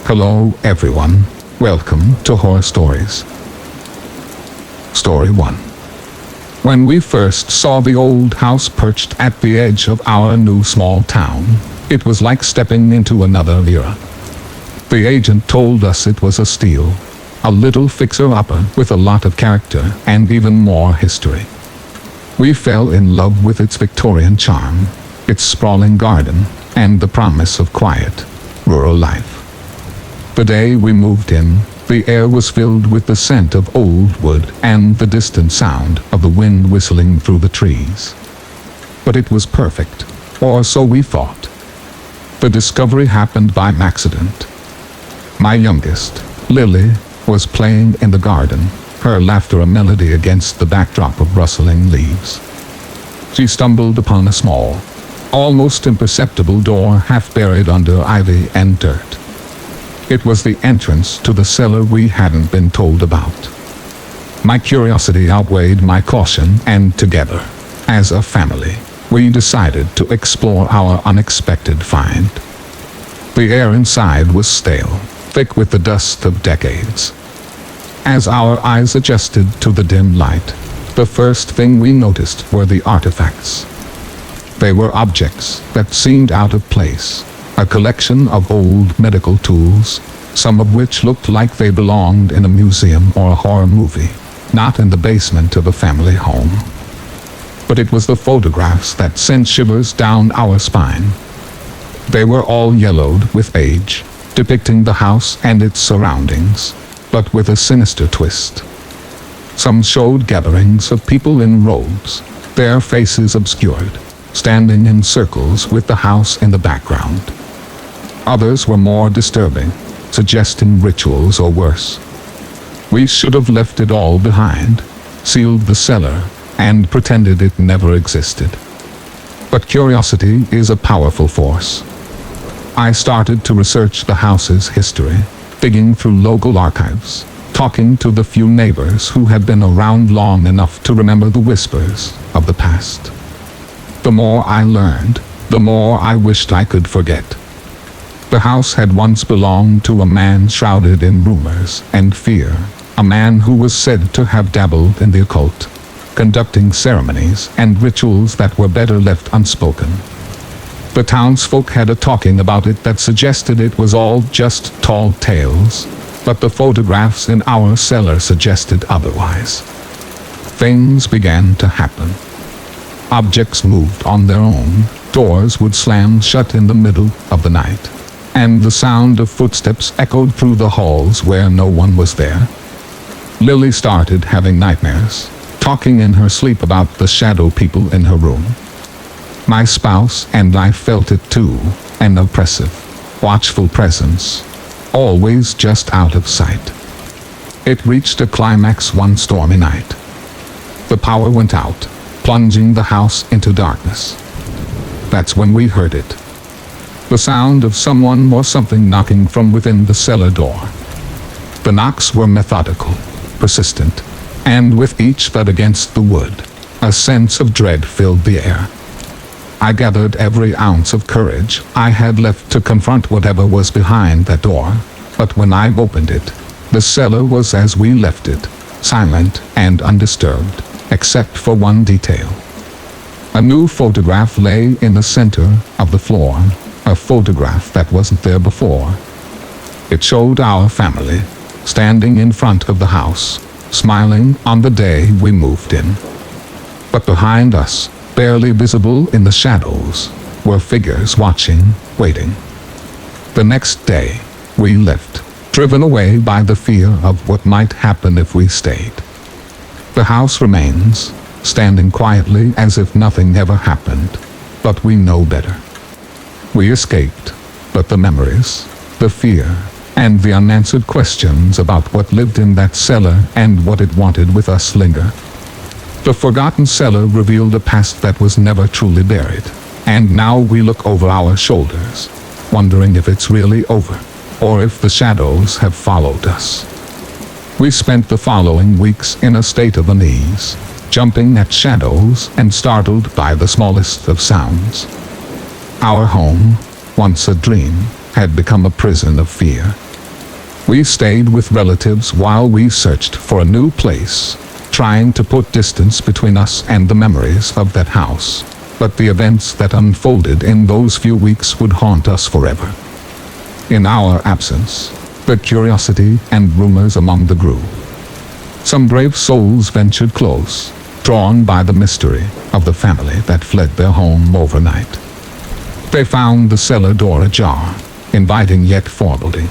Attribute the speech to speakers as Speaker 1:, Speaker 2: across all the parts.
Speaker 1: Hello everyone, welcome to Horror Stories. Story 1. When we first saw the old house perched at the edge of our new small town, it was like stepping into another era. The agent told us it was a steal, a little fixer-upper with a lot of character and even more history. We fell in love with its Victorian charm, its sprawling garden, and the promise of quiet, rural life. The day we moved in, the air was filled with the scent of old wood and the distant sound of the wind whistling through the trees. But it was perfect, or so we thought. The discovery happened by accident. My youngest, Lily, was playing in the garden, her laughter a melody against the backdrop of rustling leaves. She stumbled upon a small, almost imperceptible door half buried under ivy and dirt. It was the entrance to the cellar we hadn't been told about. My curiosity outweighed my caution, and together, as a family, we decided to explore our unexpected find. The air inside was stale, thick with the dust of decades. As our eyes adjusted to the dim light, the first thing we noticed were the artifacts. They were objects that seemed out of place. A collection of old medical tools, some of which looked like they belonged in a museum or a horror movie, not in the basement of a family home. But it was the photographs that sent shivers down our spine. They were all yellowed with age, depicting the house and its surroundings, but with a sinister twist. Some showed gatherings of people in robes, their faces obscured, standing in circles with the house in the background. Others were more disturbing, suggesting rituals or worse. We should have left it all behind, sealed the cellar, and pretended it never existed. But curiosity is a powerful force. I started to research the house's history, digging through local archives, talking to the few neighbors who had been around long enough to remember the whispers of the past. The more I learned, the more I wished I could forget. The house had once belonged to a man shrouded in rumors and fear, a man who was said to have dabbled in the occult, conducting ceremonies and rituals that were better left unspoken. The townsfolk had a talking about it that suggested it was all just tall tales, but the photographs in our cellar suggested otherwise. Things began to happen. Objects moved on their own, doors would slam shut in the middle of the night, and the sound of footsteps echoed through the halls where no one was there. Lily started having nightmares, talking in her sleep about the shadow people in her room. My spouse and I felt it too, an oppressive, watchful presence, always just out of sight. It reached a climax one stormy night. The power went out, plunging the house into darkness. That's when we heard it. The sound of someone or something knocking from within the cellar door. The knocks were methodical, persistent, and with each thud against the wood, a sense of dread filled the air. I gathered every ounce of courage I had left to confront whatever was behind that door, but when I opened it, the cellar was as we left it, silent and undisturbed, except for one detail. A new photograph lay in the center of the floor, a photograph that wasn't there before. It showed our family, standing in front of the house, smiling on the day we moved in. But behind us, barely visible in the shadows, were figures watching, waiting. The next day, we left, driven away by the fear of what might happen if we stayed. The house remains, standing quietly as if nothing ever happened, but we know better. We escaped, but the memories, the fear, and the unanswered questions about what lived in that cellar and what it wanted with us linger. The forgotten cellar revealed a past that was never truly buried, and now we look over our shoulders, wondering if it's really over, or if the shadows have followed us. We spent the following weeks in a state of unease, jumping at shadows and startled by the smallest of sounds. Our home, once a dream, had become a prison of fear. We stayed with relatives while we searched for a new place, trying to put distance between us and the memories of that house. But the events that unfolded in those few weeks would haunt us forever. In our absence, the curiosity and rumors among the group. Some brave souls ventured close, drawn by the mystery of the family that fled their home overnight. They found the cellar door ajar, inviting yet foreboding.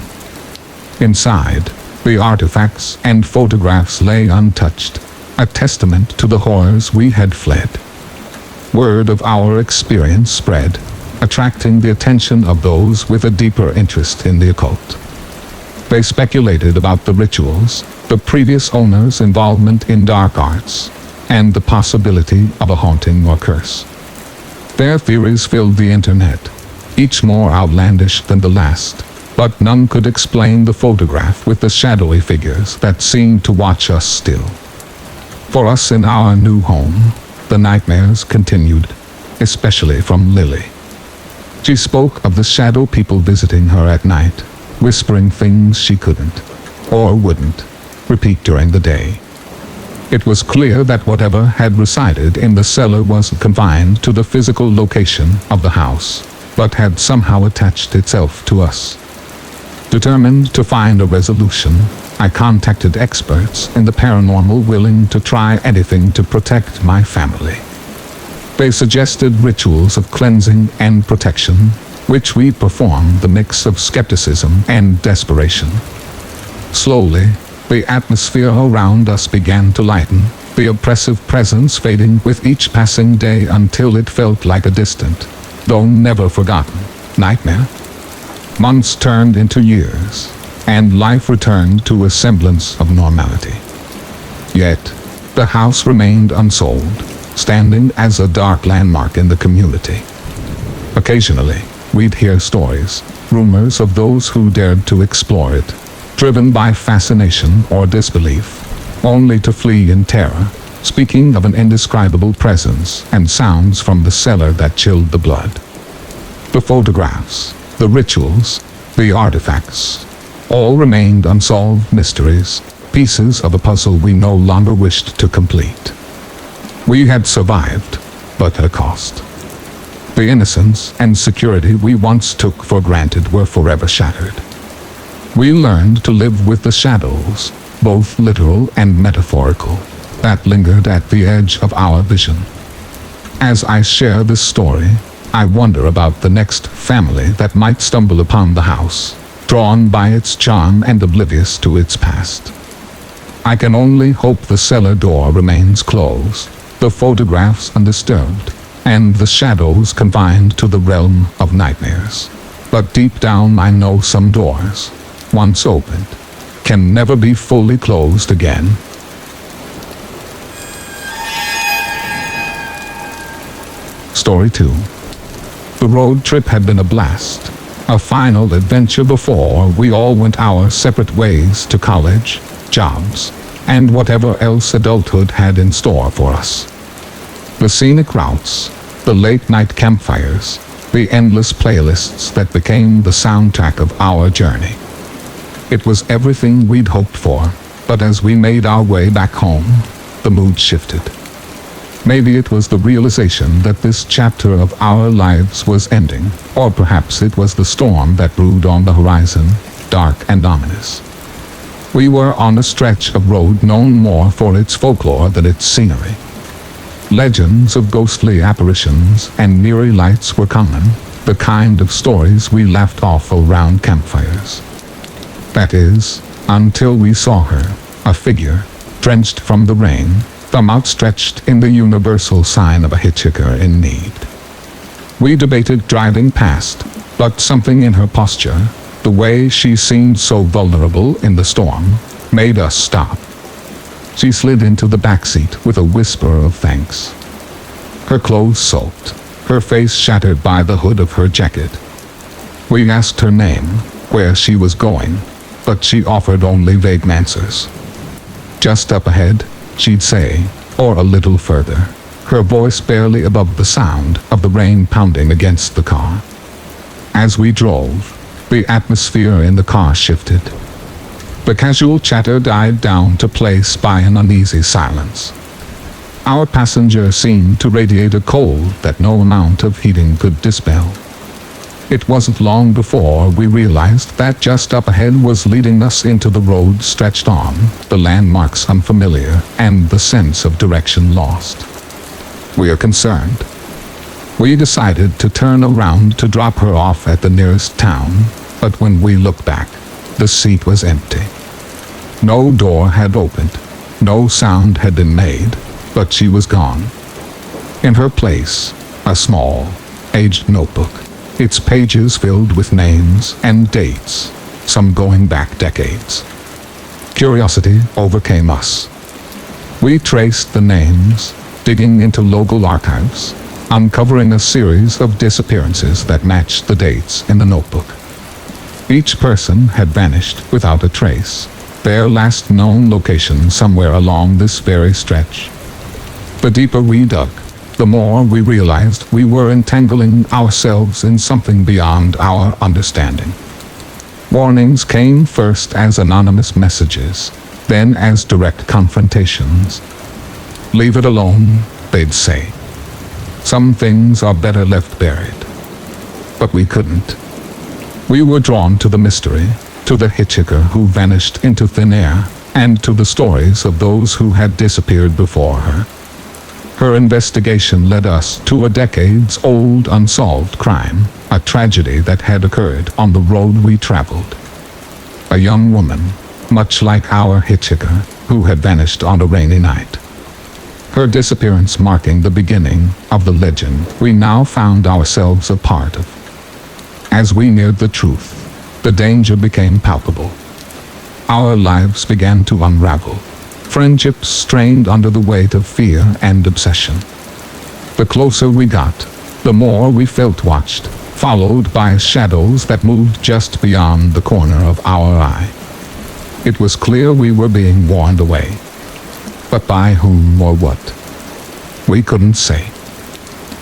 Speaker 1: Inside, the artifacts and photographs lay untouched, a testament to the horrors we had fled. Word of our experience spread, attracting the attention of those with a deeper interest in the occult. They speculated about the rituals, the previous owner's involvement in dark arts, and the possibility of a haunting or curse. Their theories filled the internet, each more outlandish than the last, but none could explain the photograph with the shadowy figures that seemed to watch us still. For us in our new home, the nightmares continued, especially from Lily. She spoke of the shadow people visiting her at night, whispering things she couldn't, or wouldn't, repeat during the day. It was clear that whatever had resided in the cellar wasn't confined to the physical location of the house, but had somehow attached itself to us. Determined to find a resolution, I contacted experts in the paranormal willing to try anything to protect my family. They suggested rituals of cleansing and protection, which we performed the mix of skepticism and desperation. Slowly, the atmosphere around us began to lighten, the oppressive presence fading with each passing day until it felt like a distant, though never forgotten, nightmare. Months turned into years, and life returned to a semblance of normality. Yet, the house remained unsold, standing as a dark landmark in the community. Occasionally, we'd hear stories, rumors of those who dared to explore it, driven by fascination or disbelief, only to flee in terror, speaking of an indescribable presence and sounds from the cellar that chilled the blood. The photographs, the rituals, the artifacts, all remained unsolved mysteries, pieces of a puzzle we no longer wished to complete. We had survived, but at a cost. The innocence and security we once took for granted were forever shattered. We learned to live with the shadows, both literal and metaphorical, that lingered at the edge of our vision. As I share this story, I wonder about the next family that might stumble upon the house, drawn by its charm and oblivious to its past. I can only hope the cellar door remains closed, the photographs undisturbed, and the shadows confined to the realm of nightmares. But deep down I know some doors, once opened, can never be fully closed again. Story 2. The road trip had been a blast, a final adventure before we all went our separate ways to college, jobs, and whatever else adulthood had in store for us. The scenic routes, the late-night campfires, the endless playlists that became the soundtrack of our journey. It was everything we'd hoped for, but as we made our way back home, the mood shifted. Maybe it was the realization that this chapter of our lives was ending, or perhaps it was the storm that brewed on the horizon, dark and ominous. We were on a stretch of road known more for its folklore than its scenery. Legends of ghostly apparitions and eerie lights were common, the kind of stories we laughed off around campfires. That is, until we saw her, a figure, drenched from the rain, thumb outstretched in the universal sign of a hitchhiker in need. We debated driving past, but something in her posture, the way she seemed so vulnerable in the storm, made us stop. She slid into the backseat with a whisper of thanks. Her clothes soaked, her face shattered by the hood of her jacket. We asked her name, where she was going, but she offered only vague answers. Just up ahead, she'd say, or a little further, her voice barely above the sound of the rain pounding against the car. As we drove, the atmosphere in the car shifted. The casual chatter died down to place by an uneasy silence. Our passenger seemed to radiate a cold that no amount of heating could dispel. It wasn't long before we realized that just up ahead was leading us into the road stretched on, the landmarks unfamiliar, and the sense of direction lost. We are concerned. We decided to turn around to drop her off at the nearest town, but when we looked back, the seat was empty. No door had opened, no sound had been made, but she was gone. In her place, a small, aged notebook, its pages filled with names and dates, some going back decades. Curiosity overcame us. We traced the names, digging into local archives, uncovering a series of disappearances that matched the dates in the notebook. Each person had vanished without a trace, their last known location somewhere along this very stretch. The deeper we dug, the more we realized we were entangling ourselves in something beyond our understanding. Warnings came first as anonymous messages, then as direct confrontations. "Leave it alone," they'd say. "Some things are better left buried." But we couldn't. We were drawn to the mystery, to the hitchhiker who vanished into thin air, and to the stories of those who had disappeared before her. Her investigation led us to a decades-old unsolved crime, a tragedy that had occurred on the road we traveled. A young woman, much like our hitchhiker, who had vanished on a rainy night. Her disappearance marking the beginning of the legend we now found ourselves a part of. As we neared the truth, the danger became palpable. Our lives began to unravel. Friendships strained under the weight of fear and obsession. The closer we got, the more we felt watched, followed by shadows that moved just beyond the corner of our eye. It was clear we were being warned away. But by whom or what? We couldn't say.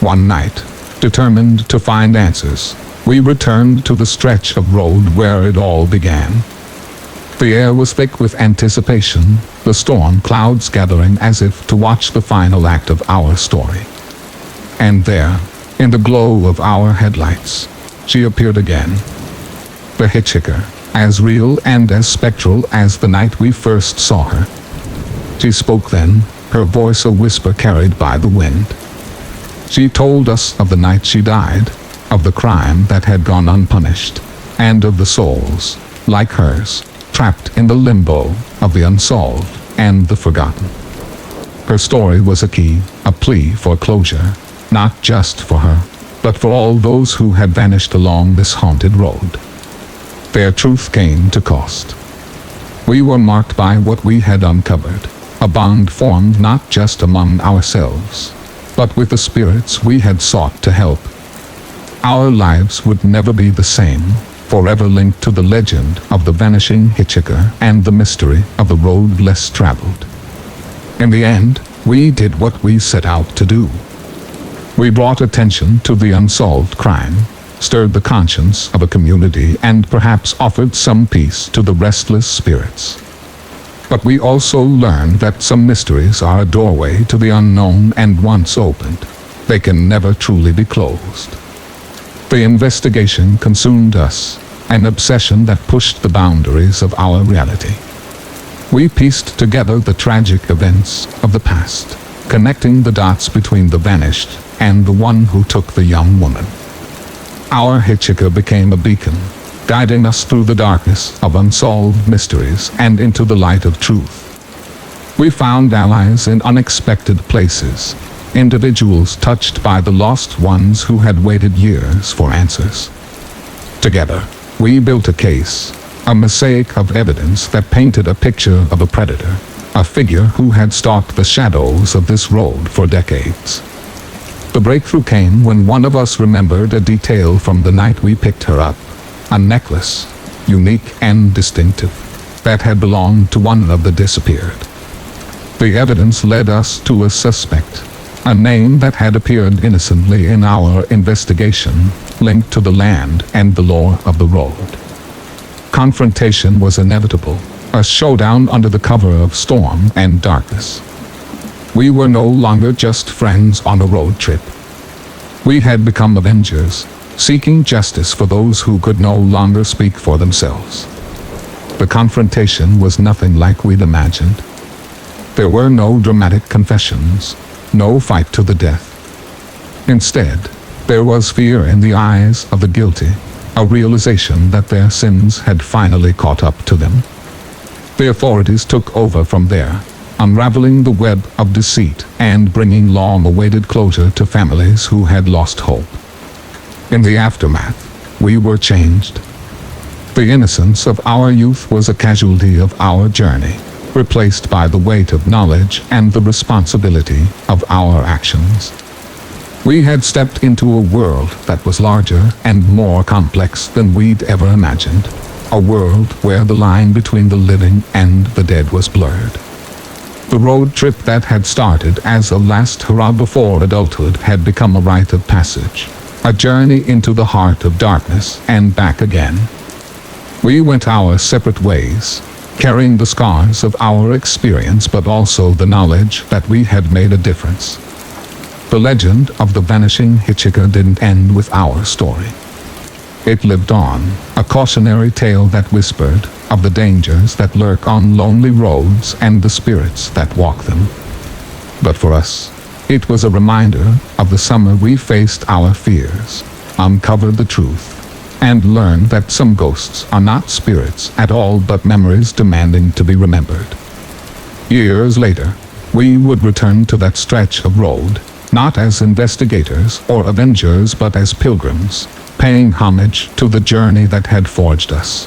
Speaker 1: One night, determined to find answers, we returned to the stretch of road where it all began. The air was thick with anticipation, the storm clouds gathering as if to watch the final act of our story. And there, in the glow of our headlights, she appeared again. The hitchhiker, as real and as spectral as the night we first saw her. She spoke then, her voice a whisper carried by the wind. She told us of the night she died, of the crime that had gone unpunished, and of the souls, like hers, trapped in the limbo of the unsolved and the forgotten. Her story was a key, a plea for closure, not just for her, but for all those who had vanished along this haunted road. Their truth came to cost. We were marked by what we had uncovered, a bond formed not just among ourselves, but with the spirits we had sought to help. Our lives would never be the same, forever linked to the legend of the vanishing hitchhiker and the mystery of the road less traveled. In the end, we did what we set out to do. We brought attention to the unsolved crime, stirred the conscience of a community, and perhaps offered some peace to the restless spirits. But we also learned that some mysteries are a doorway to the unknown, and once opened, they can never truly be closed. The investigation consumed us, an obsession that pushed the boundaries of our reality. We pieced together the tragic events of the past, connecting the dots between the vanished and the one who took the young woman. Our hitchhiker became a beacon, guiding us through the darkness of unsolved mysteries and into the light of truth. We found allies in unexpected places, individuals touched by the lost ones who had waited years for answers. Together, we built a case, a mosaic of evidence that painted a picture of a predator, a figure who had stalked the shadows of this road for decades. The breakthrough came when one of us remembered a detail from the night we picked her up, a necklace, unique and distinctive, that had belonged to one of the disappeared. The evidence led us to a suspect, a name that had appeared innocently in our investigation, linked to the land and the lore of the road. Confrontation was inevitable, A showdown under the cover of storm and darkness. We were no longer just friends on a road trip. We had become avengers, seeking justice for those who could no longer speak for themselves. The confrontation was nothing like we'd imagined. There were no dramatic confessions, no fight to the death. Instead, there was fear in the eyes of the guilty, a realization that their sins had finally caught up to them. The authorities took over from there, unraveling the web of deceit and bringing long-awaited closure to families who had lost hope. In the aftermath, we were changed. The innocence of our youth was a casualty of our journey, replaced by the weight of knowledge and the responsibility of our actions. We had stepped into a world that was larger and more complex than we'd ever imagined. A world where the line between the living and the dead was blurred. The road trip that had started as a last hurrah before adulthood had become a rite of passage, a journey into the heart of darkness and back again. We went our separate ways, carrying the scars of our experience but also the knowledge that we had made a difference. The legend of the vanishing hitchhiker didn't end with our story. It lived on, a cautionary tale that whispered of the dangers that lurk on lonely roads and the spirits that walk them. But for us, it was a reminder of the summer we faced our fears, uncovered the truth, and learned that some ghosts are not spirits at all but memories demanding to be remembered. Years later, we would return to that stretch of road, not as investigators or avengers but as pilgrims, paying homage to the journey that had forged us.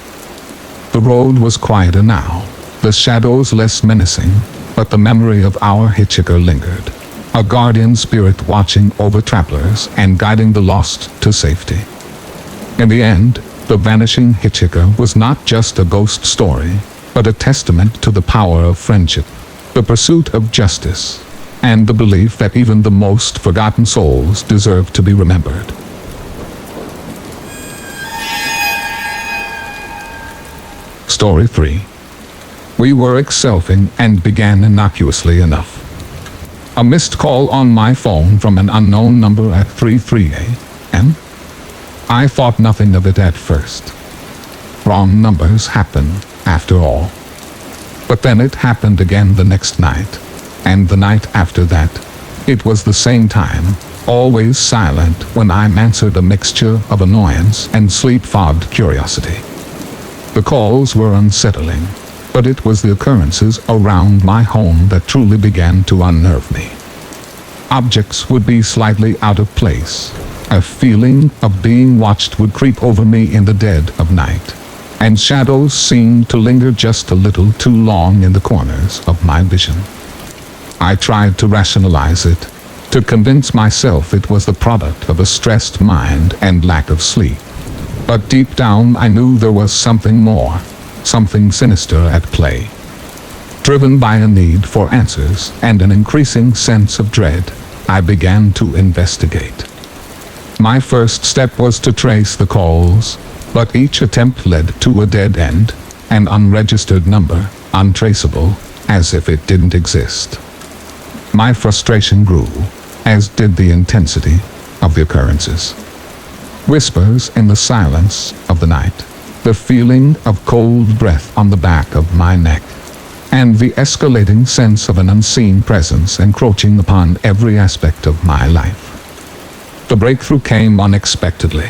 Speaker 1: The road was quieter now, the shadows less menacing, but the memory of our hitchhiker lingered, a guardian spirit watching over travelers and guiding the lost to safety. In the end, the vanishing hitchhiker was not just a ghost story, but a testament to the power of friendship, the pursuit of justice, and the belief that even the most forgotten souls deserve to be remembered. Story 3. We were selfing and began innocuously enough. A missed call on my phone from an unknown number at 3:03 a.m. I thought nothing of it at first. Wrong numbers happen, after all. But then it happened again the next night, and the night after that. It was the same time, always silent when I answered, a mixture of annoyance and sleep-fogged curiosity. The calls were unsettling, but it was the occurrences around my home that truly began to unnerve me. Objects would be slightly out of place. A feeling of being watched would creep over me in the dead of night, and shadows seemed to linger just a little too long in the corners of my vision. I tried to rationalize it, to convince myself it was the product of a stressed mind and lack of sleep. But deep down I knew there was something more, something sinister at play. Driven by a need for answers and an increasing sense of dread, I began to investigate. My first step was to trace the calls, but each attempt led to a dead end, an unregistered number, untraceable, as if it didn't exist. My frustration grew, as did the intensity of the occurrences. Whispers in the silence of the night, the feeling of cold breath on the back of my neck, and the escalating sense of an unseen presence encroaching upon every aspect of my life. The breakthrough came unexpectedly.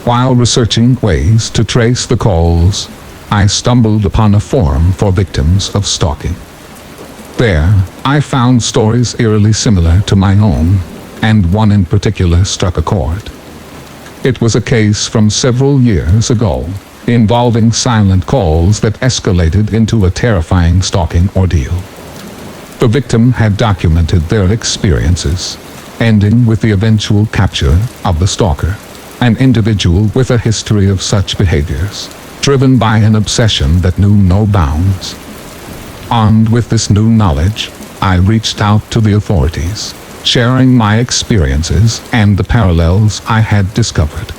Speaker 1: While researching ways to trace the calls, I stumbled upon a forum for victims of stalking. There, I found stories eerily similar to my own, and one in particular struck a chord. It was a case from several years ago, involving silent calls that escalated into a terrifying stalking ordeal. The victim had documented their experiences, ending with the eventual capture of the stalker, an individual with a history of such behaviors, driven by an obsession that knew no bounds. Armed with this new knowledge, I reached out to the authorities, sharing my experiences and the parallels I had discovered.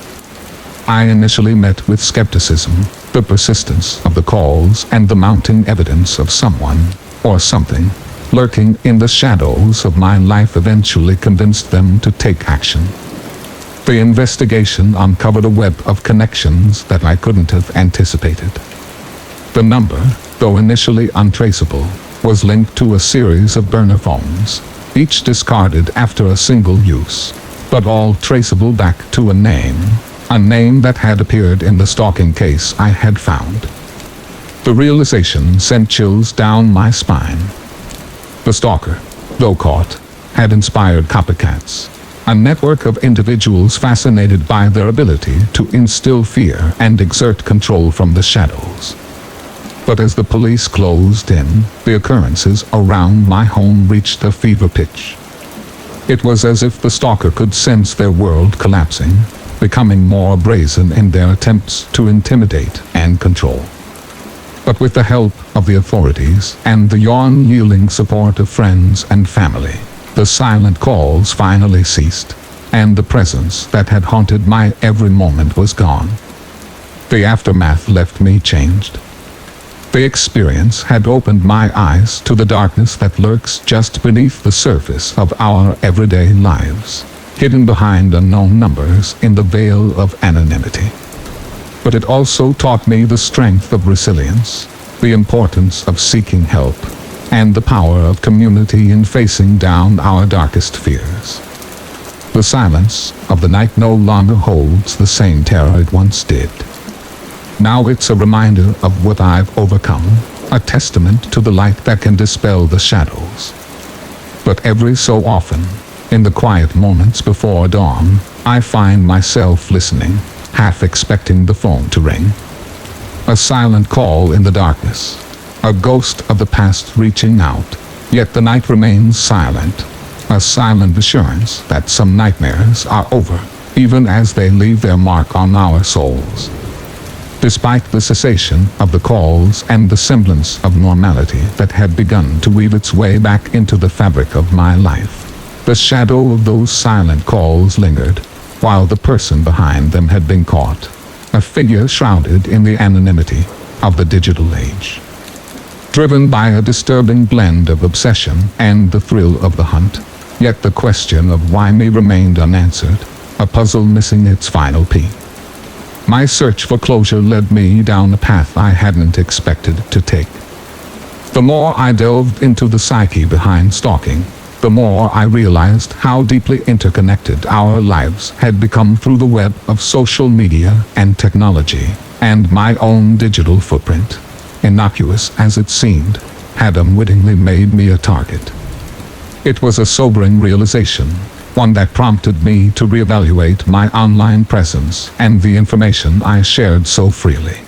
Speaker 1: I initially met with skepticism, The persistence of the calls and the mounting evidence of someone, or something, lurking in the shadows of my life eventually convinced them to take action. The investigation uncovered a web of connections that I couldn't have anticipated. The number, though initially untraceable, was linked to a series of burner phones, each discarded after a single use, but all traceable back to a name that had appeared in the stalking case I had found. The realization sent chills down my spine. The stalker, though caught, had inspired copycats, a network of individuals fascinated by their ability to instill fear and exert control from the shadows. But as the police closed in, the occurrences around my home reached a fever pitch. It was as if the stalker could sense their world collapsing, becoming more brazen in their attempts to intimidate and control. But with the help of the authorities and the unyielding support of friends and family, the silent calls finally ceased, and the presence that had haunted my every moment was gone. The aftermath left me changed. The experience had opened my eyes to the darkness that lurks just beneath the surface of our everyday lives, hidden behind unknown numbers in the veil of anonymity. But it also taught me the strength of resilience, the importance of seeking help, and the power of community in facing down our darkest fears. The silence of the night no longer holds the same terror it once did. Now it's a reminder of what I've overcome, a testament to the light that can dispel the shadows. But every so often, in the quiet moments before dawn, I find myself listening, half expecting the phone to ring. A silent call in the darkness, a ghost of the past reaching out, yet the night remains silent, a silent assurance that some nightmares are over, even as they leave their mark on our souls. Despite the cessation of the calls and the semblance of normality that had begun to weave its way back into the fabric of my life, the shadow of those silent calls lingered, while the person behind them had been caught, a figure shrouded in the anonymity of the digital age. Driven by a disturbing blend of obsession and the thrill of the hunt, yet the question of why me remained unanswered, a puzzle missing its final piece. My search for closure led me down a path I hadn't expected to take. The more I delved into the psyche behind stalking, the more I realized how deeply interconnected our lives had become through the web of social media and technology, and my own digital footprint, innocuous as it seemed, had unwittingly made me a target. It was a sobering realization, one that prompted me to reevaluate my online presence and the information I shared so freely.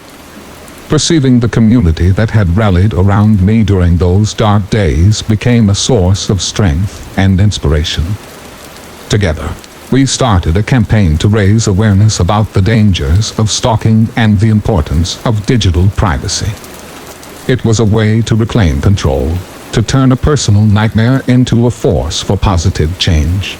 Speaker 1: Perceiving the community that had rallied around me during those dark days became a source of strength and inspiration. Together, we started a campaign to raise awareness about the dangers of stalking and the importance of digital privacy. It was a way to reclaim control, to turn a personal nightmare into a force for positive change.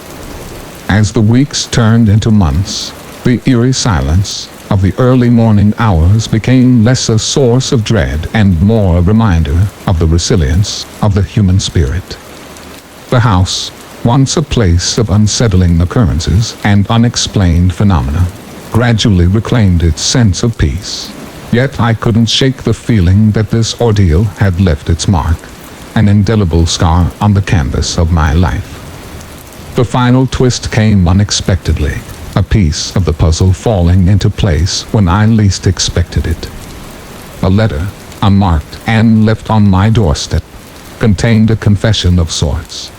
Speaker 1: As the weeks turned into months, the eerie silence of the early morning hours became less a source of dread and more a reminder of the resilience of the human spirit. The house, once a place of unsettling occurrences and unexplained phenomena, gradually reclaimed its sense of peace. Yet I couldn't shake the feeling that this ordeal had left its mark, an indelible scar on the canvas of my life. The final twist came unexpectedly, a piece of the puzzle falling into place when I least expected it. A letter, unmarked and left on my doorstep, contained a confession of sorts.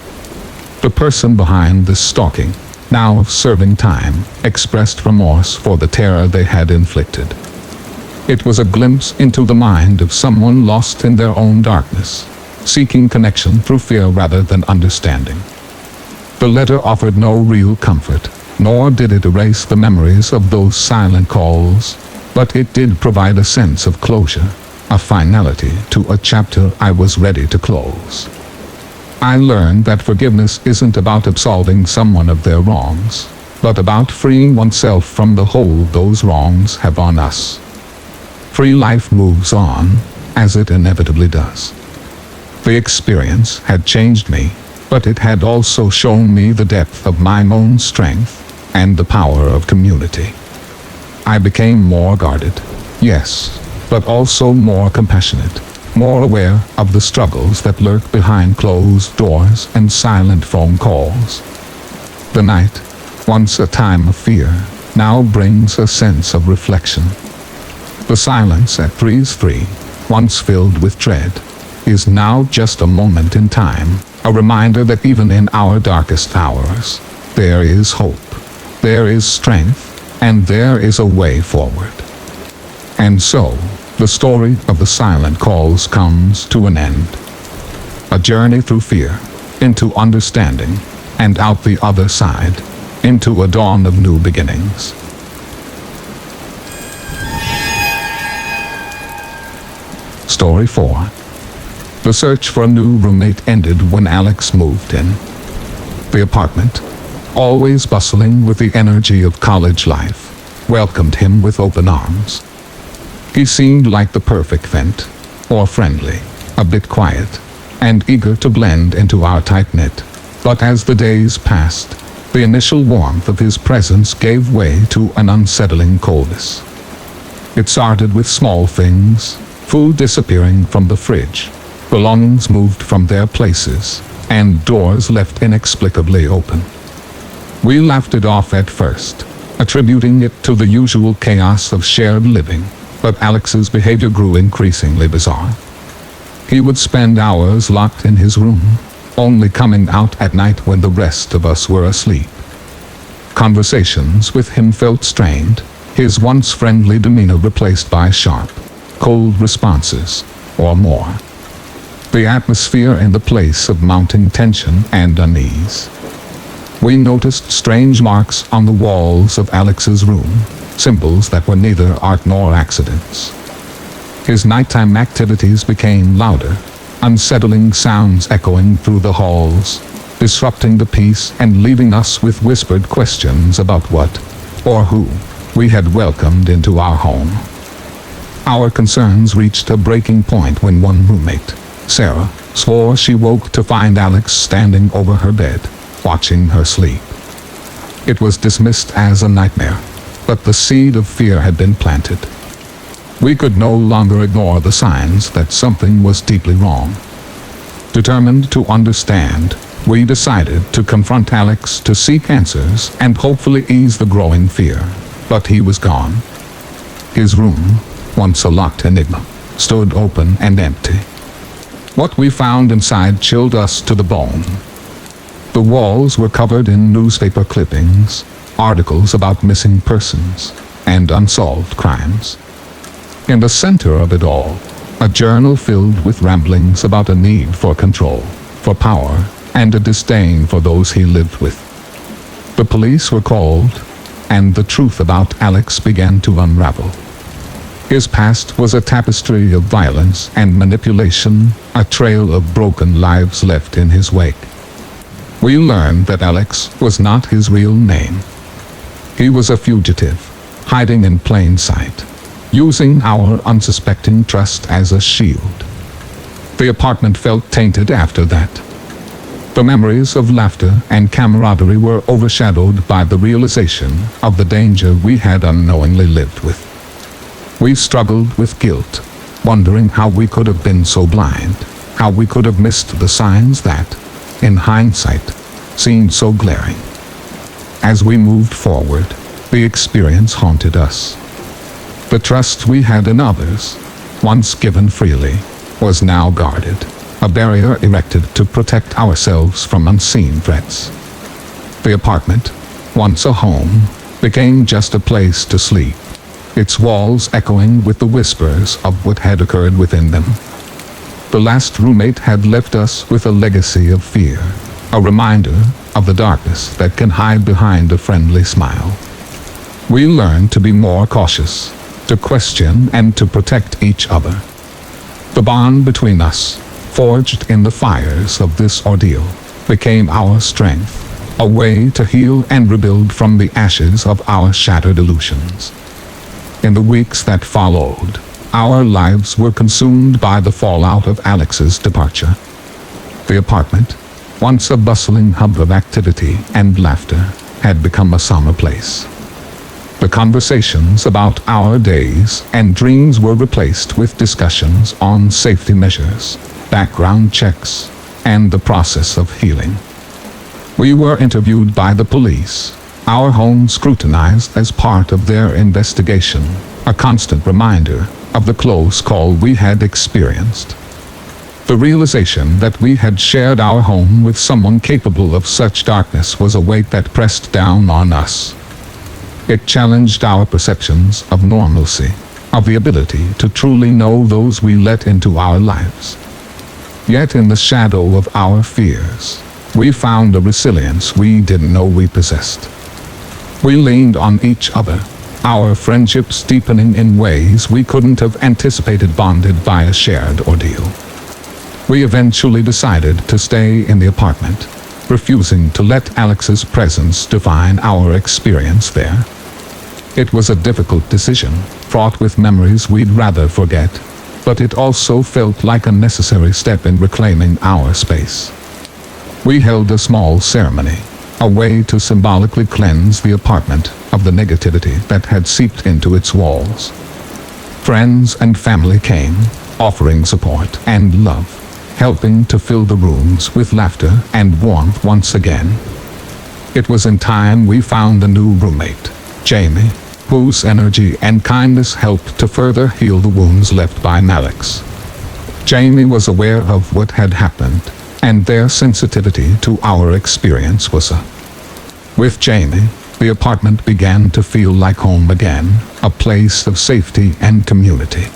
Speaker 1: The person behind the stalking, now serving time, expressed remorse for the terror they had inflicted. It was a glimpse into the mind of someone lost in their own darkness, seeking connection through fear rather than understanding. The letter offered no real comfort, nor did it erase the memories of those silent calls, but it did provide a sense of closure, a finality to a chapter I was ready to close. I learned that forgiveness isn't about absolving someone of their wrongs, but about freeing oneself from the hold those wrongs have on us. Free life moves on, as it inevitably does. The experience had changed me, but it had also shown me the depth of my own strength and the power of community. I became more guarded, yes, but also more compassionate, more aware of the struggles that lurk behind closed doors and silent phone calls. The night, once a time of fear, now brings a sense of reflection. The silence at 3:3, once filled with dread, is now just a moment in time, a reminder that even in our darkest hours, there is hope, there is strength, and there is a way forward. And so, the story of the silent calls comes to an end. A journey through fear, into understanding, and out the other side, into a dawn of new beginnings. Story 4. The search for a new roommate ended when Alex moved in. The apartment, always bustling with the energy of college life, welcomed him with open arms. He seemed like the perfect vent, or friendly, a bit quiet, and eager to blend into our tight-knit. But as the days passed, the initial warmth of his presence gave way to an unsettling coldness. It started with small things, food disappearing from the fridge, belongings moved from their places, and doors left inexplicably open. We laughed it off at first, attributing it to the usual chaos of shared living, but Alex's behavior grew increasingly bizarre. He would spend hours locked in his room, only coming out at night when the rest of us were asleep. Conversations with him felt strained, his once friendly demeanor replaced by sharp, cold responses, or more. The atmosphere in the place of mounting tension and unease. We noticed strange marks on the walls of Alex's room, symbols that were neither art nor accidents. His nighttime activities became louder, unsettling sounds echoing through the halls, disrupting the peace and leaving us with whispered questions about what, or who, we had welcomed into our home. Our concerns reached a breaking point when one roommate, Sarah, swore she woke to find Alex standing over her bed, watching her sleep. It was dismissed as a nightmare, but the seed of fear had been planted. We could no longer ignore the signs that something was deeply wrong. Determined to understand, we decided to confront Alex to seek answers and hopefully ease the growing fear. But he was gone. His room, once a locked enigma, stood open and empty. What we found inside chilled us to the bone. The walls were covered in newspaper clippings, articles about missing persons, and unsolved crimes. In the center of it all, a journal filled with ramblings about a need for control, for power, and a disdain for those he lived with. The police were called, and the truth about Alex began to unravel. His past was a tapestry of violence and manipulation, a trail of broken lives left in his wake. We learned that Alex was not his real name. He was a fugitive, hiding in plain sight, using our unsuspecting trust as a shield. The apartment felt tainted after that. The memories of laughter and camaraderie were overshadowed by the realization of the danger we had unknowingly lived with. We struggled with guilt, wondering how we could have been so blind, how we could have missed the signs that, in hindsight, seemed so glaring. As we moved forward, the experience haunted us. The trust we had in others, once given freely, was now guarded, a barrier erected to protect ourselves from unseen threats. The apartment, once a home, became just a place to sleep, its walls echoing with the whispers of what had occurred within them. The last roommate had left us with a legacy of fear, a reminder of the darkness that can hide behind a friendly smile. We learned to be more cautious, to question and to protect each other. The bond between us, forged in the fires of this ordeal, became our strength, a way to heal and rebuild from the ashes of our shattered illusions. In the weeks that followed, Our lives were consumed by the fallout of Alex's departure. The apartment, once a bustling hub of activity and laughter, had become a somber place. The conversations about our days and dreams were replaced with discussions on safety measures, background checks, and the process of healing. We were interviewed by the police, our home scrutinized as part of their investigation, a constant reminder of the close call we had experienced. The realization that we had shared our home with someone capable of such darkness was a weight that pressed down on us. It challenged our perceptions of normalcy, of the ability to truly know those we let into our lives. Yet in the shadow of our fears, we found a resilience we didn't know we possessed. We leaned on each other, our friendships deepening in ways we couldn't have anticipated, bonded by a shared ordeal. We eventually decided to stay in the apartment, refusing to let Alex's presence define our experience there. It was a difficult decision, fraught with memories we'd rather forget, but it also felt like a necessary step in reclaiming our space. We held a small ceremony, a way to symbolically cleanse the apartment of the negativity that had seeped into its walls. Friends and family came, offering support and love, helping to fill the rooms with laughter and warmth once again. It was in time we found a new roommate, Jamie, whose energy and kindness helped to further heal the wounds left by Alex. Jamie was aware of what had happened, and their sensitivity to our experience was up. With Jamie, the apartment began to feel like home again, a place of safety and community.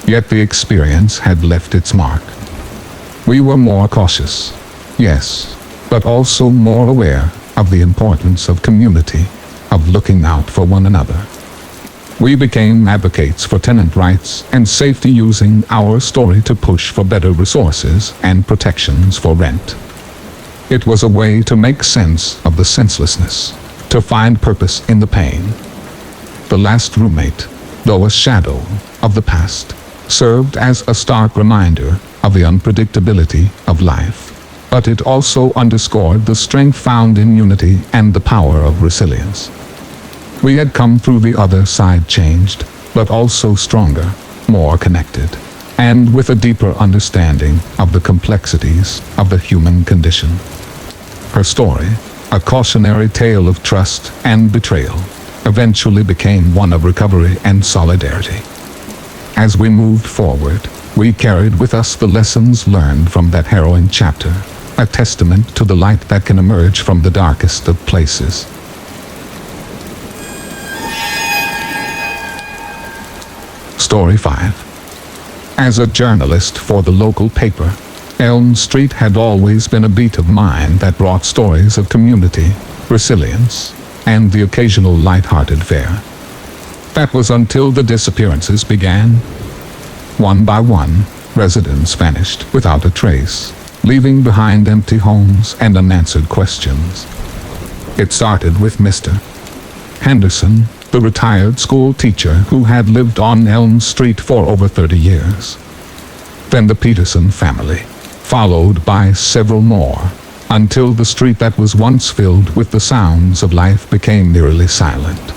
Speaker 1: Yet the experience had left its mark. We were more cautious, yes, but also more aware of the importance of community, of looking out for one another. We became advocates for tenant rights and safety, using our story to push for better resources and protections for rent. It was a way to make sense of the senselessness, to find purpose in the pain. The last roommate, though a shadow of the past, served as a stark reminder of the unpredictability of life, but it also underscored the strength found in unity and the power of resilience. We had come through the other side changed, but also stronger, more connected, and with a deeper understanding of the complexities of the human condition. Her story, a cautionary tale of trust and betrayal, eventually became one of recovery and solidarity. As we moved forward, we carried with us the lessons learned from that harrowing chapter, a testament to the light that can emerge from the darkest of places. Story 5. As a journalist for the local paper, Elm Street had always been a beat of mine that brought stories of community, resilience, and the occasional light-hearted fare. That was until the disappearances began. One by one, residents vanished without a trace, leaving behind empty homes and unanswered questions. It started with Mr. Henderson, the retired school teacher who had lived on Elm Street for over 30 years. Then the Peterson family, followed by several more, until the street that was once filled with the sounds of life became nearly silent.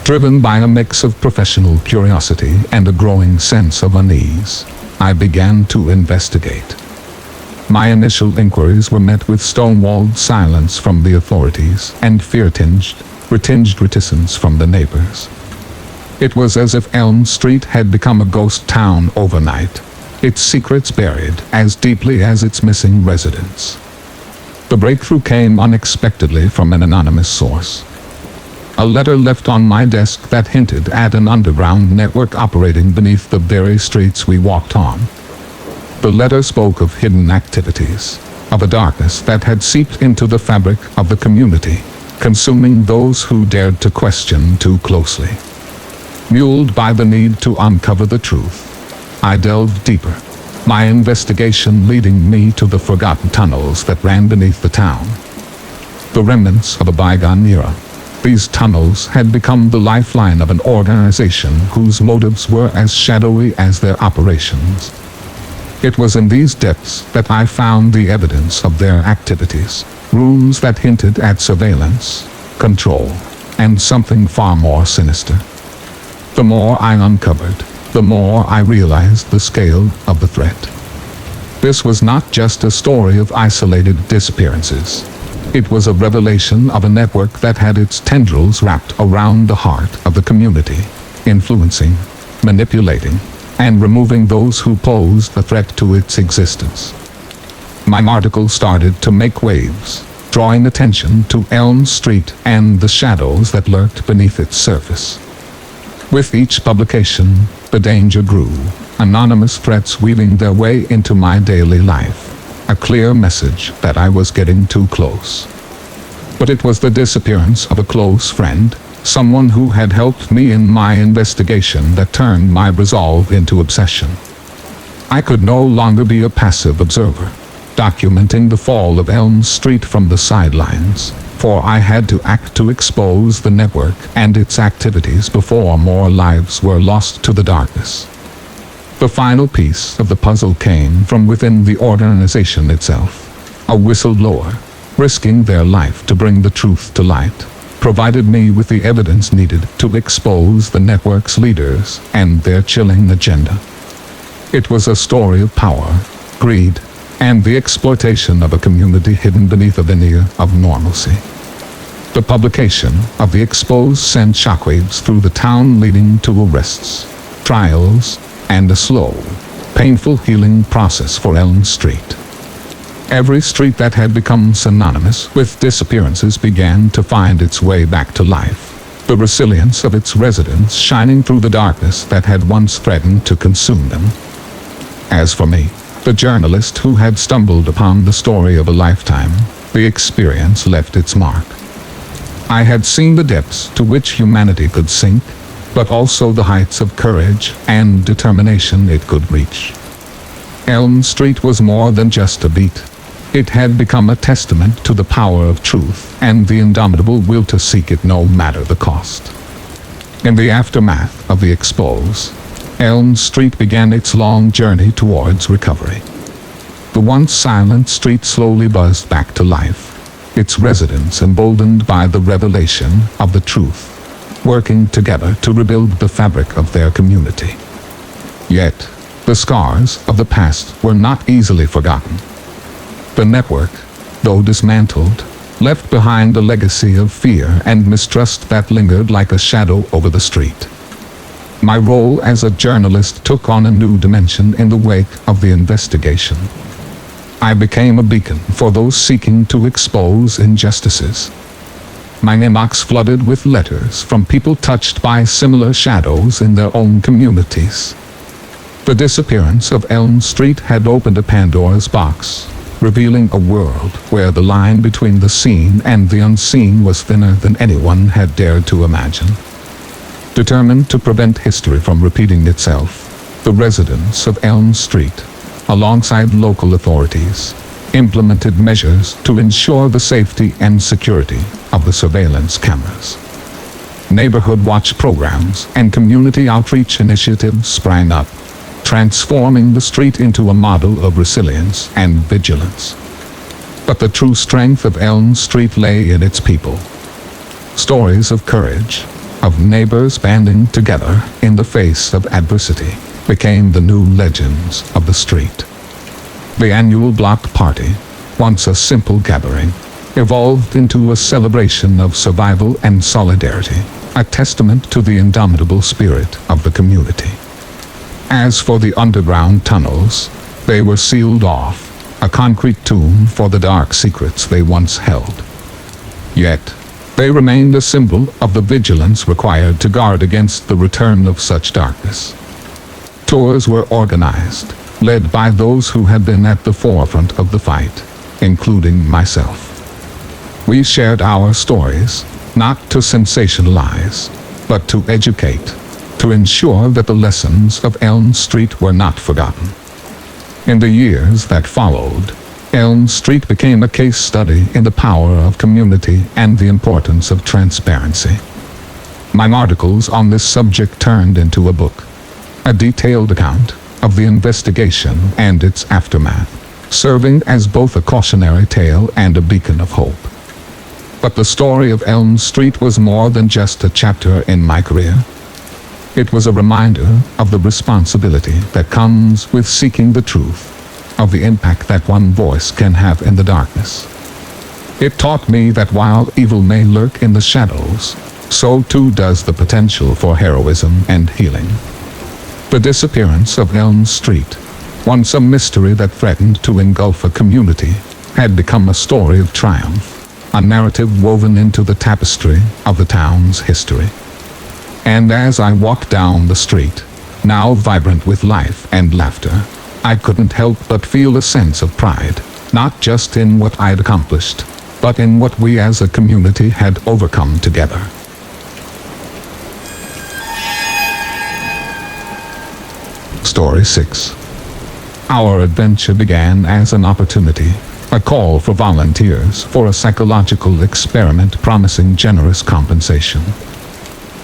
Speaker 1: Driven by a mix of professional curiosity and a growing sense of unease, I began to investigate. My initial inquiries were met with stonewalled silence from the authorities and fear-tinged reticence from the neighbors. It was as if Elm Street had become a ghost town overnight, its secrets buried as deeply as its missing residents. The breakthrough came unexpectedly from an anonymous source. A letter left on my desk that hinted at an underground network operating beneath the very streets we walked on. The letter spoke of hidden activities, of a darkness that had seeped into the fabric of the community, consuming those who dared to question too closely. Fueled by the need to uncover the truth, I delved deeper, my investigation leading me to the forgotten tunnels that ran beneath the town. The remnants of a bygone era, These tunnels had become the lifeline of an organization whose motives were as shadowy as their operations. It was in these depths that I found the evidence of their activities, rooms that hinted at surveillance, control, and something far more sinister. The more I uncovered, the more I realized the scale of the threat. This was not just a story of isolated disappearances. It was a revelation of a network that had its tendrils wrapped around the heart of the community, influencing, manipulating, and removing those who posed a threat to its existence. My article started to make waves, drawing attention to Elm Street and the shadows that lurked beneath its surface. With each publication, the danger grew, anonymous threats weaving their way into my daily life, a clear message that I was getting too close. But it was the disappearance of a close friend, someone who had helped me in my investigation, that turned my resolve into obsession. I could no longer be a passive observer, documenting the fall of Elm Street from the sidelines, for I had to act to expose the network and its activities before more lives were lost to the darkness. The final piece of the puzzle came from within the organization itself. A whistleblower, risking their life to bring the truth to light, provided me with the evidence needed to expose the network's leaders and their chilling agenda. It was a story of power, greed, and the exploitation of a community hidden beneath a veneer of normalcy. The publication of the expose sent shockwaves through the town, leading to arrests, trials, and a slow, painful healing process for Elm Street. Every street that had become synonymous with disappearances began to find its way back to life, the resilience of its residents shining through the darkness that had once threatened to consume them. As for me, the journalist who had stumbled upon the story of a lifetime, the experience left its mark. I had seen the depths to which humanity could sink, but also the heights of courage and determination it could reach. Elm Street was more than just a beat. It had become a testament to the power of truth and the indomitable will to seek it no matter the cost. In the aftermath of the expose, Elm Street began its long journey towards recovery. The once silent street slowly buzzed back to life, its residents emboldened by the revelation of the truth, working together to rebuild the fabric of their community. Yet, the scars of the past were not easily forgotten. The network, though dismantled, left behind a legacy of fear and mistrust that lingered like a shadow over the street. My role as a journalist took on a new dimension in the wake of the investigation. I became a beacon for those seeking to expose injustices. My inbox flooded with letters from people touched by similar shadows in their own communities. The disappearance of Elm Street had opened a Pandora's box, revealing a world where the line between the seen and the unseen was thinner than anyone had dared to imagine. Determined to prevent history from repeating itself, the residents of Elm Street, alongside local authorities, implemented measures to ensure the safety and security of the surveillance cameras. Neighborhood watch programs and community outreach initiatives sprang up, transforming the street into a model of resilience and vigilance. But the true strength of Elm Street lay in its people. Stories of courage, of neighbors banding together in the face of adversity, became the new legends of the street. The annual block party, once a simple gathering, evolved into a celebration of survival and solidarity, a testament to the indomitable spirit of the community. As for the underground tunnels, they were sealed off, a concrete tomb for the dark secrets they once held. Yet, they remained a symbol of the vigilance required to guard against the return of such darkness. Tours were organized, led by those who had been at the forefront of the fight, including myself. We shared our stories, not to sensationalize, but to educate, to ensure that the lessons of Elm Street were not forgotten. In the years that followed, Elm Street became a case study in the power of community and the importance of transparency. My articles on this subject turned into a book, a detailed account of the investigation and its aftermath, serving as both a cautionary tale and a beacon of hope. But the story of Elm Street was more than just a chapter in my career. It was a reminder of the responsibility that comes with seeking the truth, of the impact that one voice can have in the darkness. It taught me that while evil may lurk in the shadows, so too does the potential for heroism and healing. The disappearance of Elm Street, once a mystery that threatened to engulf a community, had become a story of triumph, a narrative woven into the tapestry of the town's history. And as I walked down the street, now vibrant with life and laughter, I couldn't help but feel a sense of pride, not just in what I'd accomplished, but in what we as a community had overcome together. Story 6. Our adventure began as an opportunity, a call for volunteers for a psychological experiment promising generous compensation.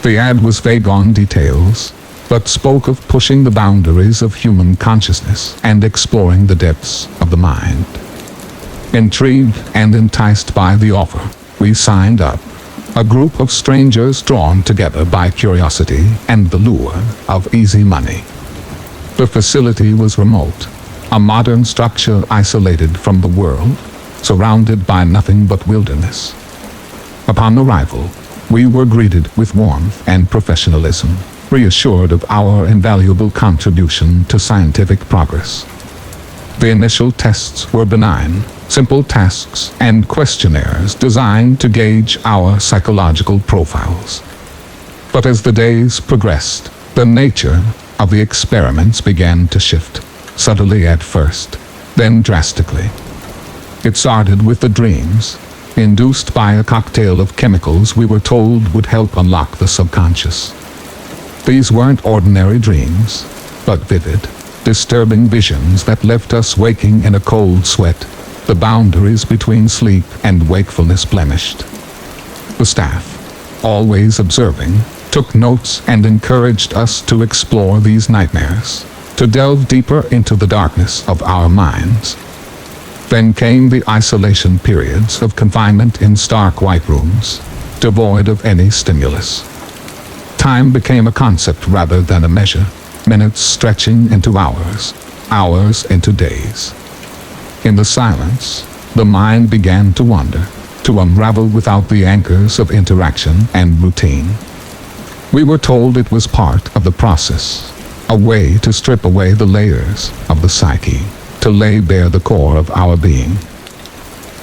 Speaker 1: The ad was vague on details, but spoke of pushing the boundaries of human consciousness and exploring the depths of the mind. Intrigued and enticed by the offer, we signed up, a group of strangers drawn together by curiosity and the lure of easy money. The facility was remote, a modern structure isolated from the world, surrounded by nothing but wilderness. Upon arrival, we were greeted with warmth and professionalism, reassured of our invaluable contribution to scientific progress. The initial tests were benign, simple tasks and questionnaires designed to gauge our psychological profiles. But as the days progressed, the nature of the experiments began to shift, subtly at first, then drastically. It started with the dreams, induced by a cocktail of chemicals we were told would help unlock the subconscious. These weren't ordinary dreams, but vivid, disturbing visions that left us waking in a cold sweat, the boundaries between sleep and wakefulness blemished. The staff, always observing, took notes and encouraged us to explore these nightmares, to delve deeper into the darkness of our minds. Then came the isolation periods of confinement in stark white rooms, devoid of any stimulus. Time became a concept rather than a measure, minutes stretching into hours, hours into days. In the silence, the mind began to wander, to unravel without the anchors of interaction and routine. We were told it was part of the process, a way to strip away the layers of the psyche, to lay bare the core of our being.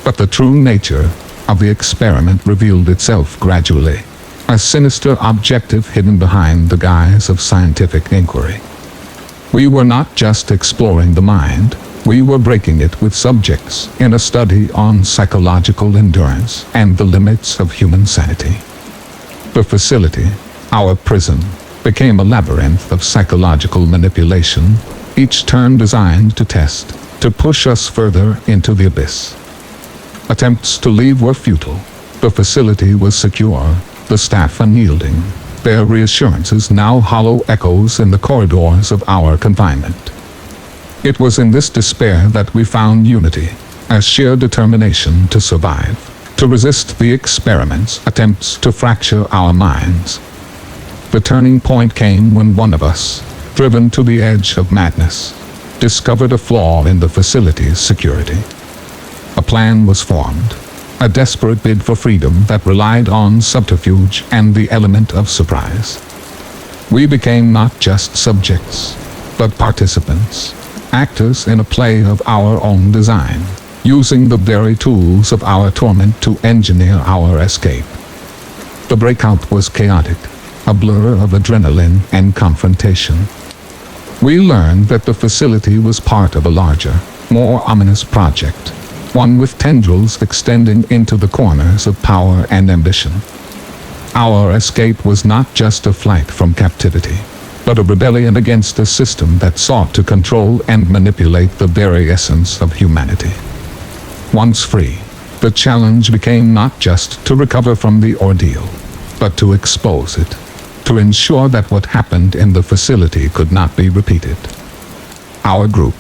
Speaker 1: But the true nature of the experiment revealed itself gradually, a sinister objective hidden behind the guise of scientific inquiry. We were not just exploring the mind, we were breaking it with subjects in a study on psychological endurance and the limits of human sanity. The facility, our prison, became a labyrinth of psychological manipulation, each turn designed to test, to push us further into the abyss. Attempts to leave were futile. The facility was secure, the staff unyielding, their reassurances now hollow echoes in the corridors of our confinement. It was in this despair that we found unity, a sheer determination to survive, to resist the experiment's attempts to fracture our minds. The turning point came when one of us, driven to the edge of madness, discovered a flaw in the facility's security. A plan was formed, a desperate bid for freedom that relied on subterfuge and the element of surprise. We became not just subjects, but participants, actors in a play of our own design, using the very tools of our torment to engineer our escape. The breakout was chaotic, a blur of adrenaline and confrontation. We learned that the facility was part of a larger, more ominous project, one with tendrils extending into the corners of power and ambition. Our escape was not just a flight from captivity, but a rebellion against a system that sought to control and manipulate the very essence of humanity. Once free, the challenge became not just to recover from the ordeal, but to expose it, to ensure that what happened in the facility could not be repeated. Our group,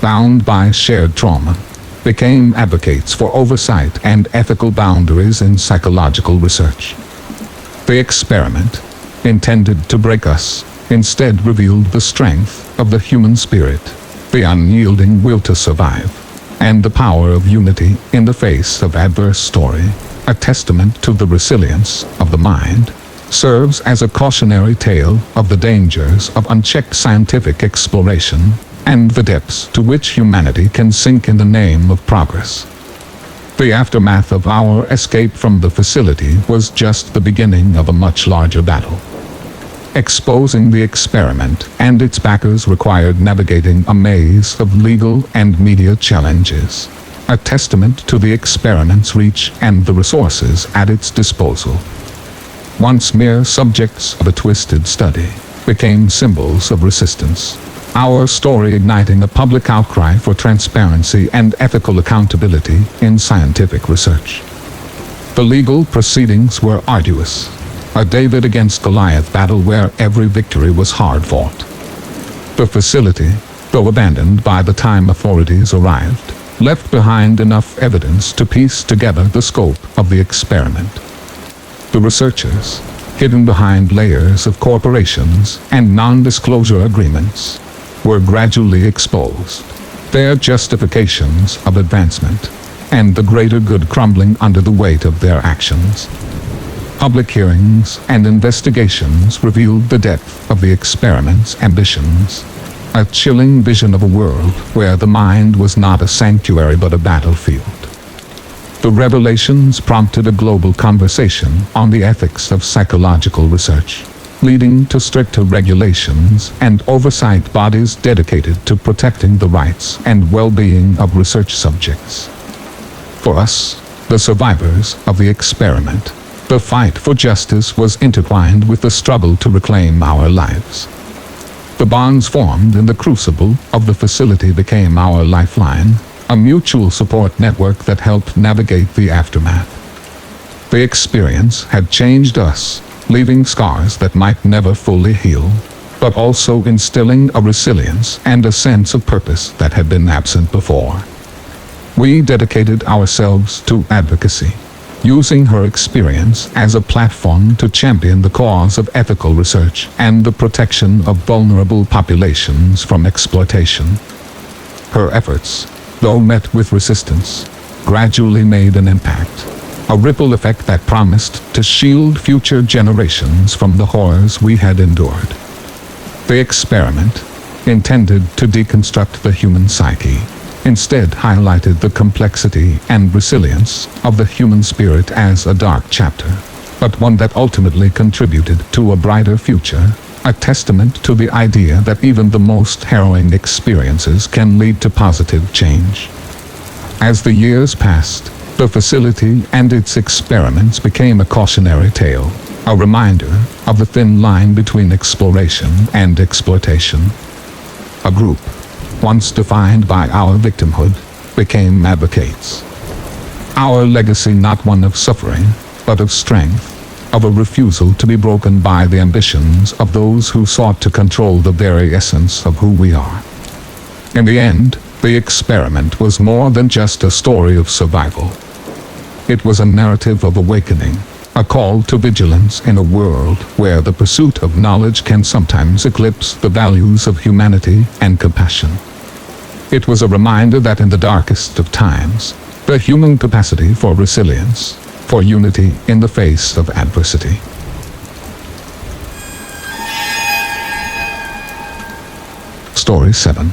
Speaker 1: bound by shared trauma, became advocates for oversight and ethical boundaries in psychological research. The experiment, intended to break us, instead revealed the strength of the human spirit, the unyielding will to survive, and the power of unity in the face of adverse story, a testament to the resilience of the mind, serves as a cautionary tale of the dangers of unchecked scientific exploration and the depths to which humanity can sink in the name of progress. The aftermath of our escape from the facility was just the beginning of a much larger battle. Exposing the experiment and its backers required navigating a maze of legal and media challenges, a testament to the experiment's reach and the resources at its disposal. Once mere subjects of a twisted study, became symbols of resistance, our story igniting a public outcry for transparency and ethical accountability in scientific research. The legal proceedings were arduous, a David against Goliath battle where every victory was hard-fought. The facility, though abandoned by the time authorities arrived, left behind enough evidence to piece together the scope of the experiment. The researchers, hidden behind layers of corporations and non-disclosure agreements, were gradually exposed, their justifications of advancement, and the greater good crumbling under the weight of their actions. Public hearings and investigations revealed the depth of the experiment's ambitions, a chilling vision of a world where the mind was not a sanctuary but a battlefield. The revelations prompted a global conversation on the ethics of psychological research, leading to stricter regulations and oversight bodies dedicated to protecting the rights and well-being of research subjects. For us, the survivors of the experiment, the fight for justice was intertwined with the struggle to reclaim our lives. The bonds formed in the crucible of the facility became our lifeline, a mutual support network that helped navigate the aftermath. The experience had changed us, leaving scars that might never fully heal, but also instilling a resilience and a sense of purpose that had been absent before. We dedicated ourselves to advocacy, using her experience as a platform to champion the cause of ethical research and the protection of vulnerable populations from exploitation. Her efforts, though met with resistance, gradually made an impact, a ripple effect that promised to shield future generations from the horrors we had endured. The experiment, intended to deconstruct the human psyche, instead highlighted the complexity and resilience of the human spirit as a dark chapter, but one that ultimately contributed to a brighter future, a testament to the idea that even the most harrowing experiences can lead to positive change. As the years passed, the facility and its experiments became a cautionary tale, a reminder of the thin line between exploration and exploitation. A group, once defined by our victimhood, became advocates. Our legacy not one of suffering, but of strength, of a refusal to be broken by the ambitions of those who sought to control the very essence of who we are. In the end, the experiment was more than just a story of survival. It was a narrative of awakening, a call to vigilance in a world where the pursuit of knowledge can sometimes eclipse the values of humanity and compassion. It was a reminder that in the darkest of times, the human capacity for resilience, for unity in the face of adversity. Story 7.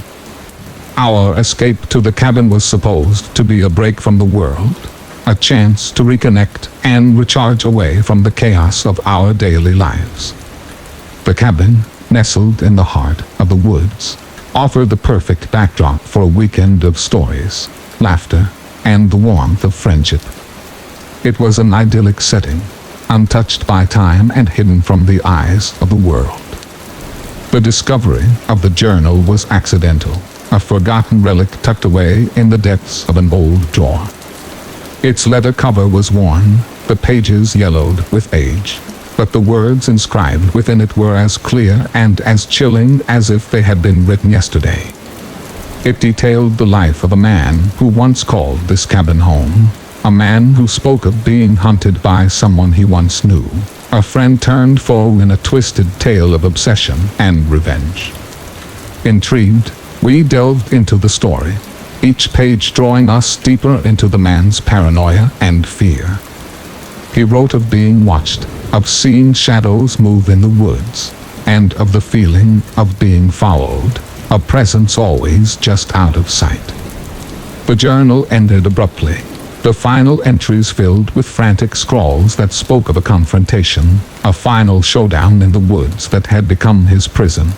Speaker 1: Our escape to the cabin was supposed to be a break from the world, a chance to reconnect and recharge away from the chaos of our daily lives. The cabin, nestled in the heart of the woods, offered the perfect backdrop for a weekend of stories, laughter, and the warmth of friendship. It was an idyllic setting, untouched by time and hidden from the eyes of the world. The discovery of the journal was accidental, a forgotten relic tucked away in the depths of an old drawer. Its leather cover was worn, the pages yellowed with age, but the words inscribed within it were as clear and as chilling as if they had been written yesterday. It detailed the life of a man who once called this cabin home, a man who spoke of being hunted by someone he once knew, a friend turned foe in a twisted tale of obsession and revenge. Intrigued, we delved into the story, each page drawing us deeper into the man's paranoia and fear. He wrote of being watched, of seeing shadows move in the woods, and of the feeling of being followed, a presence always just out of sight. The journal ended abruptly, the final entries filled with frantic scrawls that spoke of a confrontation, a final showdown in the woods that had become his prison.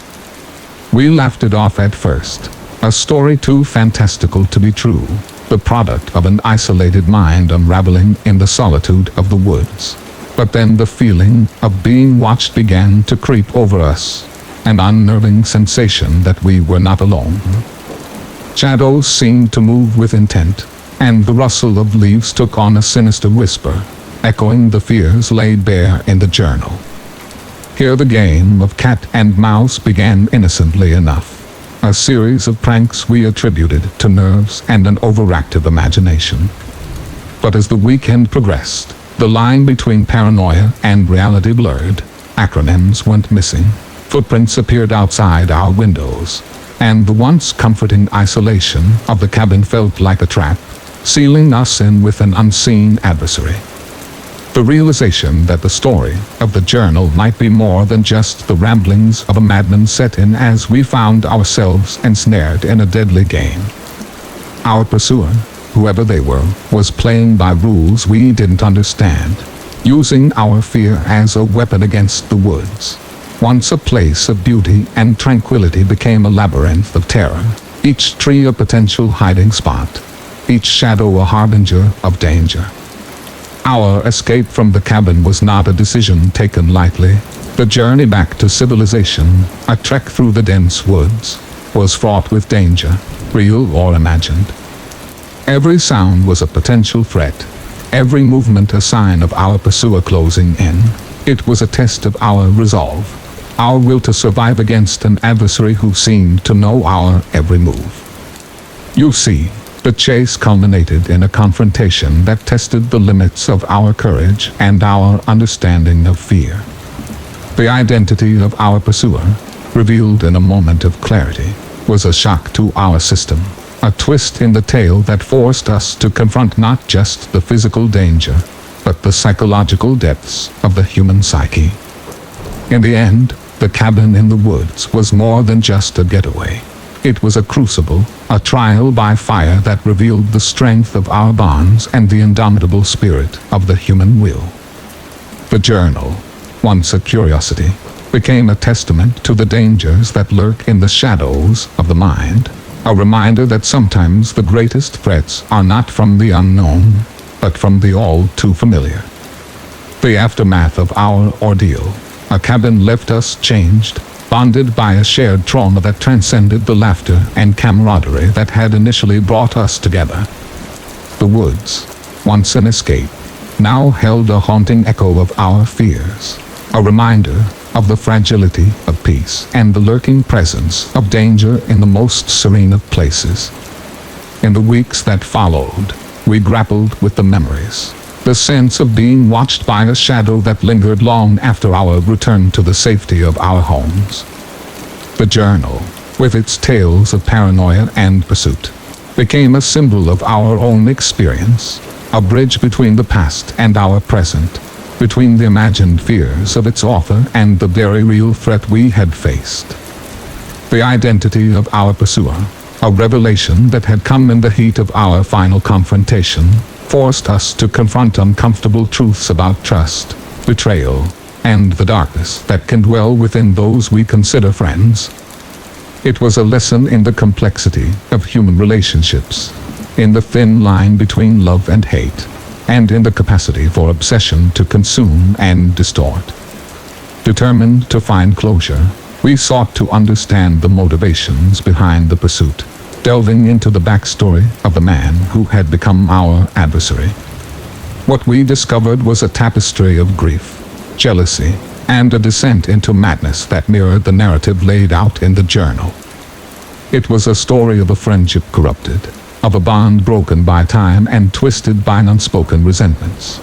Speaker 1: We laughed it off at first, a story too fantastical to be true, the product of an isolated mind unraveling in the solitude of the woods. But then the feeling of being watched began to creep over us, an unnerving sensation that we were not alone. Shadows seemed to move with intent, and the rustle of leaves took on a sinister whisper, echoing the fears laid bare in the journal. Here the game of cat and mouse began innocently enough, a series of pranks we attributed to nerves and an overactive imagination. But as the weekend progressed, the line between paranoia and reality blurred, acronyms went missing, footprints appeared outside our windows, and the once comforting isolation of the cabin felt like a trap, sealing us in with an unseen adversary. The realization that the story of the journal might be more than just the ramblings of a madman set in as we found ourselves ensnared in a deadly game. Our pursuer, whoever they were, was playing by rules we didn't understand, using our fear as a weapon against the woods. Once a place of beauty and tranquility became a labyrinth of terror, each tree a potential hiding spot, each shadow a harbinger of danger. Our escape from the cabin was not a decision taken lightly. The journey back to civilization, a trek through the dense woods, was fraught with danger, real or imagined. Every sound was a potential threat, every movement a sign of our pursuer closing in. It was a test of our resolve, our will to survive against an adversary who seemed to know our every move. You see, the chase culminated in a confrontation that tested the limits of our courage and our understanding of fear. The identity of our pursuer, revealed in a moment of clarity, was a shock to our system, a twist in the tale that forced us to confront not just the physical danger, but the psychological depths of the human psyche. In the end, the cabin in the woods was more than just a getaway. It was a crucible, a trial by fire that revealed the strength of our bonds and the indomitable spirit of the human will. The journal, once a curiosity, became a testament to the dangers that lurk in the shadows of the mind, a reminder that sometimes the greatest threats are not from the unknown, but from the all too familiar. The aftermath of our ordeal, a cabin left us changed, bonded by a shared trauma that transcended the laughter and camaraderie that had initially brought us together. The woods, once an escape, now held a haunting echo of our fears, a reminder of the fragility of peace and the lurking presence of danger in the most serene of places. In the weeks that followed, we grappled with the memories, the sense of being watched by a shadow that lingered long after our return to the safety of our homes. The journal, with its tales of paranoia and pursuit, became a symbol of our own experience, a bridge between the past and our present, between the imagined fears of its author and the very real threat we had faced. The identity of our pursuer, a revelation that had come in the heat of our final confrontation, forced us to confront uncomfortable truths about trust, betrayal, and the darkness that can dwell within those we consider friends. It was a lesson in the complexity of human relationships, in the thin line between love and hate, and in the capacity for obsession to consume and distort. Determined to find closure, we sought to understand the motivations behind the pursuit, delving into the backstory of the man who had become our adversary. What we discovered was a tapestry of grief, jealousy, and a descent into madness that mirrored the narrative laid out in the journal. It was a story of a friendship corrupted, of a bond broken by time and twisted by unspoken resentments.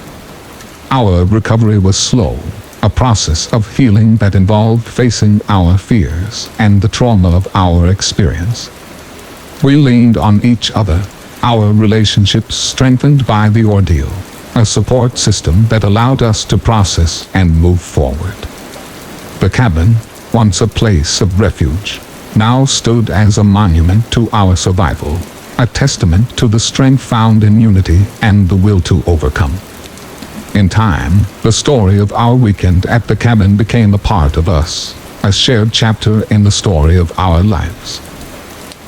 Speaker 1: Our recovery was slow, a process of healing that involved facing our fears and the trauma of our experience. We leaned on each other, our relationships strengthened by the ordeal, a support system that allowed us to process and move forward. The cabin, once a place of refuge, now stood as a monument to our survival, a testament to the strength found in unity and the will to overcome. In time, the story of our weekend at the cabin became a part of us, a shared chapter in the story of our lives.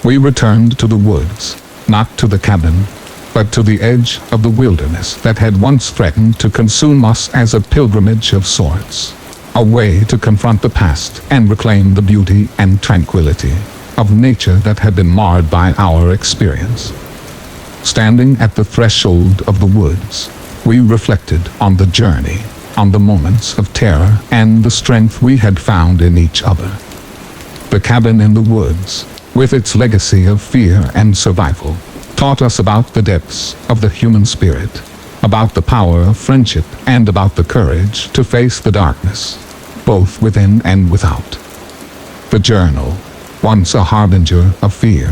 Speaker 1: We returned to the woods, not to the cabin, but to the edge of the wilderness that had once threatened to consume us as a pilgrimage of sorts, a way to confront the past and reclaim the beauty and tranquility of nature that had been marred by our experience. Standing at the threshold of the woods, we reflected on the journey, on the moments of terror and the strength we had found in each other. The cabin in the woods, with its legacy of fear and survival, taught us about the depths of the human spirit, about the power of friendship, and about the courage to face the darkness, both within and without. The journal, once a harbinger of fear,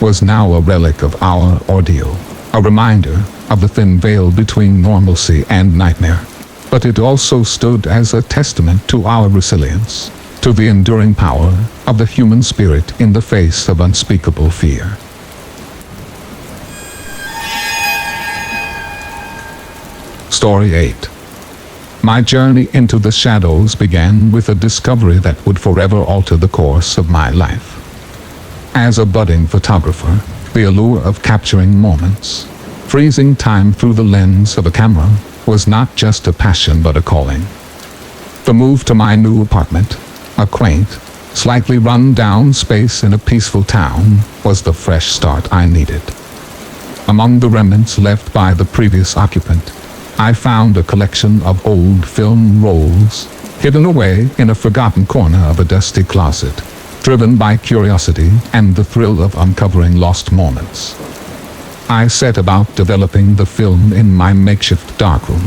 Speaker 1: was now a relic of our ordeal, a reminder of the thin veil between normalcy and nightmare. But it also stood as a testament to our resilience, to the enduring power of the human spirit in the face of unspeakable fear. Story 8. My journey into the shadows began with a discovery that would forever alter the course of my life. As a budding photographer, the allure of capturing moments, freezing time through the lens of a camera, was not just a passion but a calling. The move to my new apartment, a quaint, slightly run-down space in a peaceful town, was the fresh start I needed. Among the remnants left by the previous occupant, I found a collection of old film rolls, hidden away in a forgotten corner of a dusty closet, driven by curiosity and the thrill of uncovering lost moments. I set about developing the film in my makeshift darkroom.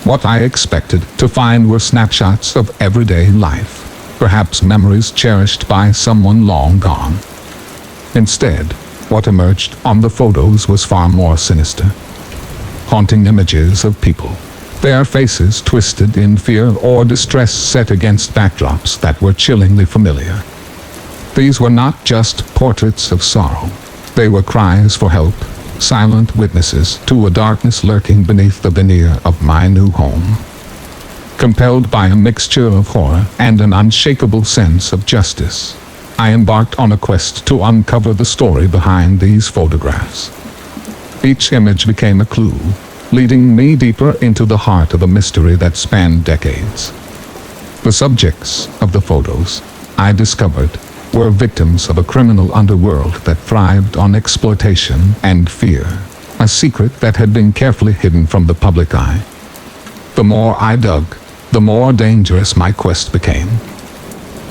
Speaker 1: What I expected to find were snapshots of everyday life, perhaps memories cherished by someone long gone. Instead, what emerged on the photos was far more sinister. Haunting images of people, their faces twisted in fear or distress set against backdrops that were chillingly familiar. These were not just portraits of sorrow. They were cries for help, silent witnesses to a darkness lurking beneath the veneer of my new home. Compelled by a mixture of horror and an unshakable sense of justice, I embarked on a quest to uncover the story behind these photographs. Each image became a clue, leading me deeper into the heart of a mystery that spanned decades. The subjects of the photos, I discovered, were victims of a criminal underworld that thrived on exploitation and fear, a secret that had been carefully hidden from the public eye. The more I dug, the more dangerous my quest became.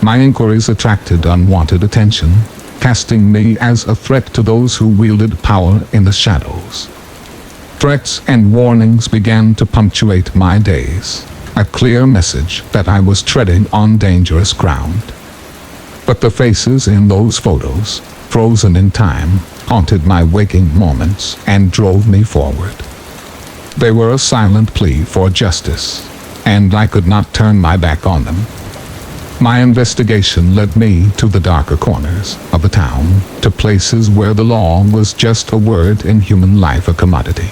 Speaker 1: My inquiries attracted unwanted attention, casting me as a threat to those who wielded power in the shadows. Threats and warnings began to punctuate my days, a clear message that I was treading on dangerous ground. But the faces in those photos, frozen in time, haunted my waking moments and drove me forward. They were a silent plea for justice, and I could not turn my back on them. My investigation led me to the darker corners of the town, to places where the law was just a word and human life a commodity.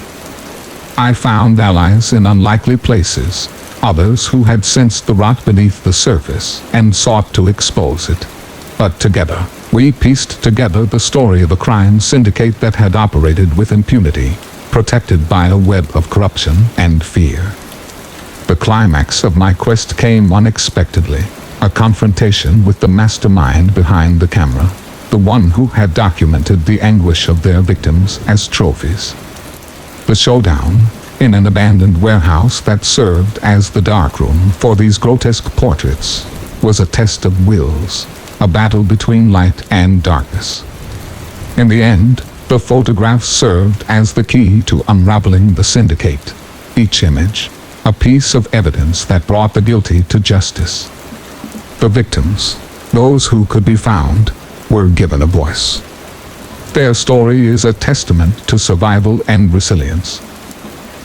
Speaker 1: I found allies in unlikely places, others who had sensed the rot beneath the surface and sought to expose it. But together, we pieced together the story of a crime syndicate that had operated with impunity, protected by a web of corruption and fear. The climax of my quest came unexpectedly, a confrontation with the mastermind behind the camera, the one who had documented the anguish of their victims as trophies. The showdown, in an abandoned warehouse that served as the darkroom for these grotesque portraits, was a test of wills, a battle between light and darkness. In the end, the photographs served as the key to unraveling the syndicate. Each image, a piece of evidence that brought the guilty to justice. The victims, those who could be found, were given a voice. Their story is a testament to survival and resilience.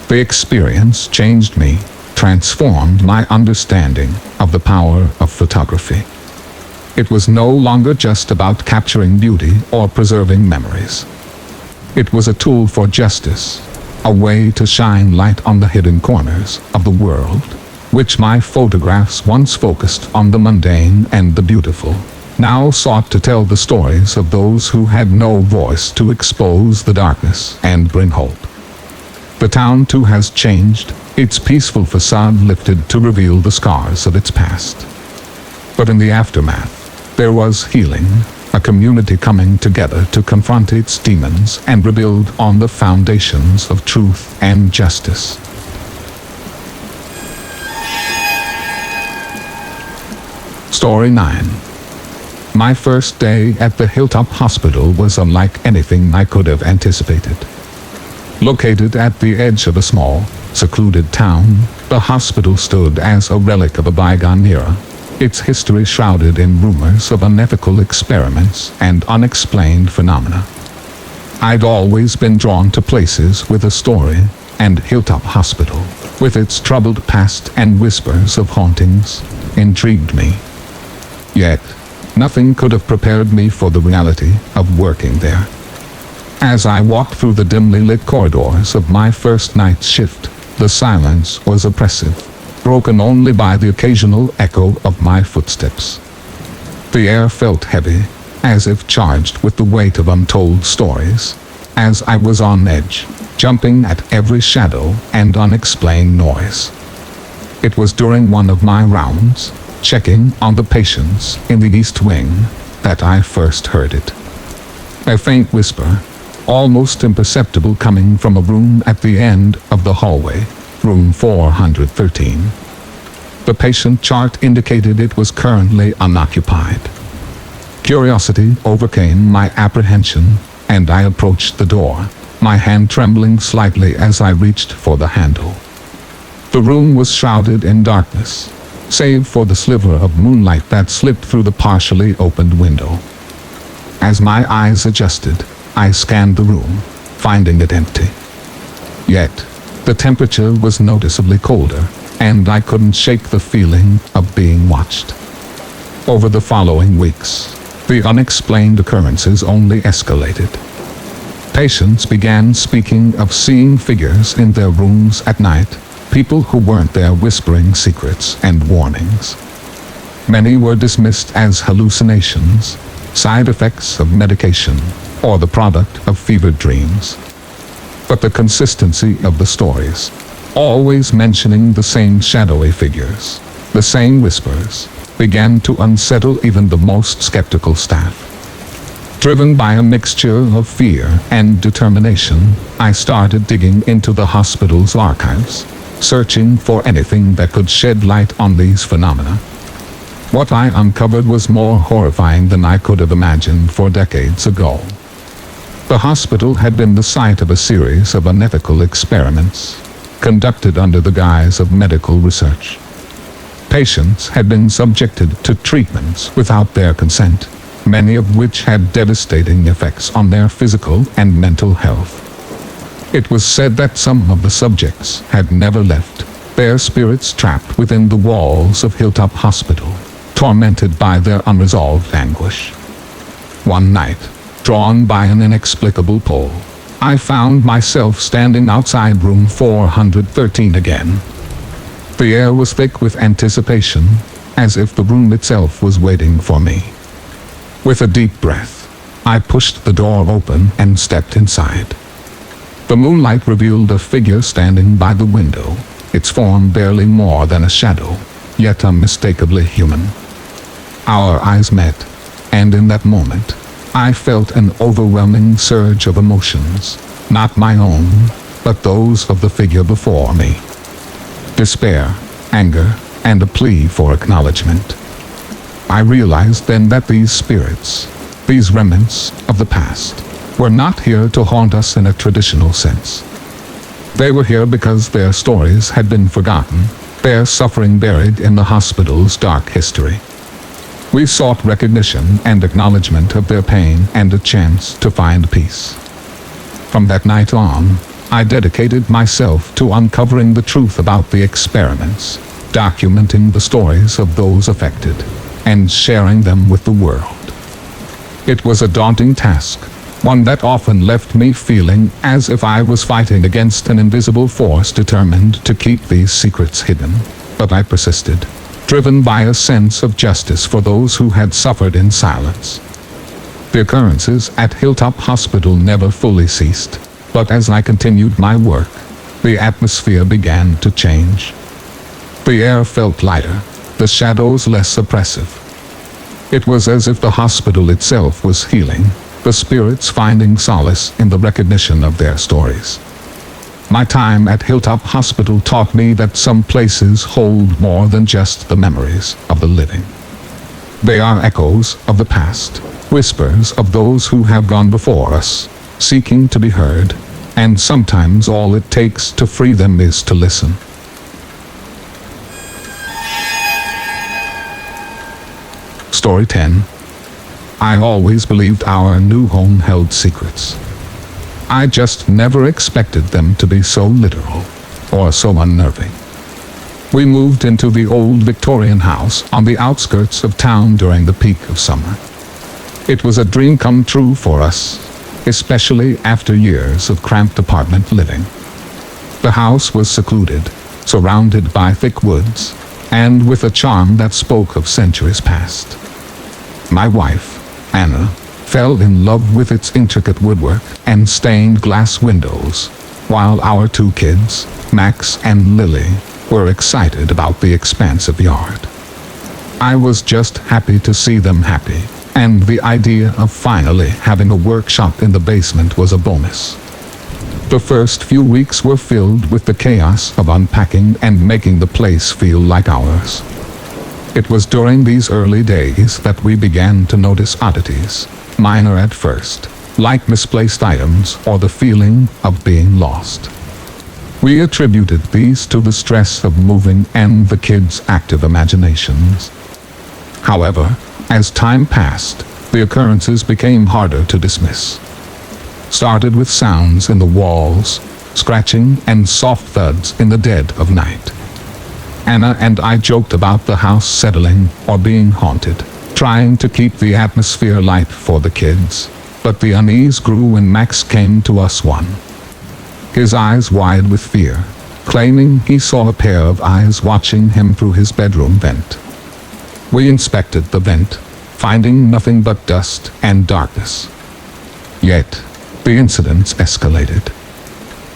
Speaker 1: The experience changed me, transformed my understanding of the power of photography. It was no longer just about capturing beauty or preserving memories. It was a tool for justice, a way to shine light on the hidden corners of the world, which my photographs once focused on the mundane and the beautiful, now sought to tell the stories of those who had no voice to expose the darkness and bring hope. The town too has changed, its peaceful facade lifted to reveal the scars of its past. But in the aftermath, there was healing, a community coming together to confront its demons and rebuild on the foundations of truth and justice. Story 9. My first day at the Hilltop Hospital was unlike anything I could have anticipated. Located at the edge of a small, secluded town, the hospital stood as a relic of a bygone era, its history shrouded in rumors of unethical experiments and unexplained phenomena. I'd always been drawn to places with a story, and Hilltop Hospital, with its troubled past and whispers of hauntings, intrigued me. Yet, nothing could have prepared me for the reality of working there. As I walked through the dimly lit corridors of my first night's shift, the silence was oppressive, broken only by the occasional echo of my footsteps. The air felt heavy, as if charged with the weight of untold stories, as I was on edge, jumping at every shadow and unexplained noise. It was during one of my rounds, checking on the patients in the East Wing, that I first heard it. A faint whisper, almost imperceptible, coming from a room at the end of the hallway, room 413. The patient chart indicated it was currently unoccupied. Curiosity overcame my apprehension, and I approached the door, my hand trembling slightly as I reached for the handle. The room was shrouded in darkness, save for the sliver of moonlight that slipped through the partially opened window. As my eyes adjusted, I scanned the room, finding it empty. Yet, the temperature was noticeably colder, and I couldn't shake the feeling of being watched. Over the following weeks, the unexplained occurrences only escalated. Patients began speaking of seeing figures in their rooms at night, people who weren't there whispering secrets and warnings. Many were dismissed as hallucinations, side effects of medication, or the product of fevered dreams. But the consistency of the stories, always mentioning the same shadowy figures, the same whispers, began to unsettle even the most skeptical staff. Driven by a mixture of fear and determination, I started digging into the hospital's archives, searching for anything that could shed light on these phenomena. What I uncovered was more horrifying than I could have imagined 4 decades ago. The hospital had been the site of a series of unethical experiments, conducted under the guise of medical research. Patients had been subjected to treatments without their consent, many of which had devastating effects on their physical and mental health. It was said that some of the subjects had never left, their spirits trapped within the walls of Hilltop Hospital, tormented by their unresolved anguish. One night, drawn by an inexplicable pull, I found myself standing outside room 413 again. The air was thick with anticipation, as if the room itself was waiting for me. With a deep breath, I pushed the door open and stepped inside. The moonlight revealed a figure standing by the window, its form barely more than a shadow, yet unmistakably human. Our eyes met, and in that moment, I felt an overwhelming surge of emotions, not my own, but those of the figure before me. Despair, anger, and a plea for acknowledgement. I realized then that these spirits, these remnants of the past, were not here to haunt us in a traditional sense. They were here because their stories had been forgotten, their suffering buried in the hospital's dark history. We sought recognition and acknowledgement of their pain and a chance to find peace. From that night on, I dedicated myself to uncovering the truth about the experiments, documenting the stories of those affected, and sharing them with the world. It was a daunting task, one that often left me feeling as if I was fighting against an invisible force determined to keep these secrets hidden. But I persisted, driven by a sense of justice for those who had suffered in silence. The occurrences at Hilltop Hospital never fully ceased, but as I continued my work, the atmosphere began to change. The air felt lighter, the shadows less oppressive. It was as if the hospital itself was healing, the spirits finding solace in the recognition of their stories. My time at Hilltop Hospital taught me that some places hold more than just the memories of the living. They are echoes of the past, whispers of those who have gone before us, seeking to be heard, and sometimes all it takes to free them is to listen. Story 10. I always believed our new home held secrets. I just never expected them to be so literal, or so unnerving. We moved into the old Victorian house on the outskirts of town during the peak of summer. It was a dream come true for us, especially after years of cramped apartment living. The house was secluded, surrounded by thick woods, and with a charm that spoke of centuries past. My wife, Anna, fell in love with its intricate woodwork and stained glass windows, while our two kids, Max and Lily, were excited about the expansive yard. I was just happy to see them happy, and the idea of finally having a workshop in the basement was a bonus. The first few weeks were filled with the chaos of unpacking and making the place feel like ours. It was during these early days that we began to notice oddities, minor at first, like misplaced items or the feeling of being lost. We attributed these to the stress of moving and the kids' active imaginations. However, as time passed, the occurrences became harder to dismiss. Started with sounds in the walls, scratching and soft thuds in the dead of night. Anna and I joked about the house settling or being haunted, trying to keep the atmosphere light for the kids, but the unease grew when Max came to us one. His eyes wide with fear, claiming he saw a pair of eyes watching him through his bedroom vent. We inspected the vent, finding nothing but dust and darkness. Yet, the incidents escalated.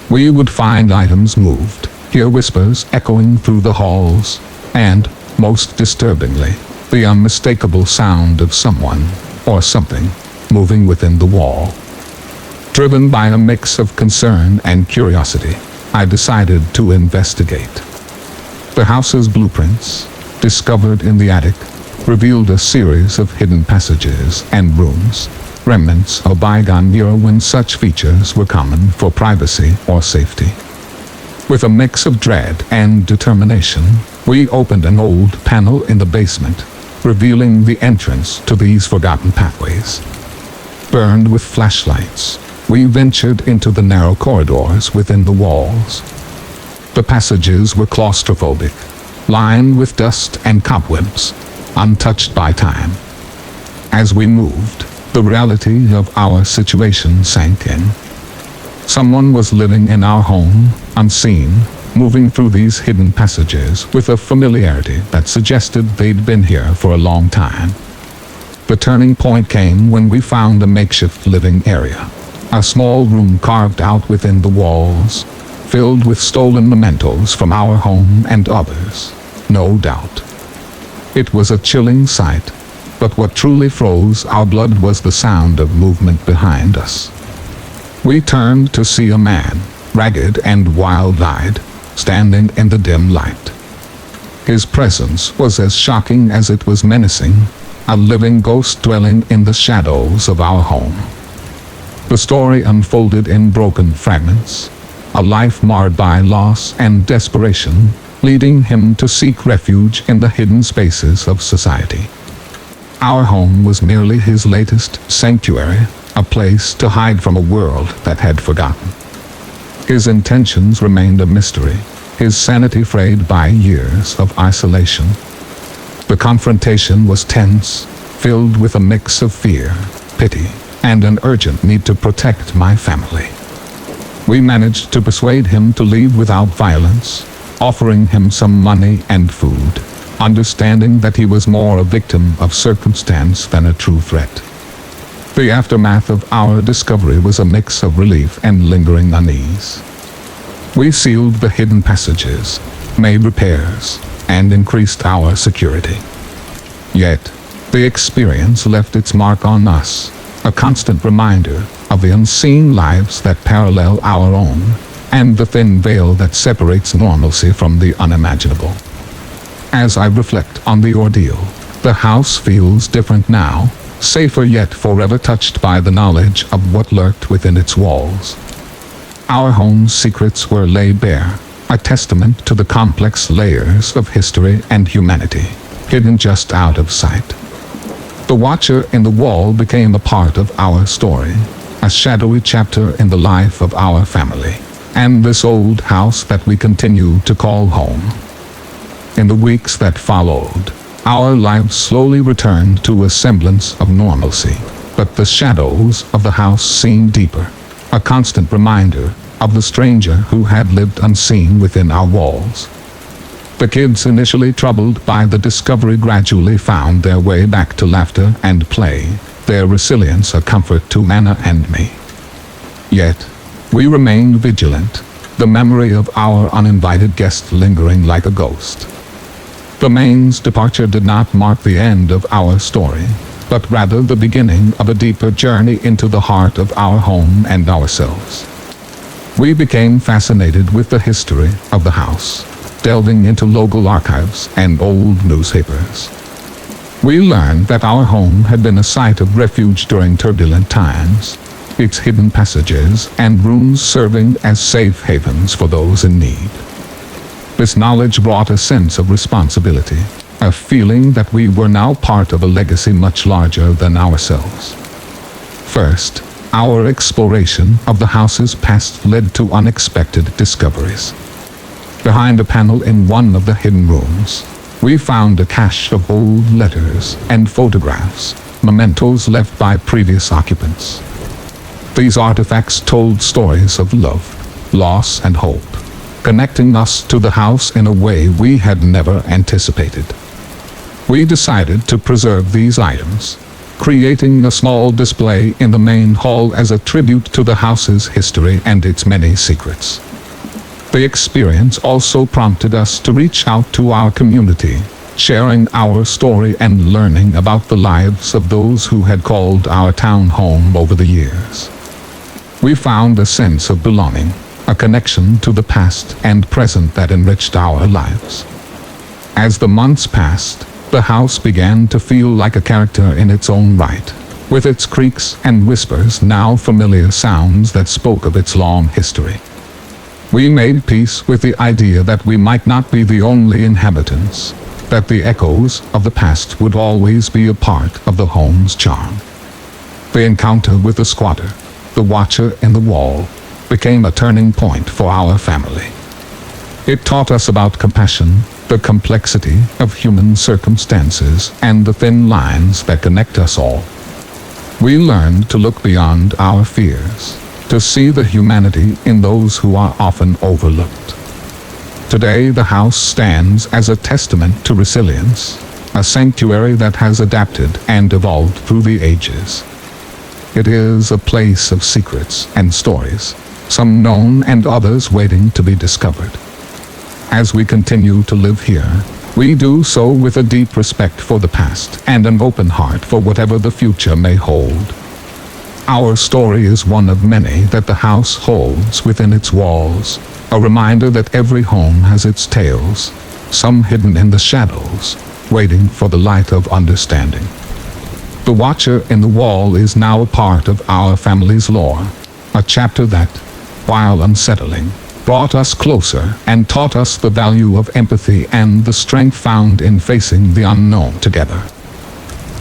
Speaker 1: We would find items moved, hear whispers echoing through the halls, and, most disturbingly, the unmistakable sound of someone, or something, moving within the wall. Driven by a mix of concern and curiosity, I decided to investigate. The house's blueprints, discovered in the attic, revealed a series of hidden passages and rooms, remnants of a bygone era when such features were common for privacy or safety. With a mix of dread and determination, we opened an old panel in the basement, revealing the entrance to these forgotten pathways. Burned with flashlights, we ventured into the narrow corridors within the walls. The passages were claustrophobic, lined with dust and cobwebs, untouched by time. As we moved, the reality of our situation sank in. Someone was living in our home, unseen, moving through these hidden passages with a familiarity that suggested they'd been here for a long time. The turning point came when we found a makeshift living area, a small room carved out within the walls, filled with stolen mementos from our home and others, no doubt. It was a chilling sight, but what truly froze our blood was the sound of movement behind us. We turned to see a man, ragged and wild-eyed, standing in the dim light. His presence was as shocking as it was menacing, a living ghost dwelling in the shadows of our home. The story unfolded in broken fragments, a life marred by loss and desperation, leading him to seek refuge in the hidden spaces of society. Our home was merely his latest sanctuary, a place to hide from a world that had forgotten. His intentions remained a mystery, his sanity frayed by years of isolation. The confrontation was tense, filled with a mix of fear, pity, and an urgent need to protect my family. We managed to persuade him to leave without violence, offering him some money and food, understanding that he was more a victim of circumstance than a true threat. The aftermath of our discovery was a mix of relief and lingering unease. We sealed the hidden passages, made repairs, and increased our security. Yet, the experience left its mark on us, a constant reminder of the unseen lives that parallel our own, and the thin veil that separates normalcy from the unimaginable. As I reflect on the ordeal, the house feels different now, safer yet forever touched by the knowledge of what lurked within its walls. Our home's secrets were laid bare, a testament to the complex layers of history and humanity, hidden just out of sight. The watcher in the wall became a part of our story, a shadowy chapter in the life of our family, and this old house that we continue to call home. In the weeks that followed, our lives slowly returned to a semblance of normalcy, but the shadows of the house seemed deeper, a constant reminder of the stranger who had lived unseen within our walls. The kids, initially troubled by the discovery, gradually found their way back to laughter and play, their resilience a comfort to Anna and me. Yet, we remained vigilant, the memory of our uninvited guest lingering like a ghost. The man's departure did not mark the end of our story, but rather the beginning of a deeper journey into the heart of our home and ourselves. We became fascinated with the history of the house, delving into local archives and old newspapers. We learned that our home had been a site of refuge during turbulent times, its hidden passages and rooms serving as safe havens for those in need. This knowledge brought a sense of responsibility, a feeling that we were now part of a legacy much larger than ourselves. First, our exploration of the house's past led to unexpected discoveries. Behind a panel in one of the hidden rooms, we found a cache of old letters and photographs, mementos left by previous occupants. These artifacts told stories of love, loss, and hope, connecting us to the house in a way we had never anticipated. We decided to preserve these items, creating a small display in the main hall as a tribute to the house's history and its many secrets. The experience also prompted us to reach out to our community, sharing our story and learning about the lives of those who had called our town home over the years. We found a sense of belonging, a connection to the past and present that enriched our lives. As the months passed, the house began to feel like a character in its own right, with its creaks and whispers now familiar sounds that spoke of its long history. We made peace with the idea that we might not be the only inhabitants, that the echoes of the past would always be a part of the home's charm. The encounter with the squatter, the watcher in the wall, became a turning point for our family. It taught us about compassion, the complexity of human circumstances, and the thin lines that connect us all. We learned to look beyond our fears, to see the humanity in those who are often overlooked. Today, the house stands as a testament to resilience, a sanctuary that has adapted and evolved through the ages. It is a place of secrets and stories, some known and others waiting to be discovered. As we continue to live here, we do so with a deep respect for the past and an open heart for whatever the future may hold. Our story is one of many that the house holds within its walls, a reminder that every home has its tales, some hidden in the shadows, waiting for the light of understanding. The Watcher in the Wall is now a part of our family's lore, a chapter that, while unsettling, brought us closer and taught us the value of empathy and the strength found in facing the unknown together.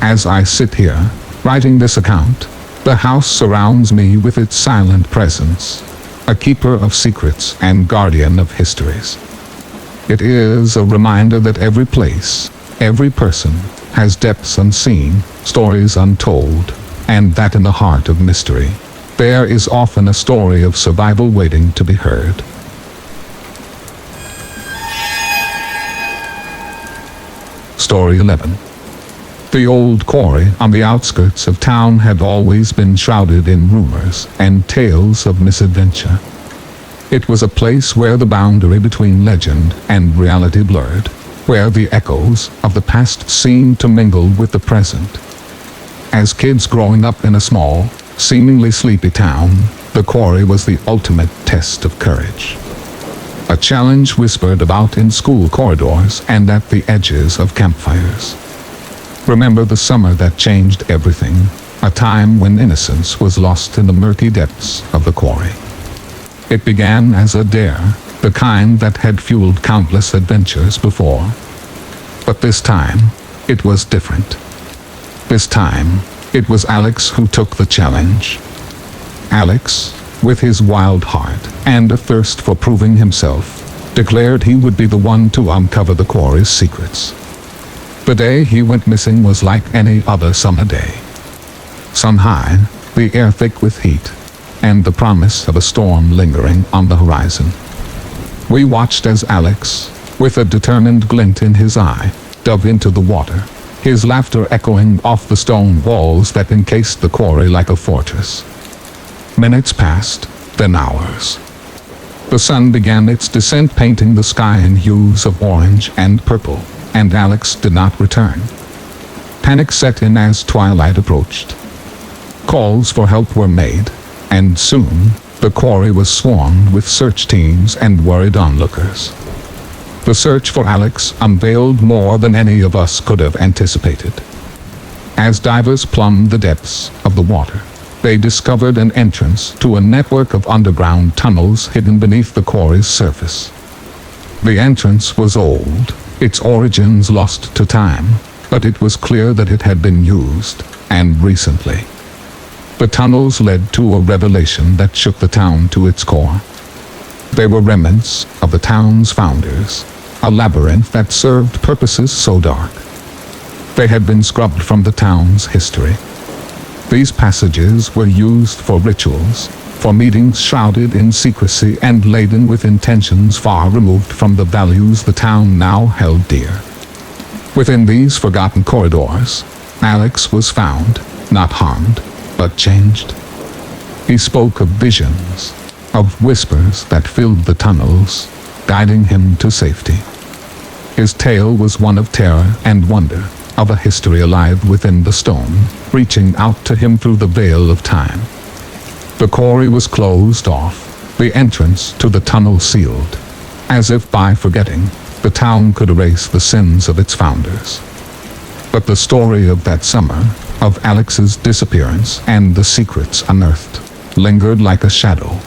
Speaker 1: As I sit here, writing this account, the house surrounds me with its silent presence, a keeper of secrets and guardian of histories. It is a reminder that every place, every person, has depths unseen, stories untold, and that in the heart of mystery, there is often a story of survival waiting to be heard. Story 11. The old quarry on the outskirts of town had always been shrouded in rumors and tales of misadventure. It was a place where the boundary between legend and reality blurred, where the echoes of the past seemed to mingle with the present. As kids growing up in a small, seemingly sleepy town, the quarry was the ultimate test of courage. A challenge whispered about in school corridors and at the edges of campfires. Remember the summer that changed everything, a time when innocence was lost in the murky depths of the quarry. It began as a dare, the kind that had fueled countless adventures before. But this time, it was different. This time, it was Alex who took the challenge. Alex, with his wild heart and a thirst for proving himself, declared he would be the one to uncover the quarry's secrets. The day he went missing was like any other summer day. Sun high, the air thick with heat, and the promise of a storm lingering on the horizon. We watched as Alex, with a determined glint in his eye, dove into the water, his laughter echoing off the stone walls that encased the quarry like a fortress. Minutes passed, then hours. The sun began its descent, painting the sky in hues of orange and purple, and Alex did not return. Panic set in as twilight approached. Calls for help were made, and soon, the quarry was swarmed with search teams and worried onlookers. The search for Alex unveiled more than any of us could have anticipated. As divers plumbed the depths of the water, they discovered an entrance to a network of underground tunnels hidden beneath the quarry's surface. The entrance was old, its origins lost to time, but it was clear that it had been used, and recently. The tunnels led to a revelation that shook the town to its core. They were remnants of the town's founders, a labyrinth that served purposes so dark. They had been scrubbed from the town's history. These passages were used for rituals, for meetings shrouded in secrecy and laden with intentions far removed from the values the town now held dear. Within these forgotten corridors, Alex was found, not harmed, but changed. He spoke of visions, of whispers that filled the tunnels, guiding him to safety. His tale was one of terror and wonder, of a history alive within the stone, reaching out to him through the veil of time. The quarry was closed off, the entrance to the tunnel sealed, as if by forgetting, the town could erase the sins of its founders. But the story of that summer, of Alex's disappearance and the secrets unearthed, lingered like a shadow.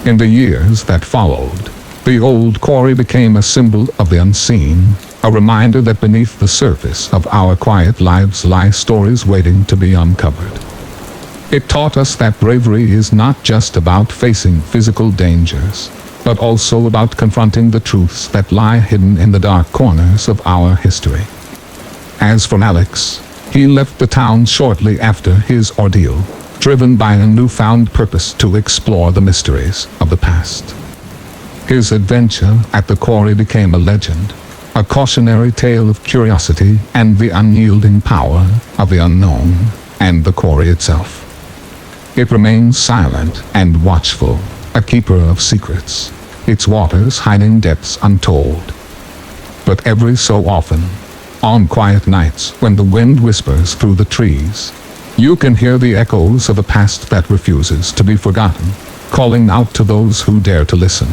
Speaker 1: In the years that followed, the old quarry became a symbol of the unseen, a reminder that beneath the surface of our quiet lives lie stories waiting to be uncovered. It taught us that bravery is not just about facing physical dangers, but also about confronting the truths that lie hidden in the dark corners of our history. As for Alex, he left the town shortly after his ordeal, driven by a newfound purpose to explore the mysteries of the past. His adventure at the quarry became a legend, a cautionary tale of curiosity and the unyielding power of the unknown, and the quarry itself. It remains silent and watchful, a keeper of secrets, its waters hiding depths untold. But every so often, on quiet nights when the wind whispers through the trees, You can hear the echoes of a past that refuses to be forgotten, calling out to those who dare to listen.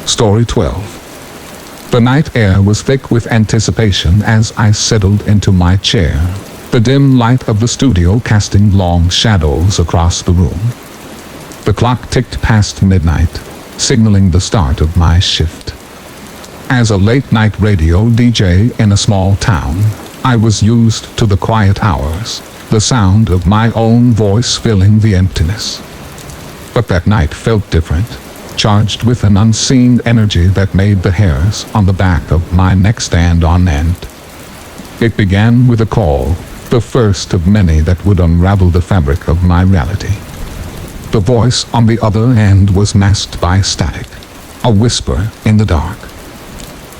Speaker 1: Story 12. The night air was thick with anticipation as I settled into my chair, the dim light of the studio casting long shadows across the room. The clock ticked past midnight, signaling the start of my shift. As a late-night radio DJ in a small town, I was used to the quiet hours, the sound of my own voice filling the emptiness. But that night felt different, charged with an unseen energy that made the hairs on the back of my neck stand on end. It began with a call, the first of many that would unravel the fabric of my reality. The voice on the other end was masked by static, a whisper in the dark.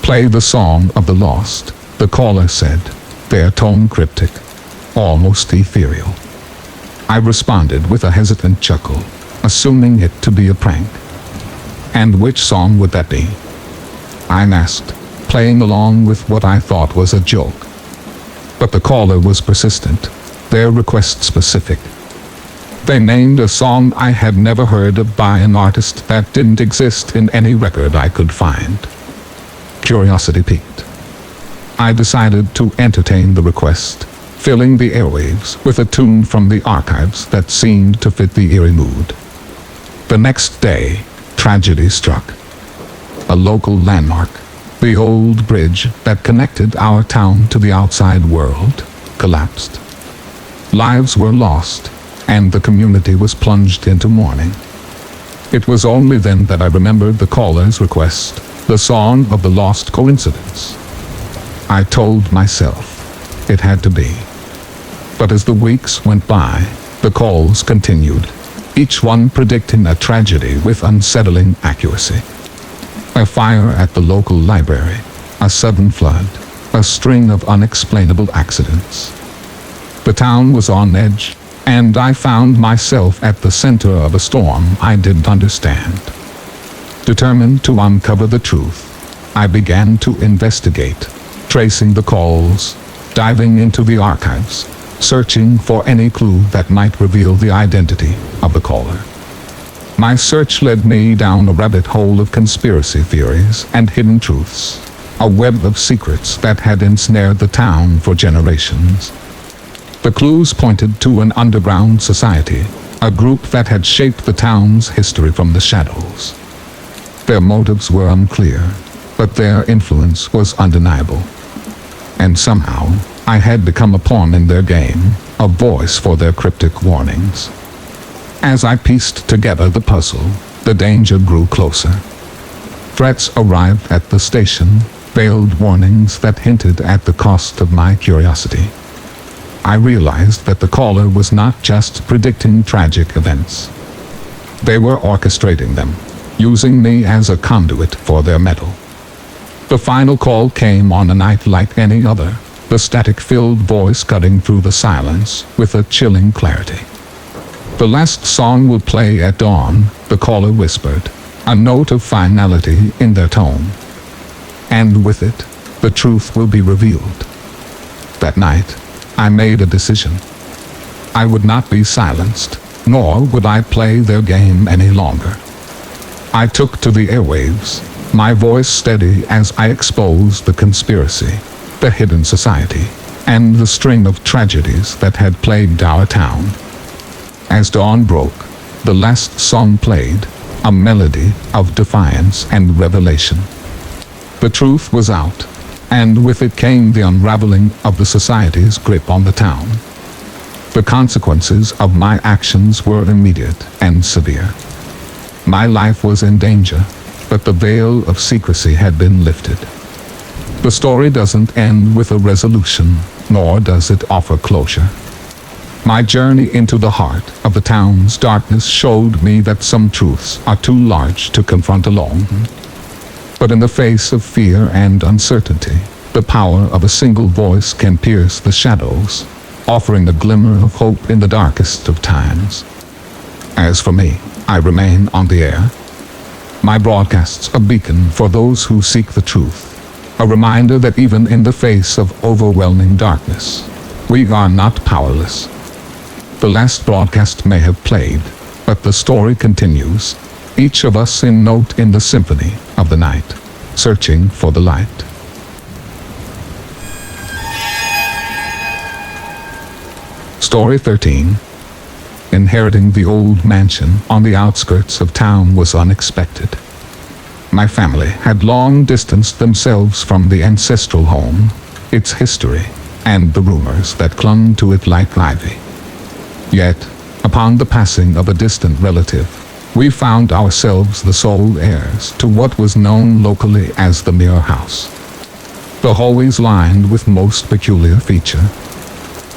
Speaker 1: "Play the Song of the Lost," the caller said, their tone cryptic, almost ethereal. I responded with a hesitant chuckle, assuming it to be a prank. "And which song would that be?" I asked, playing along with what I thought was a joke. But the caller was persistent, their request specific. They named a song I had never heard of by an artist that didn't exist in any record I could find. Curiosity piqued. I decided to entertain the request, filling the airwaves with a tune from the archives that seemed to fit the eerie mood. The next day, tragedy struck. A local landmark, the old bridge that connected our town to the outside world, collapsed. Lives were lost, and the community was plunged into mourning. It was only then that I remembered the caller's request, the Song of the Lost Coincidence. I told myself it had to be. But as the weeks went by, the calls continued, each one predicting a tragedy with unsettling accuracy. A fire at the local library, a sudden flood, a string of unexplainable accidents. The town was on edge, and I found myself at the center of a storm I didn't understand. Determined to uncover the truth, I began to investigate, tracing the calls, diving into the archives, searching for any clue that might reveal the identity of the caller. My search led me down a rabbit hole of conspiracy theories and hidden truths, a web of secrets that had ensnared the town for generations. The clues pointed to an underground society, a group that had shaped the town's history from the shadows. Their motives were unclear, but their influence was undeniable. And somehow, I had become a pawn in their game, a voice for their cryptic warnings. As I pieced together the puzzle, the danger grew closer. Threats arrived at the station, veiled warnings that hinted at the cost of my curiosity. I realized that the caller was not just predicting tragic events. They were orchestrating them, using me as a conduit for their metal. The final call came on a night like any other, the static-filled voice cutting through the silence with a chilling clarity. "The last song will play at dawn," the caller whispered, a note of finality in their tone. "And with it, the truth will be revealed." That night, I made a decision. I would not be silenced, nor would I play their game any longer. I took to the airwaves, my voice steady as I exposed the conspiracy, the hidden society, and the string of tragedies that had plagued our town. As dawn broke, the last song played, a melody of defiance and revelation. The truth was out, and with it came the unraveling of the society's grip on the town. The consequences of my actions were immediate and severe. My life was in danger, but the veil of secrecy had been lifted. The story doesn't end with a resolution, nor does it offer closure. My journey into the heart of the town's darkness showed me that some truths are too large to confront alone. But in the face of fear and uncertainty, the power of a single voice can pierce the shadows, offering a glimmer of hope in the darkest of times. As for me, I remain on the air. My broadcasts a beacon for those who seek the truth, A reminder that even in the face of overwhelming darkness, we are not powerless. The last broadcast may have played, but the story continues, each of us in note in the symphony of the night, searching for the light. Story 13. Inheriting the old mansion on the outskirts of town was unexpected. My family had long distanced themselves from the ancestral home, its history, and the rumors that clung to it like ivy. Yet, upon the passing of a distant relative, we found ourselves the sole heirs to what was known locally as the Mirror House. The hallways lined with most peculiar feature.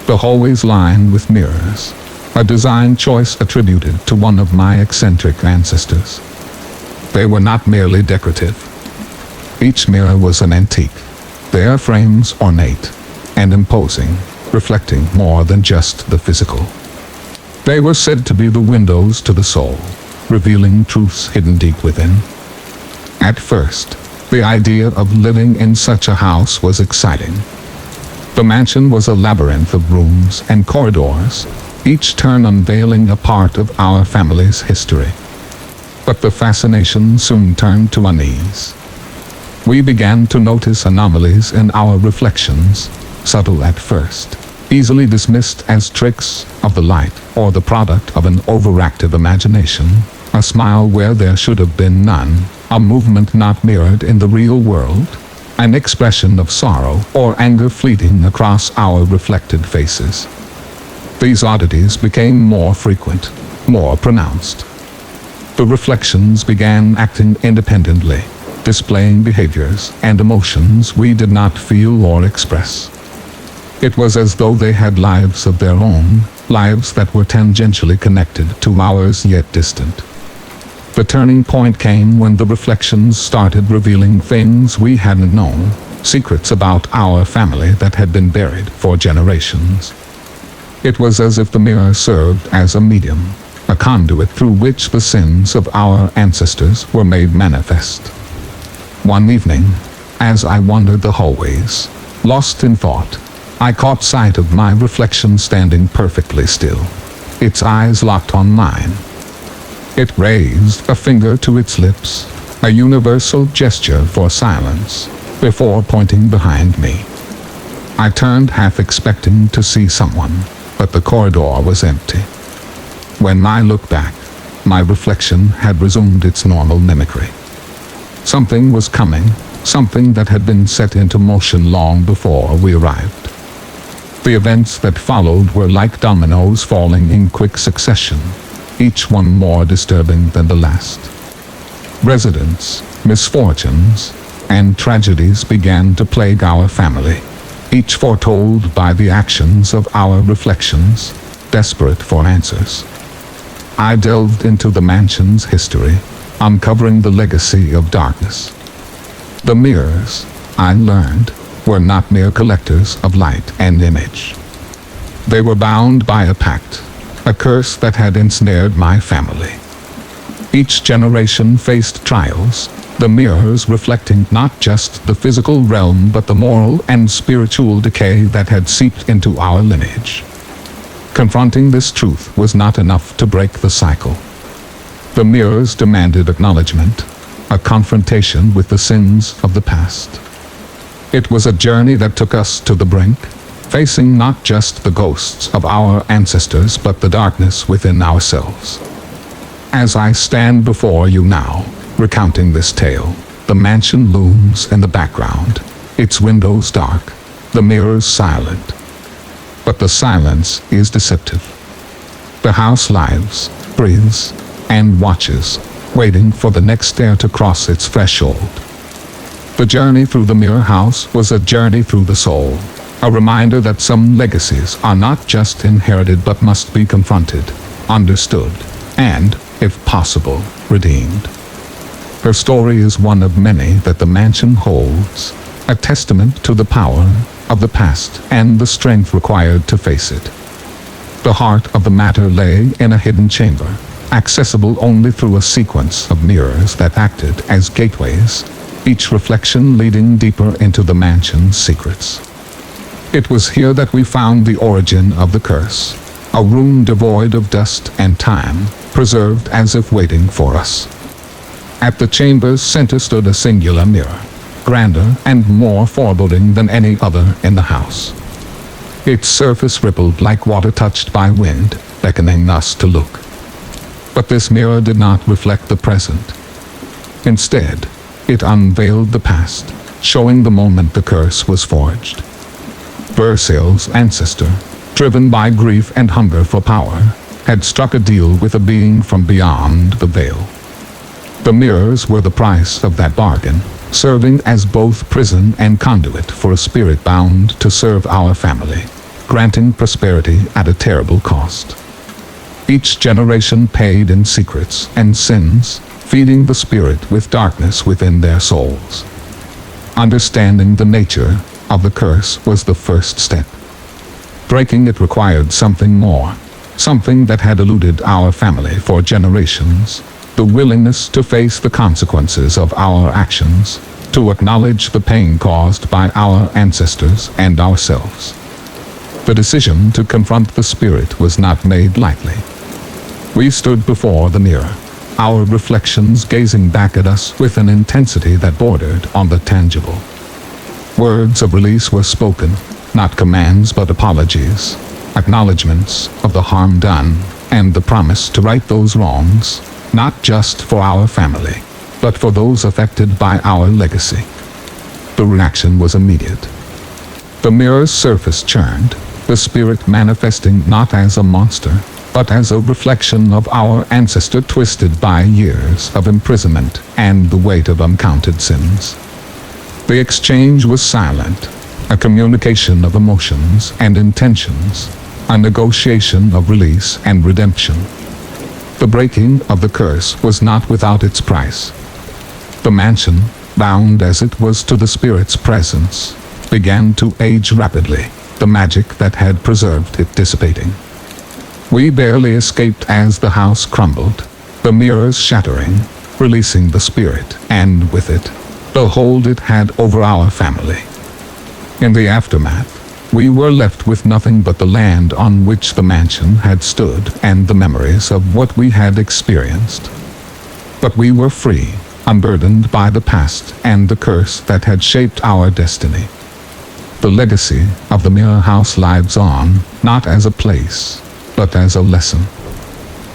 Speaker 1: The hallways lined with mirrors, a design choice attributed to one of my eccentric ancestors. They were not merely decorative. Each mirror was an antique, their frames ornate and imposing, reflecting more than just the physical. They were said to be the windows to the soul, revealing truths hidden deep within. At first, the idea of living in such a house was exciting. The mansion was a labyrinth of rooms and corridors, each turn unveiling a part of our family's history. But the fascination soon turned to unease. We began to notice anomalies in our reflections, subtle at first, easily dismissed as tricks of the light or the product of an overactive imagination, a smile where there should have been none, a movement not mirrored in the real world, an expression of sorrow or anger fleeting across our reflected faces. These oddities became more frequent, more pronounced. The reflections began acting independently, displaying behaviors and emotions we did not feel or express. It was as though they had lives of their own, lives that were tangentially connected to ours yet distant. The turning point came when the reflections started revealing things we hadn't known, secrets about our family that had been buried for generations. It was as if the mirror served as a medium, a conduit through which the sins of our ancestors were made manifest. One evening, as I wandered the hallways, lost in thought, I caught sight of my reflection standing perfectly still, its eyes locked on mine. It raised a finger to its lips, a universal gesture for silence, before pointing behind me. I turned half expecting to see someone, but the corridor was empty. When I looked back, my reflection had resumed its normal mimicry. Something was coming, something that had been set into motion long before we arrived. The events that followed were like dominoes falling in quick succession, each one more disturbing than the last. Residents, misfortunes, and tragedies began to plague our family, each foretold by the actions of our reflections, desperate for answers. I delved into the mansion's history, uncovering the legacy of darkness. The mirrors, I learned, were not mere collectors of light and image. They were bound by a pact, a curse that had ensnared my family. Each generation faced trials, the mirrors reflecting not just the physical realm but the moral and spiritual decay that had seeped into our lineage. Confronting this truth was not enough to break the cycle. The mirrors demanded acknowledgement, a confrontation with the sins of the past. It was a journey that took us to the brink, facing not just the ghosts of our ancestors but the darkness within ourselves. As I stand before you now, recounting this tale, the mansion looms in the background, its windows dark, the mirrors silent. But the silence is deceptive. The house lives, breathes, and watches, waiting for the next stair to cross its threshold. The journey through the Mirror House was a journey through the soul, a reminder that some legacies are not just inherited but must be confronted, understood, and, if possible, redeemed. Her story is one of many that the mansion holds, a testament to the power of the past and the strength required to face it. The heart of the matter lay in a hidden chamber, accessible only through a sequence of mirrors that acted as gateways, each reflection leading deeper into the mansion's secrets. It was here that we found the origin of the curse, a room devoid of dust and time, preserved as if waiting for us. At the chamber's center stood a singular mirror, grander and more foreboding than any other in the house. Its surface rippled like water touched by wind, beckoning us to look. But this mirror did not reflect the present. Instead, it unveiled the past, showing the moment the curse was forged. Bersil's ancestor, driven by grief and hunger for power, had struck a deal with a being from beyond the veil. The mirrors were the price of that bargain, serving as both prison and conduit for a spirit bound to serve our family, granting prosperity at a terrible cost. Each generation paid in secrets and sins, feeding the spirit with darkness within their souls. Understanding the nature of the curse was the first step. Breaking it required something more, something that had eluded our family for generations, the willingness to face the consequences of our actions, to acknowledge the pain caused by our ancestors and ourselves. The decision to confront the spirit was not made lightly. We stood before the mirror, our reflections gazing back at us with an intensity that bordered on the tangible. Words of release were spoken, not commands but apologies, acknowledgments of the harm done, and the promise to right those wrongs, not just for our family, but for those affected by our legacy. The reaction was immediate. The mirror's surface churned, the spirit manifesting not as a monster, but as a reflection of our ancestor twisted by years of imprisonment and the weight of uncounted sins. The exchange was silent, a communication of emotions and intentions, a negotiation of release and redemption. The breaking of the curse was not without its price. The mansion, bound as it was to the spirit's presence, began to age rapidly, the magic that had preserved it dissipating. We barely escaped as the house crumbled, the mirrors shattering, releasing the spirit, and with it, the hold it had over our family. In the aftermath, we were left with nothing but the land on which the mansion had stood and the memories of what we had experienced. But we were free, unburdened by the past and the curse that had shaped our destiny. The legacy of the Mirror House lives on, not as a place, but as a lesson.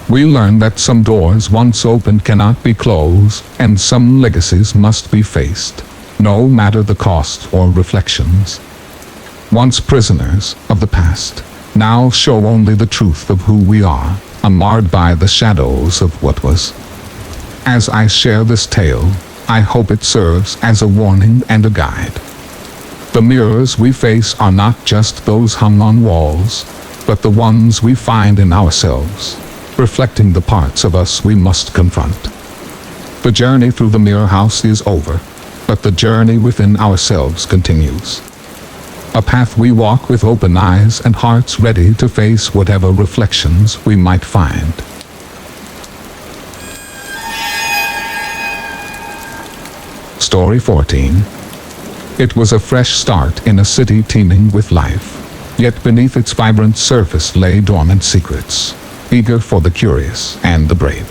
Speaker 1: We learned that some doors once opened cannot be closed, and some legacies must be faced, no matter the cost or reflections. Once prisoners of the past, now show only the truth of who we are, unmarred by the shadows of what was. As I share this tale, I hope it serves as a warning and a guide. The mirrors we face are not just those hung on walls, but the ones we find in ourselves, reflecting the parts of us we must confront. The journey through the Mirror House is over, but the journey within ourselves continues. A path we walk with open eyes and hearts ready to face whatever reflections we might find. Story 14. It was a fresh start in a city teeming with life, yet beneath its vibrant surface lay dormant secrets, eager for the curious and the brave.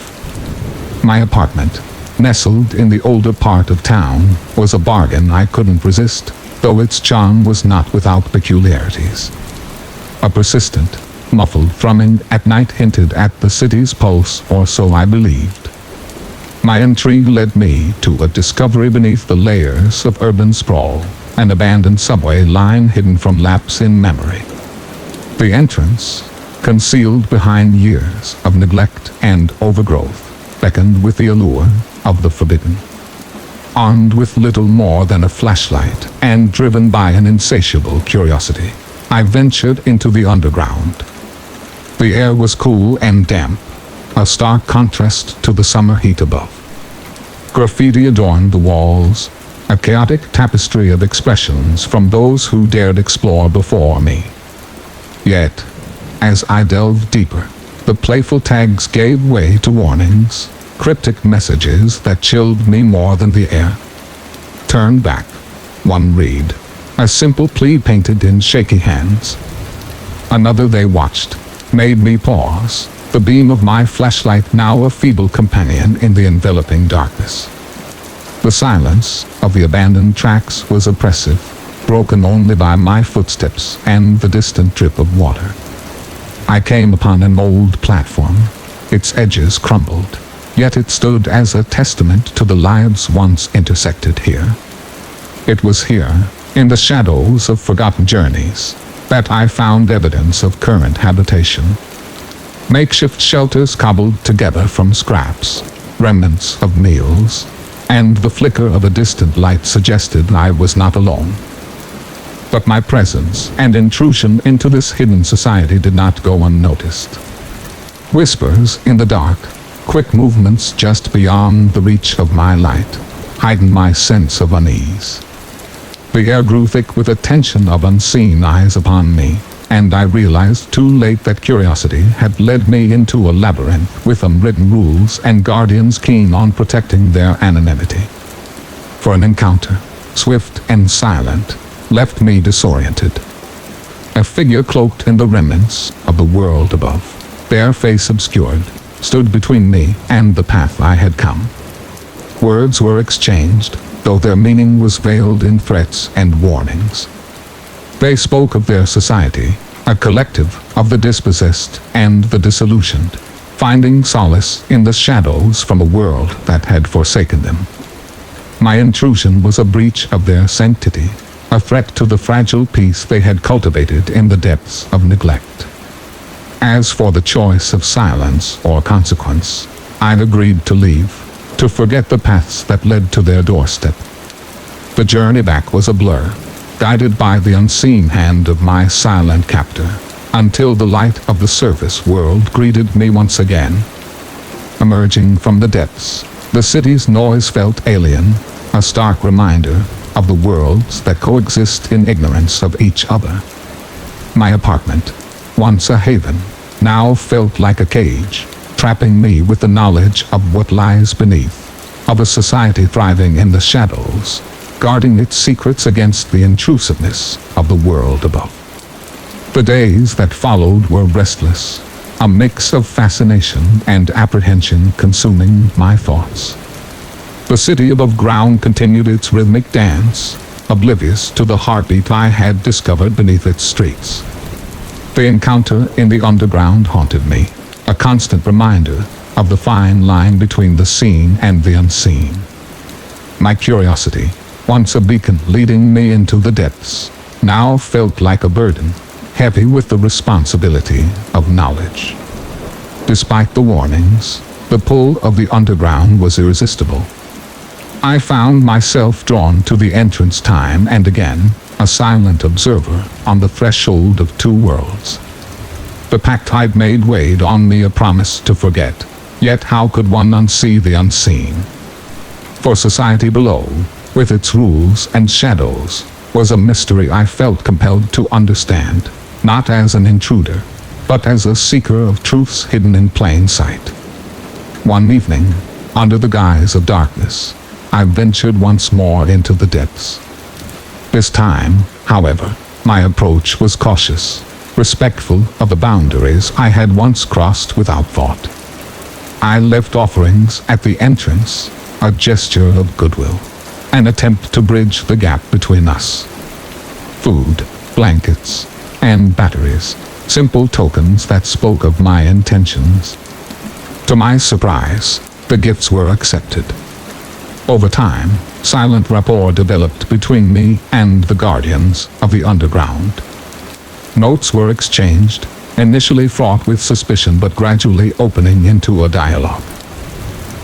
Speaker 1: My apartment, nestled in the older part of town, was a bargain I couldn't resist, though its charm was not without peculiarities. A persistent, muffled thrumming at night hinted at the city's pulse, or so I believed. My intrigue led me to a discovery beneath the layers of urban sprawl, an abandoned subway line hidden from lapse in memory. The entrance, concealed behind years of neglect and overgrowth, beckoned with the allure of the forbidden. Armed with little more than a flashlight and driven by an insatiable curiosity, I ventured into the underground. The air was cool and damp, a stark contrast to the summer heat above. Graffiti adorned the walls, a chaotic tapestry of expressions from those who dared explore before me. Yet, as I delved deeper, the playful tags gave way to warnings, cryptic messages that chilled me more than the air. turned back. One read, a simple plea painted in shaky hands. Another they watched, made me pause, the beam of my flashlight now a feeble companion in the enveloping darkness. The silence of the abandoned tracks was oppressive, broken only by my footsteps and the distant drip of water. I came upon an old platform. Its edges crumbled, yet it stood as a testament to the lives once intersected here. It was here, in the shadows of forgotten journeys, that I found evidence of current habitation. Makeshift shelters cobbled together from scraps, remnants of meals, and the flicker of a distant light suggested I was not alone. But my presence and intrusion into this hidden society did not go unnoticed. Whispers in the dark, quick movements just beyond the reach of my light, heightened my sense of unease. The air grew thick with a tension of unseen eyes upon me, and I realized too late that curiosity had led me into a labyrinth with unwritten rules and guardians keen on protecting their anonymity. For an encounter, swift and silent, left me disoriented. A figure cloaked in the remnants of the world above, bare face obscured, stood between me and the path I had come. Words were exchanged, though their meaning was veiled in threats and warnings. They spoke of their society, a collective of the dispossessed and the disillusioned, finding solace in the shadows from a world that had forsaken them. My intrusion was a breach of their sanctity, a threat to the fragile peace they had cultivated in the depths of neglect. As for the choice of silence or consequence, I agreed to leave, to forget the paths that led to their doorstep. The journey back was a blur, guided by the unseen hand of my silent captor, until the light of the surface world greeted me once again. Emerging from the depths, the city's noise felt alien, a stark reminder of the worlds that coexist in ignorance of each other. My apartment, once a haven, now felt like a cage, trapping me with the knowledge of what lies beneath, of a society thriving in the shadows, guarding its secrets against the intrusiveness of the world above. The days that followed were restless, a mix of fascination and apprehension consuming my thoughts. The city above ground continued its rhythmic dance, oblivious to the heartbeat I had discovered beneath its streets. The encounter in the underground haunted me, a constant reminder of the fine line between the seen and the unseen. My curiosity, once a beacon leading me into the depths, now felt like a burden, heavy with the responsibility of knowledge. Despite the warnings, the pull of the underground was irresistible. I found myself drawn to the entrance time and again, a silent observer on the threshold of two worlds. The pact I'd made weighed on me, a promise to forget, yet how could one unsee the unseen? For society below, with its rules and shadows, was a mystery I felt compelled to understand, not as an intruder, but as a seeker of truths hidden in plain sight. One evening, under the guise of darkness, I ventured once more into the depths. This time, however, my approach was cautious, respectful of the boundaries I had once crossed without thought. I left offerings at the entrance, a gesture of goodwill, an attempt to bridge the gap between us. Food, blankets, and batteries, simple tokens that spoke of my intentions. To my surprise, the gifts were accepted. Over time, silent rapport developed between me and the guardians of the underground. Notes were exchanged, initially fraught with suspicion but gradually opening into a dialogue.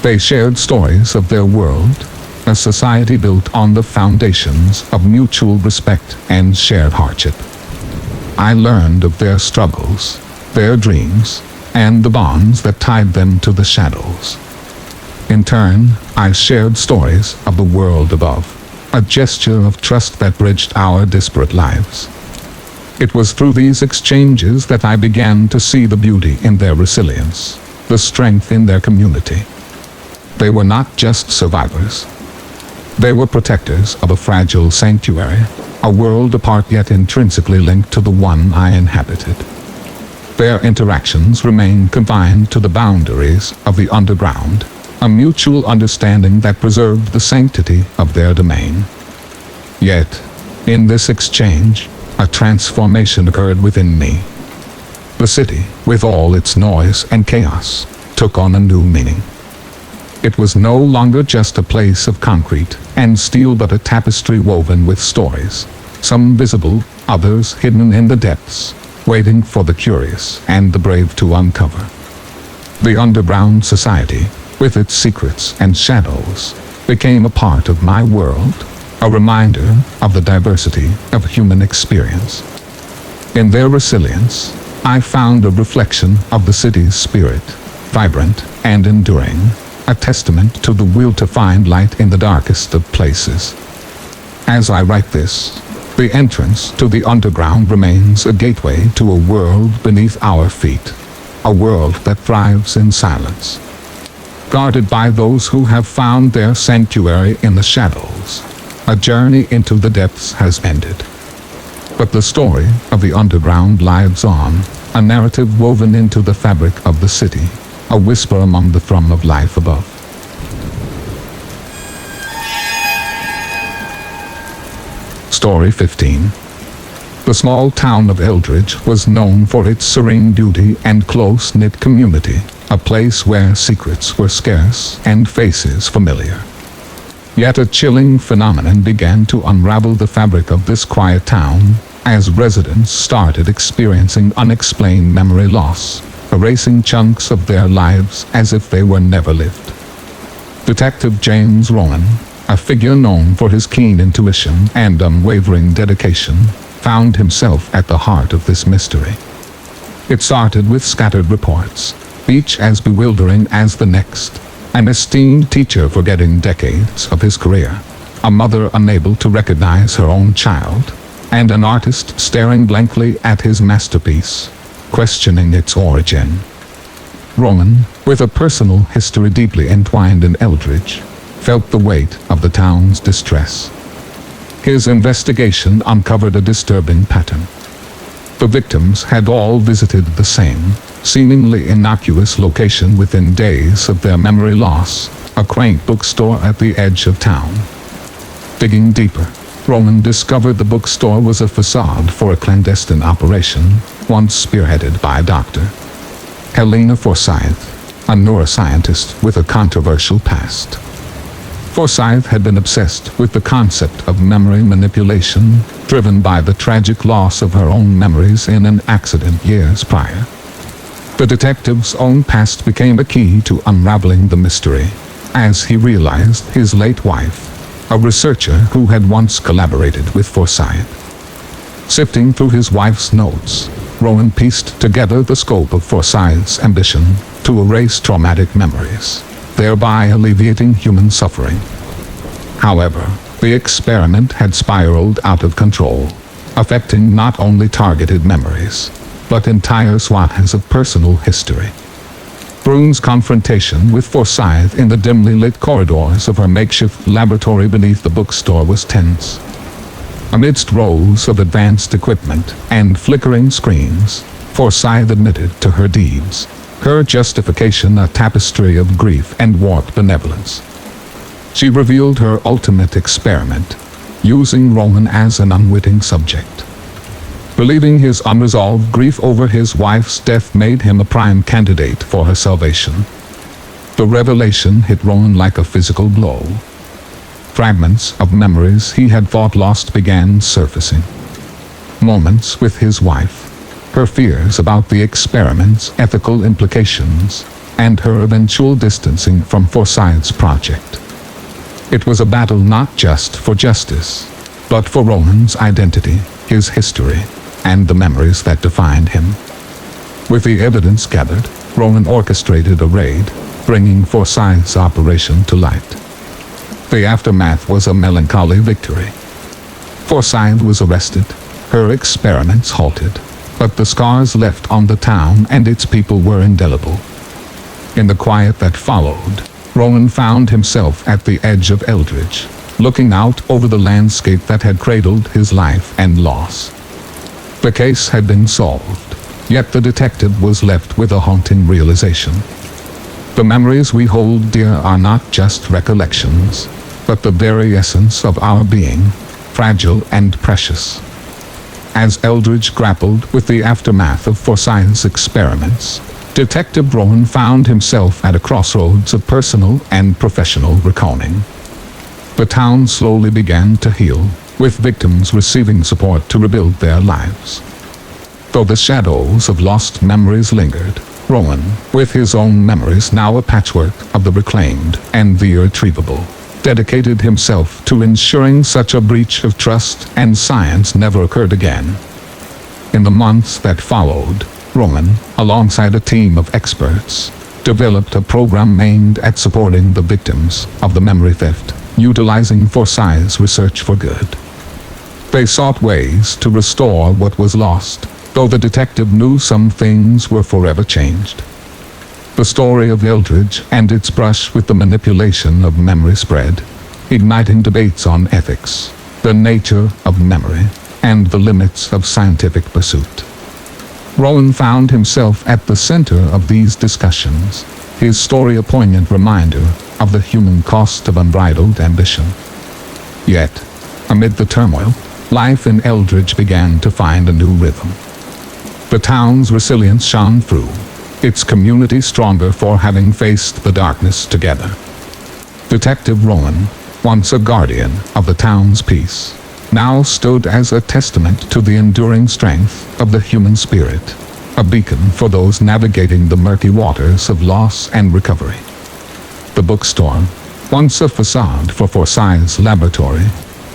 Speaker 1: They shared stories of their world, a society built on the foundations of mutual respect and shared hardship. I learned of their struggles, their dreams, and the bonds that tied them to the shadows. In turn, I shared stories of the world above, a gesture of trust that bridged our disparate lives. It was through these exchanges that I began to see the beauty in their resilience, the strength in their community. They were not just survivors. They were protectors of a fragile sanctuary, a world apart yet intrinsically linked to the one I inhabited. Their interactions remained confined to the boundaries of the underground, a mutual understanding that preserved the sanctity of their domain. Yet, in this exchange, a transformation occurred within me. The city, with all its noise and chaos, took on a new meaning. It was no longer just a place of concrete and steel but a tapestry woven with stories, some visible, others hidden in the depths, waiting for the curious and the brave to uncover. The underground society, with its secrets and shadows, became a part of my world, a reminder of the diversity of human experience. In their resilience, I found a reflection of the city's spirit, vibrant and enduring, a testament to the will to find light in the darkest of places. As I write this, the entrance to the underground remains a gateway to a world beneath our feet, a world that thrives in silence, guarded by those who have found their sanctuary in the shadows. A journey into the depths has ended. But the story of the underground lives on, a narrative woven into the fabric of the city, a whisper among the thrum of life above. Story 15. The small town of Eldridge was known for its serene beauty and close-knit community, a place where secrets were scarce and faces familiar. Yet a chilling phenomenon began to unravel the fabric of this quiet town as residents started experiencing unexplained memory loss, erasing chunks of their lives as if they were never lived. Detective James Rowan, a figure known for his keen intuition and unwavering dedication, found himself at the heart of this mystery. It started with scattered reports, each as bewildering as the next. An esteemed teacher forgetting decades of his career, a mother unable to recognize her own child, and an artist staring blankly at his masterpiece, questioning its origin. Rowan, with a personal history deeply entwined in Eldridge, felt the weight of the town's distress. His investigation uncovered a disturbing pattern. The victims had all visited the same, seemingly innocuous location within days of their memory loss, a quaint bookstore at the edge of town. Digging deeper, Rowan discovered the bookstore was a facade for a clandestine operation, once spearheaded by Dr. Helena Forsyth, a neuroscientist with a controversial past. Forsyth had been obsessed with the concept of memory manipulation, driven by the tragic loss of her own memories in an accident years prior. The detective's own past became a key to unraveling the mystery, as he realized his late wife, a researcher who had once collaborated with Forsyth. Sifting through his wife's notes, Rowan pieced together the scope of Forsyth's ambition to erase traumatic memories, thereby alleviating human suffering. However, the experiment had spiraled out of control, affecting not only targeted memories, but entire swaths of personal history. Brune's confrontation with Forsyth in the dimly lit corridors of her makeshift laboratory beneath the bookstore was tense. Amidst rows of advanced equipment and flickering screens, Forsyth admitted to her deeds, her justification a tapestry of grief and warped benevolence. She revealed her ultimate experiment, using Rowan as an unwitting subject. Believing his unresolved grief over his wife's death made him a prime candidate for her salvation. The revelation hit Rowan like a physical blow. Fragments of memories he had thought lost began surfacing. Moments with his wife, her fears about the experiment's ethical implications, and her eventual distancing from Forsyth's project. It was a battle not just for justice, but for Rowan's identity, his history, and the memories that defined him. With the evidence gathered, Rowan orchestrated a raid, bringing Forsyth's operation to light. The aftermath was a melancholy victory. Forsyth was arrested, her experiments halted, but the scars left on the town and its people were indelible. In the quiet that followed, Rowan found himself at the edge of Eldridge, looking out over the landscape that had cradled his life and loss. The case had been solved, yet the detective was left with a haunting realization. The memories we hold dear are not just recollections, but the very essence of our being, fragile and precious. As Eldridge grappled with the aftermath of Forsyth's experiments, Detective Rowan found himself at a crossroads of personal and professional reckoning. The town slowly began to heal, with victims receiving support to rebuild their lives. Though the shadows of lost memories lingered, Rowan, with his own memories now a patchwork of the reclaimed and the irretrievable, dedicated himself to ensuring such a breach of trust and science never occurred again. In the months that followed, Rowan, alongside a team of experts, developed a program aimed at supporting the victims of the memory theft, utilizing Forsyth's research for good. They sought ways to restore what was lost, though the detective knew some things were forever changed. The story of Eldridge and its brush with the manipulation of memory spread, igniting debates on ethics, the nature of memory, and the limits of scientific pursuit. Rowan found himself at the center of these discussions, his story a poignant reminder of the human cost of unbridled ambition. Yet, amid the turmoil, life in Eldridge began to find a new rhythm. The town's resilience shone through, its community stronger for having faced the darkness together. Detective Rowan, once a guardian of the town's peace, now stood as a testament to the enduring strength of the human spirit, a beacon for those navigating the murky waters of loss and recovery. The bookstore, once a facade for Forsyth's laboratory,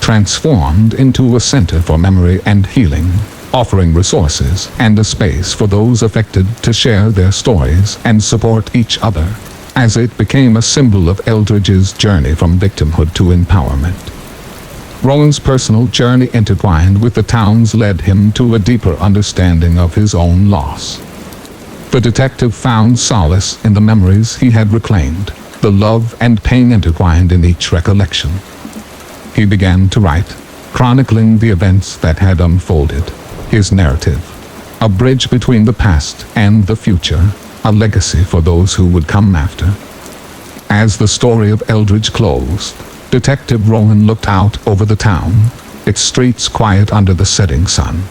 Speaker 1: transformed into a center for memory and healing, offering resources and a space for those affected to share their stories and support each other, as it became a symbol of Eldridge's journey from victimhood to empowerment. Rowan's personal journey intertwined with the town's led him to a deeper understanding of his own loss. The detective found solace in the memories he had reclaimed, the love and pain intertwined in each recollection. He began to write, chronicling the events that had unfolded, his narrative, a bridge between the past and the future, a legacy for those who would come after. As the story of Eldridge closed, Detective Rowan looked out over the town, its streets quiet under the setting sun.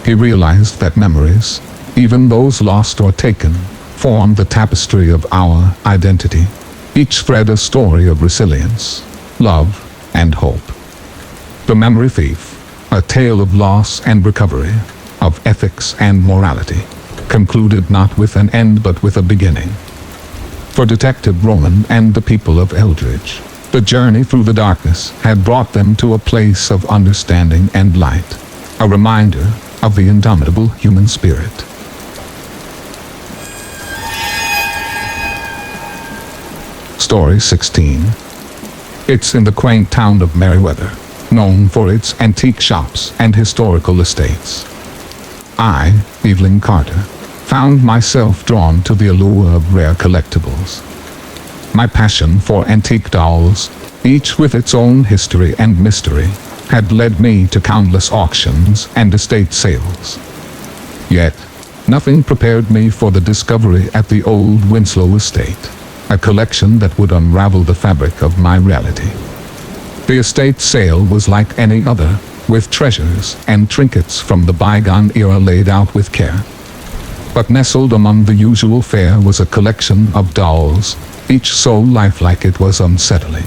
Speaker 1: He realized that memories, even those lost or taken, form the tapestry of our identity, each thread a story of resilience, love, and hope. The Memory Thief, a tale of loss and recovery, of ethics and morality, concluded not with an end but with a beginning. For Detective Rowan and the people of Eldridge, the journey through the darkness had brought them to a place of understanding and light, a reminder of the indomitable human spirit. Story 16. It's in the quaint town of Merriweather, known for its antique shops and historical estates. I, Evelyn Carter, found myself drawn to the allure of rare collectibles. My passion for antique dolls, each with its own history and mystery, had led me to countless auctions and estate sales. Yet, nothing prepared me for the discovery at the old Winslow estate, a collection that would unravel the fabric of my reality. The estate sale was like any other, with treasures and trinkets from the bygone era laid out with care. But nestled among the usual fare was a collection of dolls, each so lifelike it was unsettling.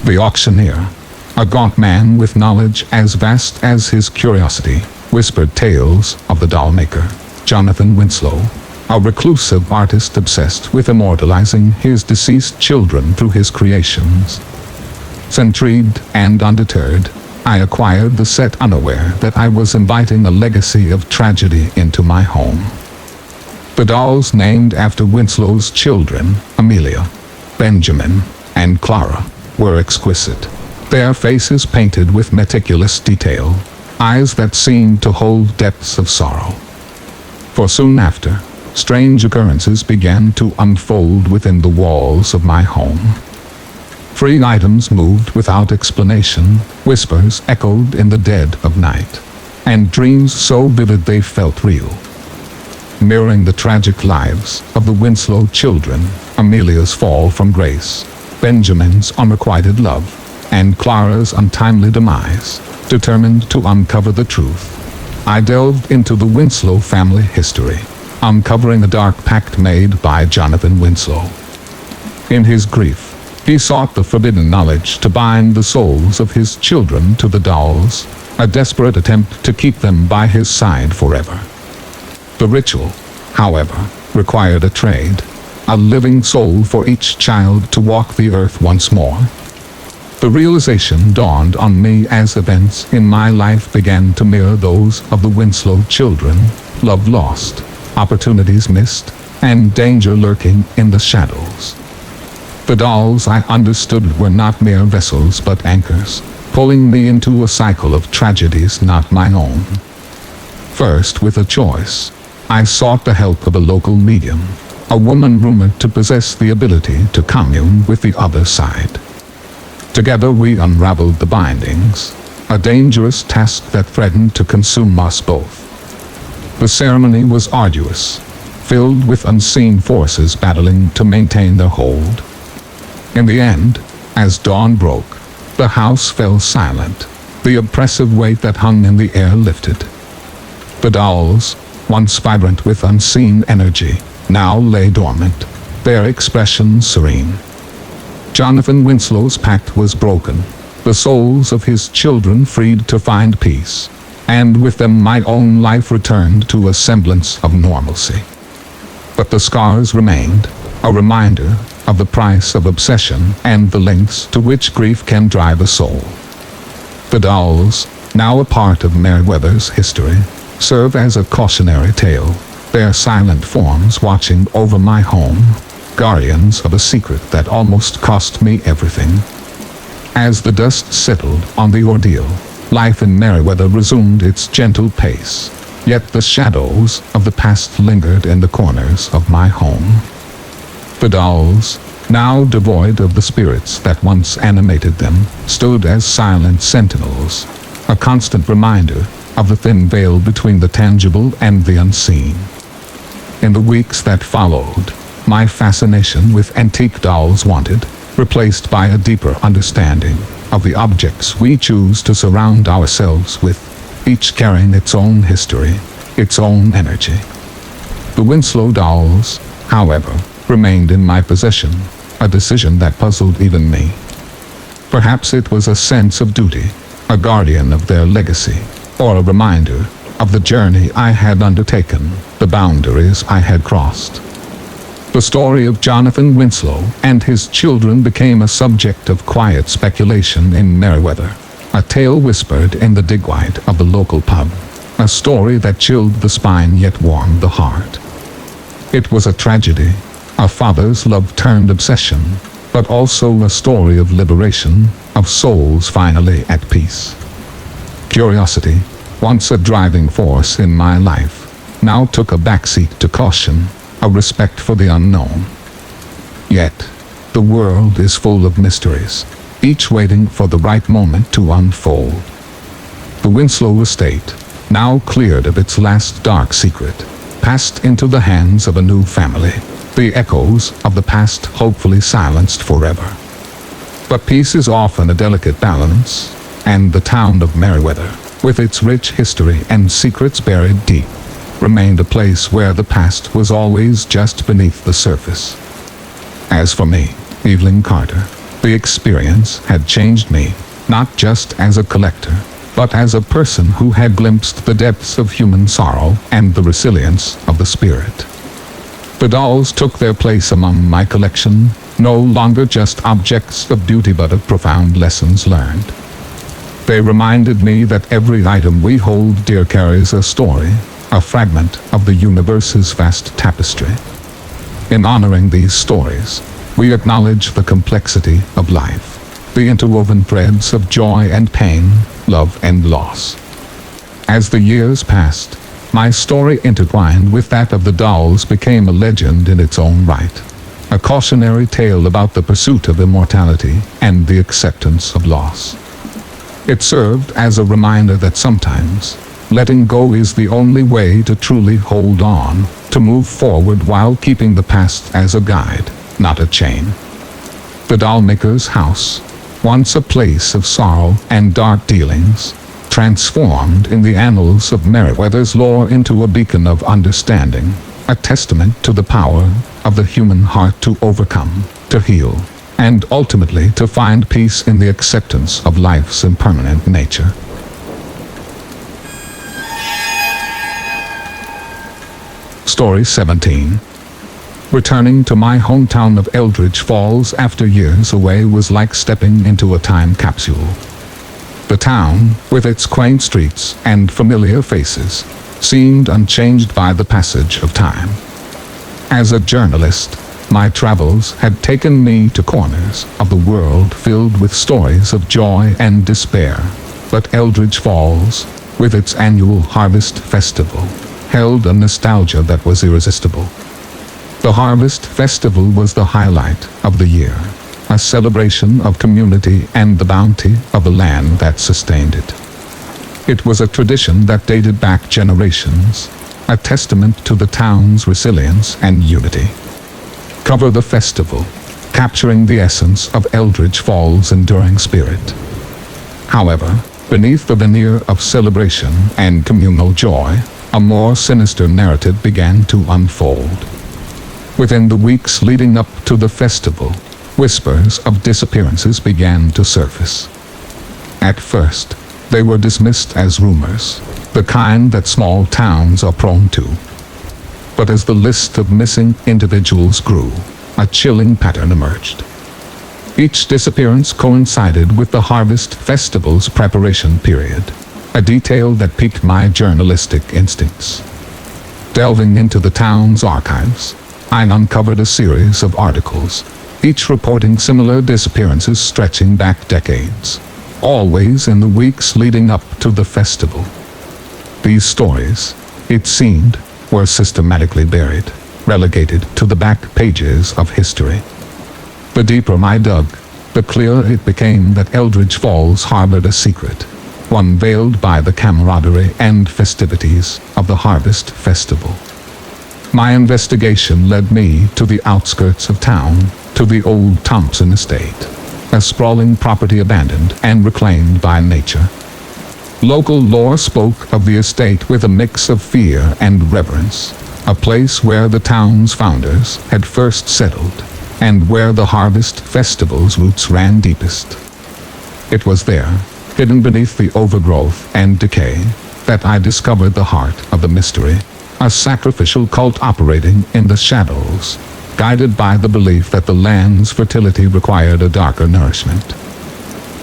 Speaker 1: The auctioneer, a gaunt man with knowledge as vast as his curiosity, whispered tales of the doll maker, Jonathan Winslow, a reclusive artist obsessed with immortalizing his deceased children through his creations. Intrigued and undeterred, I acquired the set unaware that I was inviting a legacy of tragedy into my home. The dolls named after Winslow's children, Amelia, Benjamin, and Clara, were exquisite, their faces painted with meticulous detail, eyes that seemed to hold depths of sorrow. For soon after, strange occurrences began to unfold within the walls of my home. Free items moved without explanation, whispers echoed in the dead of night, and dreams so vivid they felt real. Mirroring the tragic lives of the Winslow children, Amelia's fall from grace, Benjamin's unrequited love, and Clara's untimely demise, determined to uncover the truth, I delved into the Winslow family history, uncovering a dark pact made by Jonathan Winslow. In his grief, he sought the forbidden knowledge to bind the souls of his children to the dolls, a desperate attempt to keep them by his side forever. The ritual, however, required a trade, a living soul for each child to walk the earth once more. The realization dawned on me as events in my life began to mirror those of the Winslow children, love lost, opportunities missed, and danger lurking in the shadows. The dolls, I understood, were not mere vessels but anchors, pulling me into a cycle of tragedies not my own. First, with a choice, I sought the help of a local medium, a woman rumored to possess the ability to commune with the other side. Together we unraveled the bindings, a dangerous task that threatened to consume us both. The ceremony was arduous, filled with unseen forces battling to maintain their hold. In the end, as dawn broke, the house fell silent, the oppressive weight that hung in the air lifted. The dolls, once vibrant with unseen energy, now lay dormant, their expressions serene. Jonathan Winslow's pact was broken, the souls of his children freed to find peace, and with them my own life returned to a semblance of normalcy. But the scars remained, a reminder of the price of obsession and the lengths to which grief can drive a soul. The dolls, now a part of Meriwether's history, serve as a cautionary tale, their silent forms watching over my home, guardians of a secret that almost cost me everything. As the dust settled on the ordeal, life in Meriwether resumed its gentle pace, yet the shadows of the past lingered in the corners of my home. The dolls, now devoid of the spirits that once animated them, stood as silent sentinels, a constant reminder of the thin veil between the tangible and the unseen. In the weeks that followed, my fascination with antique dolls wanted, replaced by a deeper understanding of the objects we choose to surround ourselves with, each carrying its own history, its own energy. The Winslow dolls, however, remained in my possession, a decision that puzzled even me. Perhaps it was a sense of duty, a guardian of their legacy, or a reminder of the journey I had undertaken, the boundaries I had crossed. The story of Jonathan Winslow and his children became a subject of quiet speculation in Meriwether, a tale whispered in the digwide of the local pub, a story that chilled the spine yet warmed the heart. It was a tragedy, a father's love-turned obsession, but also a story of liberation, of souls finally at peace. Curiosity, once a driving force in my life, now took a backseat to caution, a respect for the unknown. Yet, the world is full of mysteries, each waiting for the right moment to unfold. The Winslow estate, now cleared of its last dark secret, passed into the hands of a new family, the echoes of the past hopefully silenced forever. But peace is often a delicate balance, and the town of Meriwether, with its rich history and secrets buried deep, remained a place where the past was always just beneath the surface. As for me, Evelyn Carter, the experience had changed me, not just as a collector, but as a person who had glimpsed the depths of human sorrow and the resilience of the spirit. The dolls took their place among my collection, no longer just objects of beauty but of profound lessons learned. They reminded me that every item we hold dear carries a story, a fragment of the universe's vast tapestry. In honoring these stories, we acknowledge the complexity of life, the interwoven threads of joy and pain, love and loss. As the years passed, my story intertwined with that of the dolls became a legend in its own right. a cautionary tale about the pursuit of immortality and the acceptance of loss. It served as a reminder that sometimes letting go is the only way to truly hold on, to move forward while keeping the past as a guide, not a chain. The dollmaker's house, once a place of sorrow and dark dealings, transformed in the annals of Meriwether's lore into a beacon of understanding, a testament to the power of the human heart to overcome, to heal, and ultimately to find peace in the acceptance of life's impermanent nature. Story 17. Returning to my hometown of Eldridge Falls after years away was like stepping into a time capsule. The town, with its quaint streets and familiar faces, seemed unchanged by the passage of time. As a journalist, my travels had taken me to corners of the world filled with stories of joy and despair, but Eldridge Falls, with its annual harvest festival, held a nostalgia that was irresistible. The Harvest Festival was the highlight of the year, a celebration of community and the bounty of the land that sustained it. It was a tradition that dated back generations, a testament to the town's resilience and unity. Cover the festival, capturing the essence of Eldridge Falls' enduring spirit. However, beneath the veneer of celebration and communal joy, a more sinister narrative began to unfold. Within the weeks leading up to the festival, whispers of disappearances began to surface. At first, they were dismissed as rumors, the kind that small towns are prone to. But as the list of missing individuals grew, a chilling pattern emerged. Each disappearance coincided with the Harvest Festival's preparation period, a detail that piqued my journalistic instincts. Delving into the town's archives, I uncovered a series of articles, each reporting similar disappearances stretching back decades, always in the weeks leading up to the festival. These stories, it seemed, were systematically buried, relegated to the back pages of history. The deeper I dug, the clearer it became that Eldridge Falls harbored a secret, one veiled by the camaraderie and festivities of the Harvest Festival. My investigation led me to the outskirts of town, to the old Thompson estate, a sprawling property abandoned and reclaimed by nature. Local lore spoke of the estate with a mix of fear and reverence, a place where the town's founders had first settled, and where the Harvest Festival's roots ran deepest. It was there, hidden beneath the overgrowth and decay, that I discovered the heart of the mystery, a sacrificial cult operating in the shadows, guided by the belief that the land's fertility required a darker nourishment.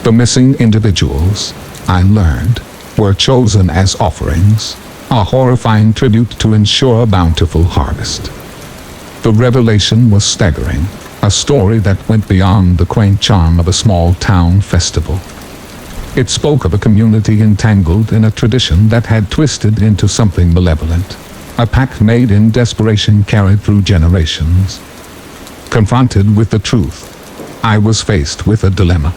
Speaker 1: The missing individuals, I learned, were chosen as offerings, a horrifying tribute to ensure a bountiful harvest. The revelation was staggering, a story that went beyond the quaint charm of a small town festival. It spoke of a community entangled in a tradition that had twisted into something malevolent, a pact made in desperation carried through generations. Confronted with the truth, I was faced with a dilemma.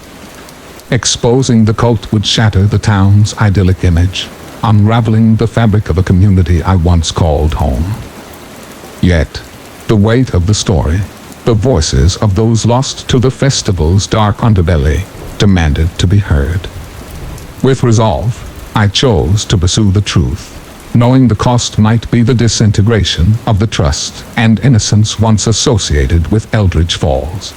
Speaker 1: Exposing the cult would shatter the town's idyllic image, unraveling the fabric of a community I once called home. Yet, the weight of the story, the voices of those lost to the festival's dark underbelly, demanded to be heard. With resolve, I chose to pursue the truth, knowing the cost might be the disintegration of the trust and innocence once associated with Eldridge Falls.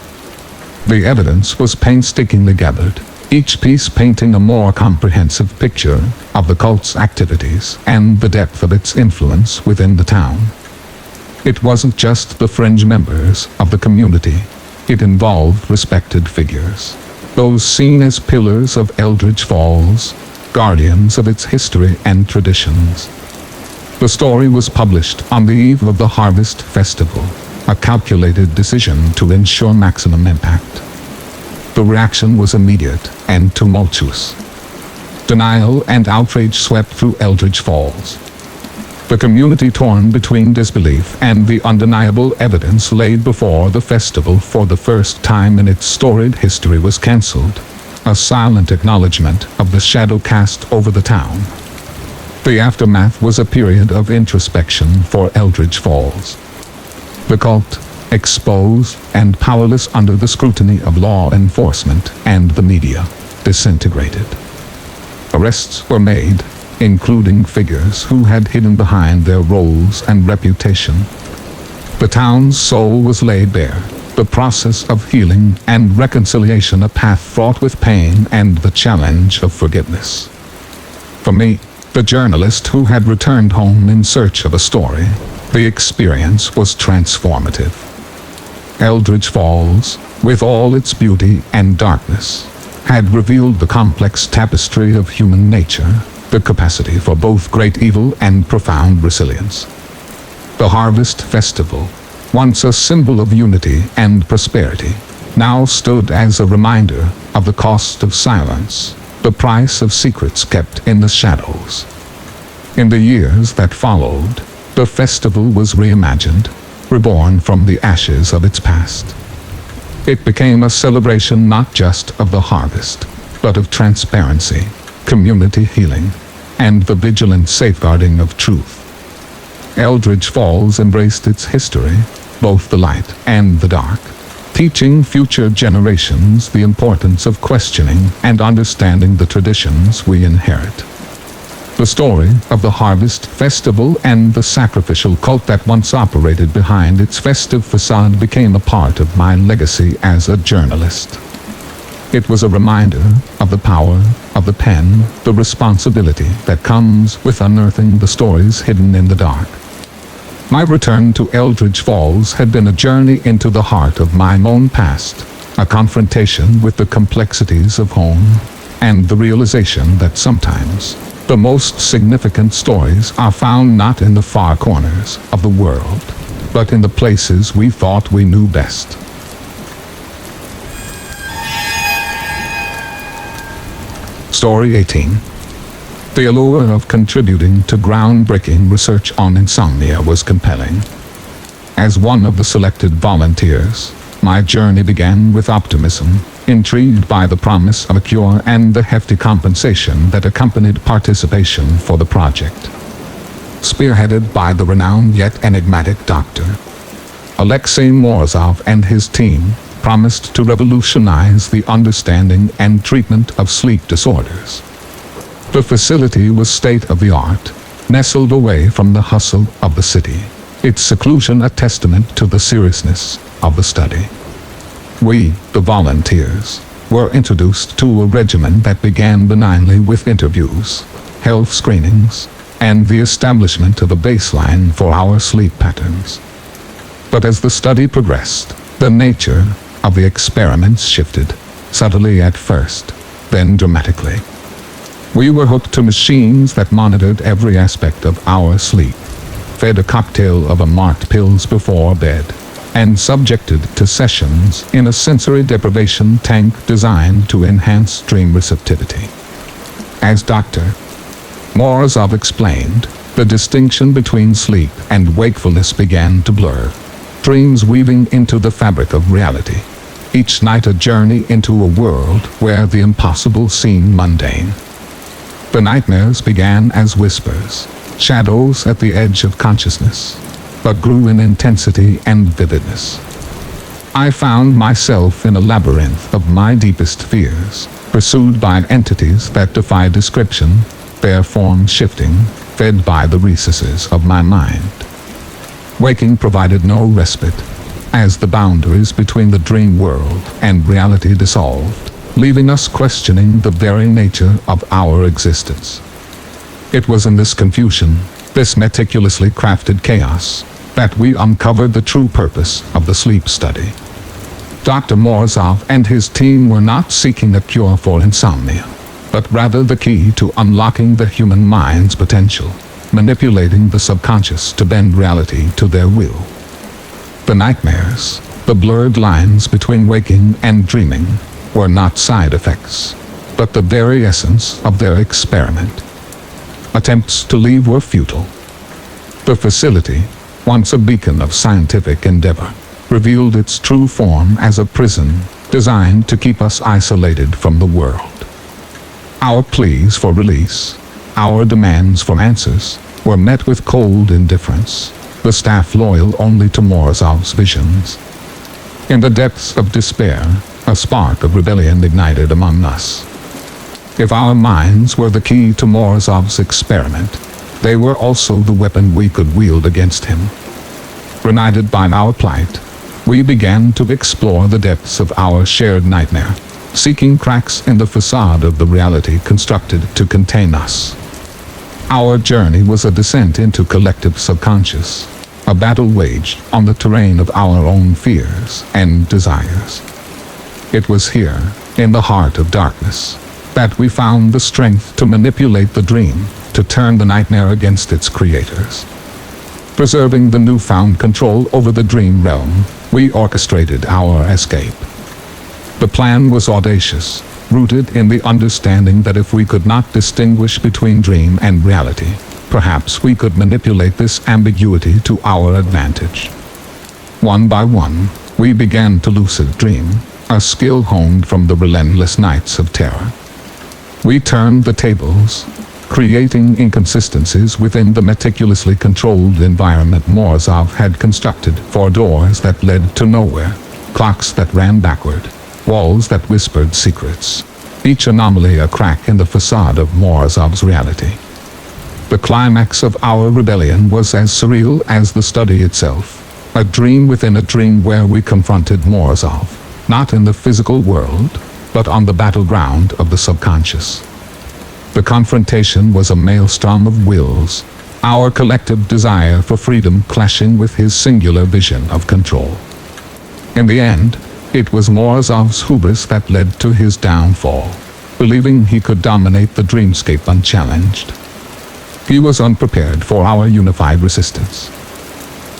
Speaker 1: The evidence was painstakingly gathered, each piece painting a more comprehensive picture of the cult's activities and the depth of its influence within the town. It wasn't just the fringe members of the community, it involved respected figures, those seen as pillars of Eldridge Falls, guardians of its history and traditions. The story was published on the eve of the Harvest Festival, a calculated decision to ensure maximum impact. The reaction was immediate and tumultuous. Denial and outrage swept through Eldridge Falls. The community torn between disbelief and the undeniable evidence laid before the festival for the first time in its storied history was cancelled, a silent acknowledgement of the shadow cast over the town. The aftermath was a period of introspection for Eldridge Falls. The cult, exposed and powerless under the scrutiny of law enforcement and the media, disintegrated. Arrests were made, including figures who had hidden behind their roles and reputation. The town's soul was laid bare, the process of healing and reconciliation a path fraught with pain and the challenge of forgiveness. For me, the journalist who had returned home in search of a story, the experience was transformative. Eldridge Falls, with all its beauty and darkness, had revealed the complex tapestry of human nature, the capacity for both great evil and profound resilience. The Harvest Festival, once a symbol of unity and prosperity, now stood as a reminder of the cost of silence, the price of secrets kept in the shadows. In the years that followed, the festival was reimagined, reborn from the ashes of its past. It became a celebration not just of the harvest, but of transparency, community healing, and the vigilant safeguarding of truth. Eldridge Falls embraced its history, both the light and the dark, teaching future generations the importance of questioning and understanding the traditions we inherit. The story of the Harvest Festival and the sacrificial cult that once operated behind its festive facade became a part of my legacy as a journalist. It was a reminder of the power of the pen, the responsibility that comes with unearthing the stories hidden in the dark. My return to Eldridge Falls had been a journey into the heart of my own past, a confrontation with the complexities of home, and the realization that sometimes the most significant stories are found not in the far corners of the world, but in the places we thought we knew best. Story 18. The allure of contributing to groundbreaking research on insomnia was compelling. As one of the selected volunteers, my journey began with optimism, intrigued by the promise of a cure and the hefty compensation that accompanied participation for the project. Spearheaded by the renowned yet enigmatic Dr. Alexei Morozov and his team, promised to revolutionize the understanding and treatment of sleep disorders. The facility was state-of-the-art, nestled away from the hustle of the city, its seclusion a testament to the seriousness of the study. We, the volunteers, were introduced to a regimen that began benignly with interviews, health screenings, and the establishment of a baseline for our sleep patterns. But as the study progressed, the nature of the experiments shifted, subtly at first, then dramatically. We were hooked to machines that monitored every aspect of our sleep, fed a cocktail of marked pills before bed, and subjected to sessions in a sensory deprivation tank designed to enhance dream receptivity. As Dr. Morozov explained, the distinction between sleep and wakefulness began to blur, dreams weaving into the fabric of reality, each night a journey into a world where the impossible seemed mundane. The nightmares began as whispers, shadows at the edge of consciousness, but grew in intensity and vividness. I found myself in a labyrinth of my deepest fears, pursued by entities that defy description, their form shifting, fed by the recesses of my mind. Waking provided no respite, as the boundaries between the dream world and reality dissolved, leaving us questioning the very nature of our existence. It was in this confusion, this meticulously crafted chaos, that we uncovered the true purpose of the sleep study. Dr. Morozov and his team were not seeking a cure for insomnia, but rather the key to unlocking the human mind's potential, manipulating the subconscious to bend reality to their will. The nightmares, the blurred lines between waking and dreaming, were not side effects, but the very essence of their experiment. Attempts to leave were futile. The facility, once a beacon of scientific endeavor, revealed its true form as a prison designed to keep us isolated from the world. Our pleas for release, our demands for answers, were met with cold indifference, the staff loyal only to Morozov's visions. In the depths of despair, a spark of rebellion ignited among us. If our minds were the key to Morozov's experiment, they were also the weapon we could wield against him. United by our plight, we began to explore the depths of our shared nightmare, seeking cracks in the facade of the reality constructed to contain us. Our journey was a descent into collective subconscious, a battle waged on the terrain of our own fears and desires. It was here, in the heart of darkness, that we found the strength to manipulate the dream, to turn the nightmare against its creators. Preserving the newfound control over the dream realm, we orchestrated our escape. The plan was audacious, rooted in the understanding that if we could not distinguish between dream and reality, perhaps we could manipulate this ambiguity to our advantage. One by one, we began to lucid dream, a skill honed from the relentless nights of terror. We turned the tables, creating inconsistencies within the meticulously controlled environment Morozov had constructed for doors that led to nowhere, clocks that ran backward, walls that whispered secrets, each anomaly a crack in the facade of Morozov's reality. The climax of our rebellion was as surreal as the study itself, a dream within a dream where we confronted Morozov, not in the physical world, but on the battleground of the subconscious. The confrontation was a maelstrom of wills, our collective desire for freedom clashing with his singular vision of control. In the end, it was Morozov's hubris that led to his downfall, believing he could dominate the dreamscape unchallenged. He was unprepared for our unified resistance.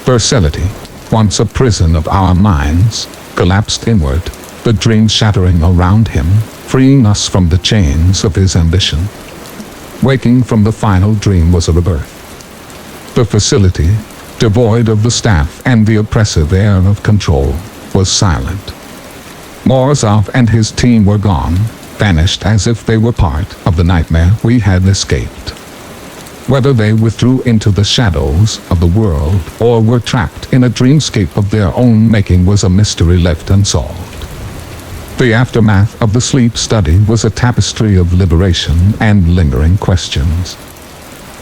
Speaker 1: Versatility, once a prison of our minds, collapsed inward, the dream shattering around him, freeing us from the chains of his ambition. Waking from the final dream was a rebirth. The facility, devoid of the staff and the oppressive air of control, was silent. Morozov and his team were gone, vanished as if they were part of the nightmare we had escaped. Whether they withdrew into the shadows of the world or were trapped in a dreamscape of their own making was a mystery left unsolved. The aftermath of the sleep study was a tapestry of liberation and lingering questions.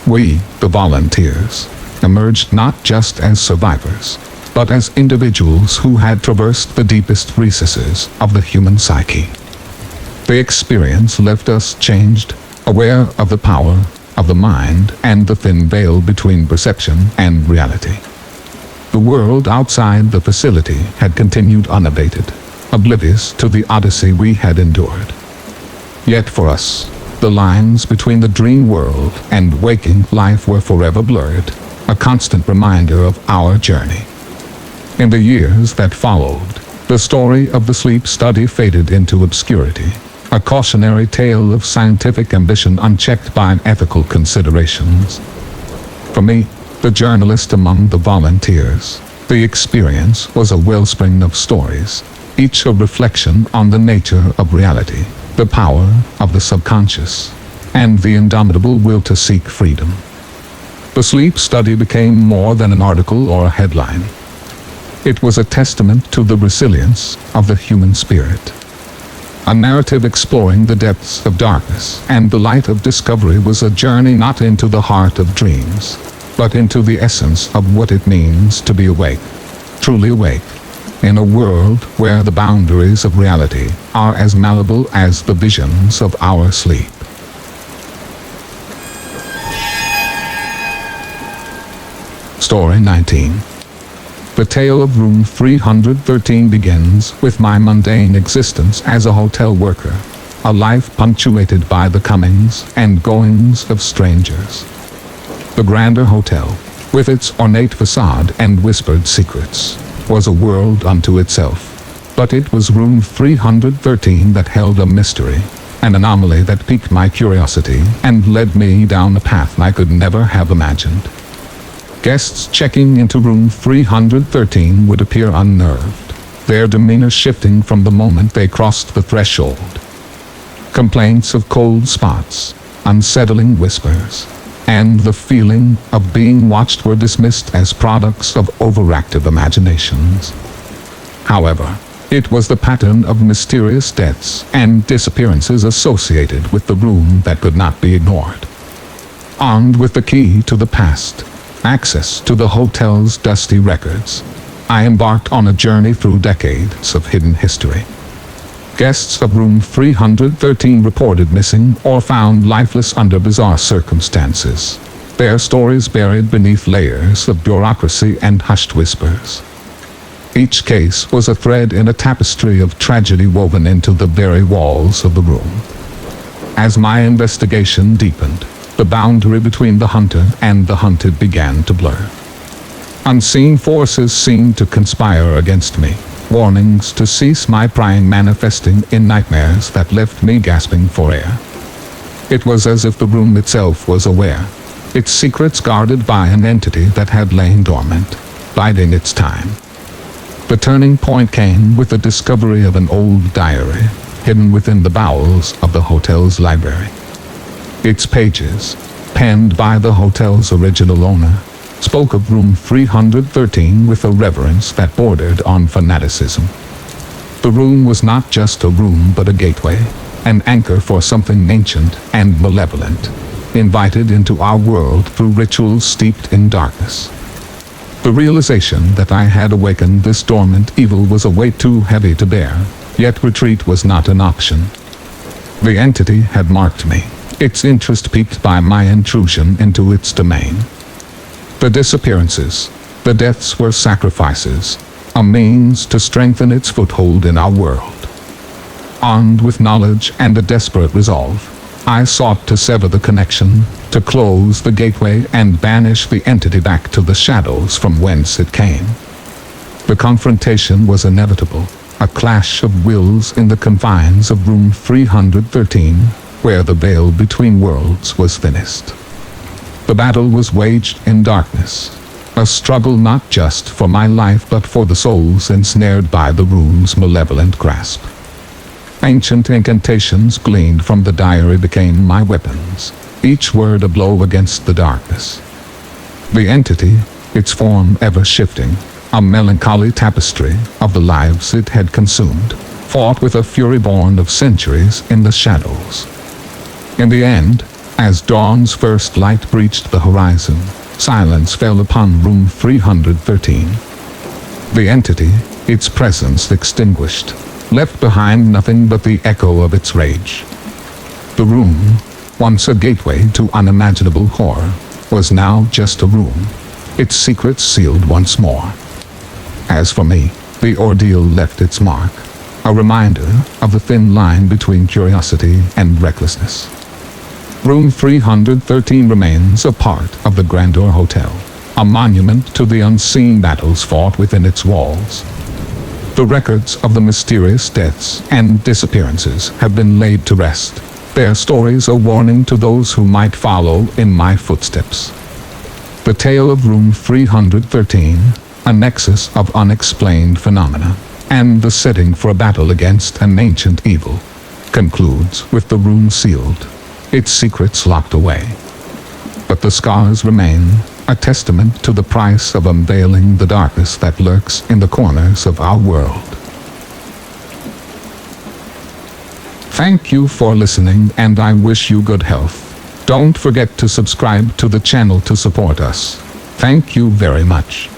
Speaker 1: We, the volunteers, emerged not just as survivors, but as individuals who had traversed the deepest recesses of the human psyche. The experience left us changed, aware of the power of the mind and the thin veil between perception and reality. The world outside the facility had continued unabated, oblivious to the odyssey we had endured. Yet for us, the lines between the dream world and waking life were forever blurred, a constant reminder of our journey. In the years that followed, the story of the sleep study faded into obscurity, a cautionary tale of scientific ambition unchecked by ethical considerations. For me, the journalist among the volunteers, the experience was a wellspring of stories, each a reflection on the nature of reality, the power of the subconscious, and the indomitable will to seek freedom. The sleep study became more than an article or a headline. It was a testament to the resilience of the human spirit. A narrative exploring the depths of darkness and the light of discovery was a journey not into the heart of dreams, but into the essence of what it means to be awake, truly awake, in a world where the boundaries of reality are as malleable as the visions of our sleep. Story 19. The tale of room 313 begins with my mundane existence as a hotel worker, a life punctuated by the comings and goings of strangers. The grander hotel, with its ornate facade and whispered secrets, was a world unto itself, but it was room 313 that held a mystery, an anomaly that piqued my curiosity and led me down a path I could never have imagined. Guests checking into room 313 would appear unnerved, their demeanor shifting from the moment they crossed the threshold. Complaints of cold spots, unsettling whispers, and the feeling of being watched were dismissed as products of overactive imaginations. However, it was the pattern of mysterious deaths and disappearances associated with the room that could not be ignored. Armed with the key to the past, access to the hotel's dusty records, I embarked on a journey through decades of hidden history. Guests of room 313 reported missing or found lifeless under bizarre circumstances, their stories buried beneath layers of bureaucracy and hushed whispers. Each case was a thread in a tapestry of tragedy woven into the very walls of the room. As my investigation deepened, the boundary between the hunter and the hunted began to blur. Unseen forces seemed to conspire against me, warnings to cease my prying manifesting in nightmares that left me gasping for air. It was as if the room itself was aware, its secrets guarded by an entity that had lain dormant, biding its time. The turning point came with the discovery of an old diary, hidden within the bowels of the hotel's library. Its pages, penned by the hotel's original owner, spoke of room 313 with a reverence that bordered on fanaticism. The room was not just a room but a gateway, an anchor for something ancient and malevolent, invited into our world through rituals steeped in darkness. The realization that I had awakened this dormant evil was a weight too heavy to bear, yet retreat was not an option. The entity had marked me, its interest piqued by my intrusion into its domain. The disappearances, the deaths were sacrifices, a means to strengthen its foothold in our world. Armed with knowledge and a desperate resolve, I sought to sever the connection, to close the gateway and banish the entity back to the shadows from whence it came. The confrontation was inevitable, a clash of wills in the confines of room 313, where the veil between worlds was thinnest. The battle was waged in darkness, a struggle not just for my life but for the souls ensnared by the room's malevolent grasp. Ancient incantations gleaned from the diary became my weapons, each word a blow against the darkness. The entity, its form ever shifting, a melancholy tapestry of the lives it had consumed, fought with a fury born of centuries in the shadows. In the end, as dawn's first light breached the horizon, silence fell upon room 313. The entity, its presence extinguished, left behind nothing but the echo of its rage. The room, once a gateway to unimaginable horror, was now just a room, its secrets sealed once more. As for me, the ordeal left its mark, a reminder of the thin line between curiosity and recklessness. Room 313 remains a part of the Grandeur Hotel, a monument to the unseen battles fought within its walls. The records of the mysterious deaths and disappearances have been laid to rest, their stories a warning to those who might follow in my footsteps. The tale of room 313, a nexus of unexplained phenomena, and the setting for a battle against an ancient evil, concludes with the room sealed, its secrets locked away. But the scars remain, a testament to the price of unveiling the darkness that lurks in the corners of our world. Thank you for listening, and I wish you good health. Don't forget to subscribe to the channel to support us. Thank you very much.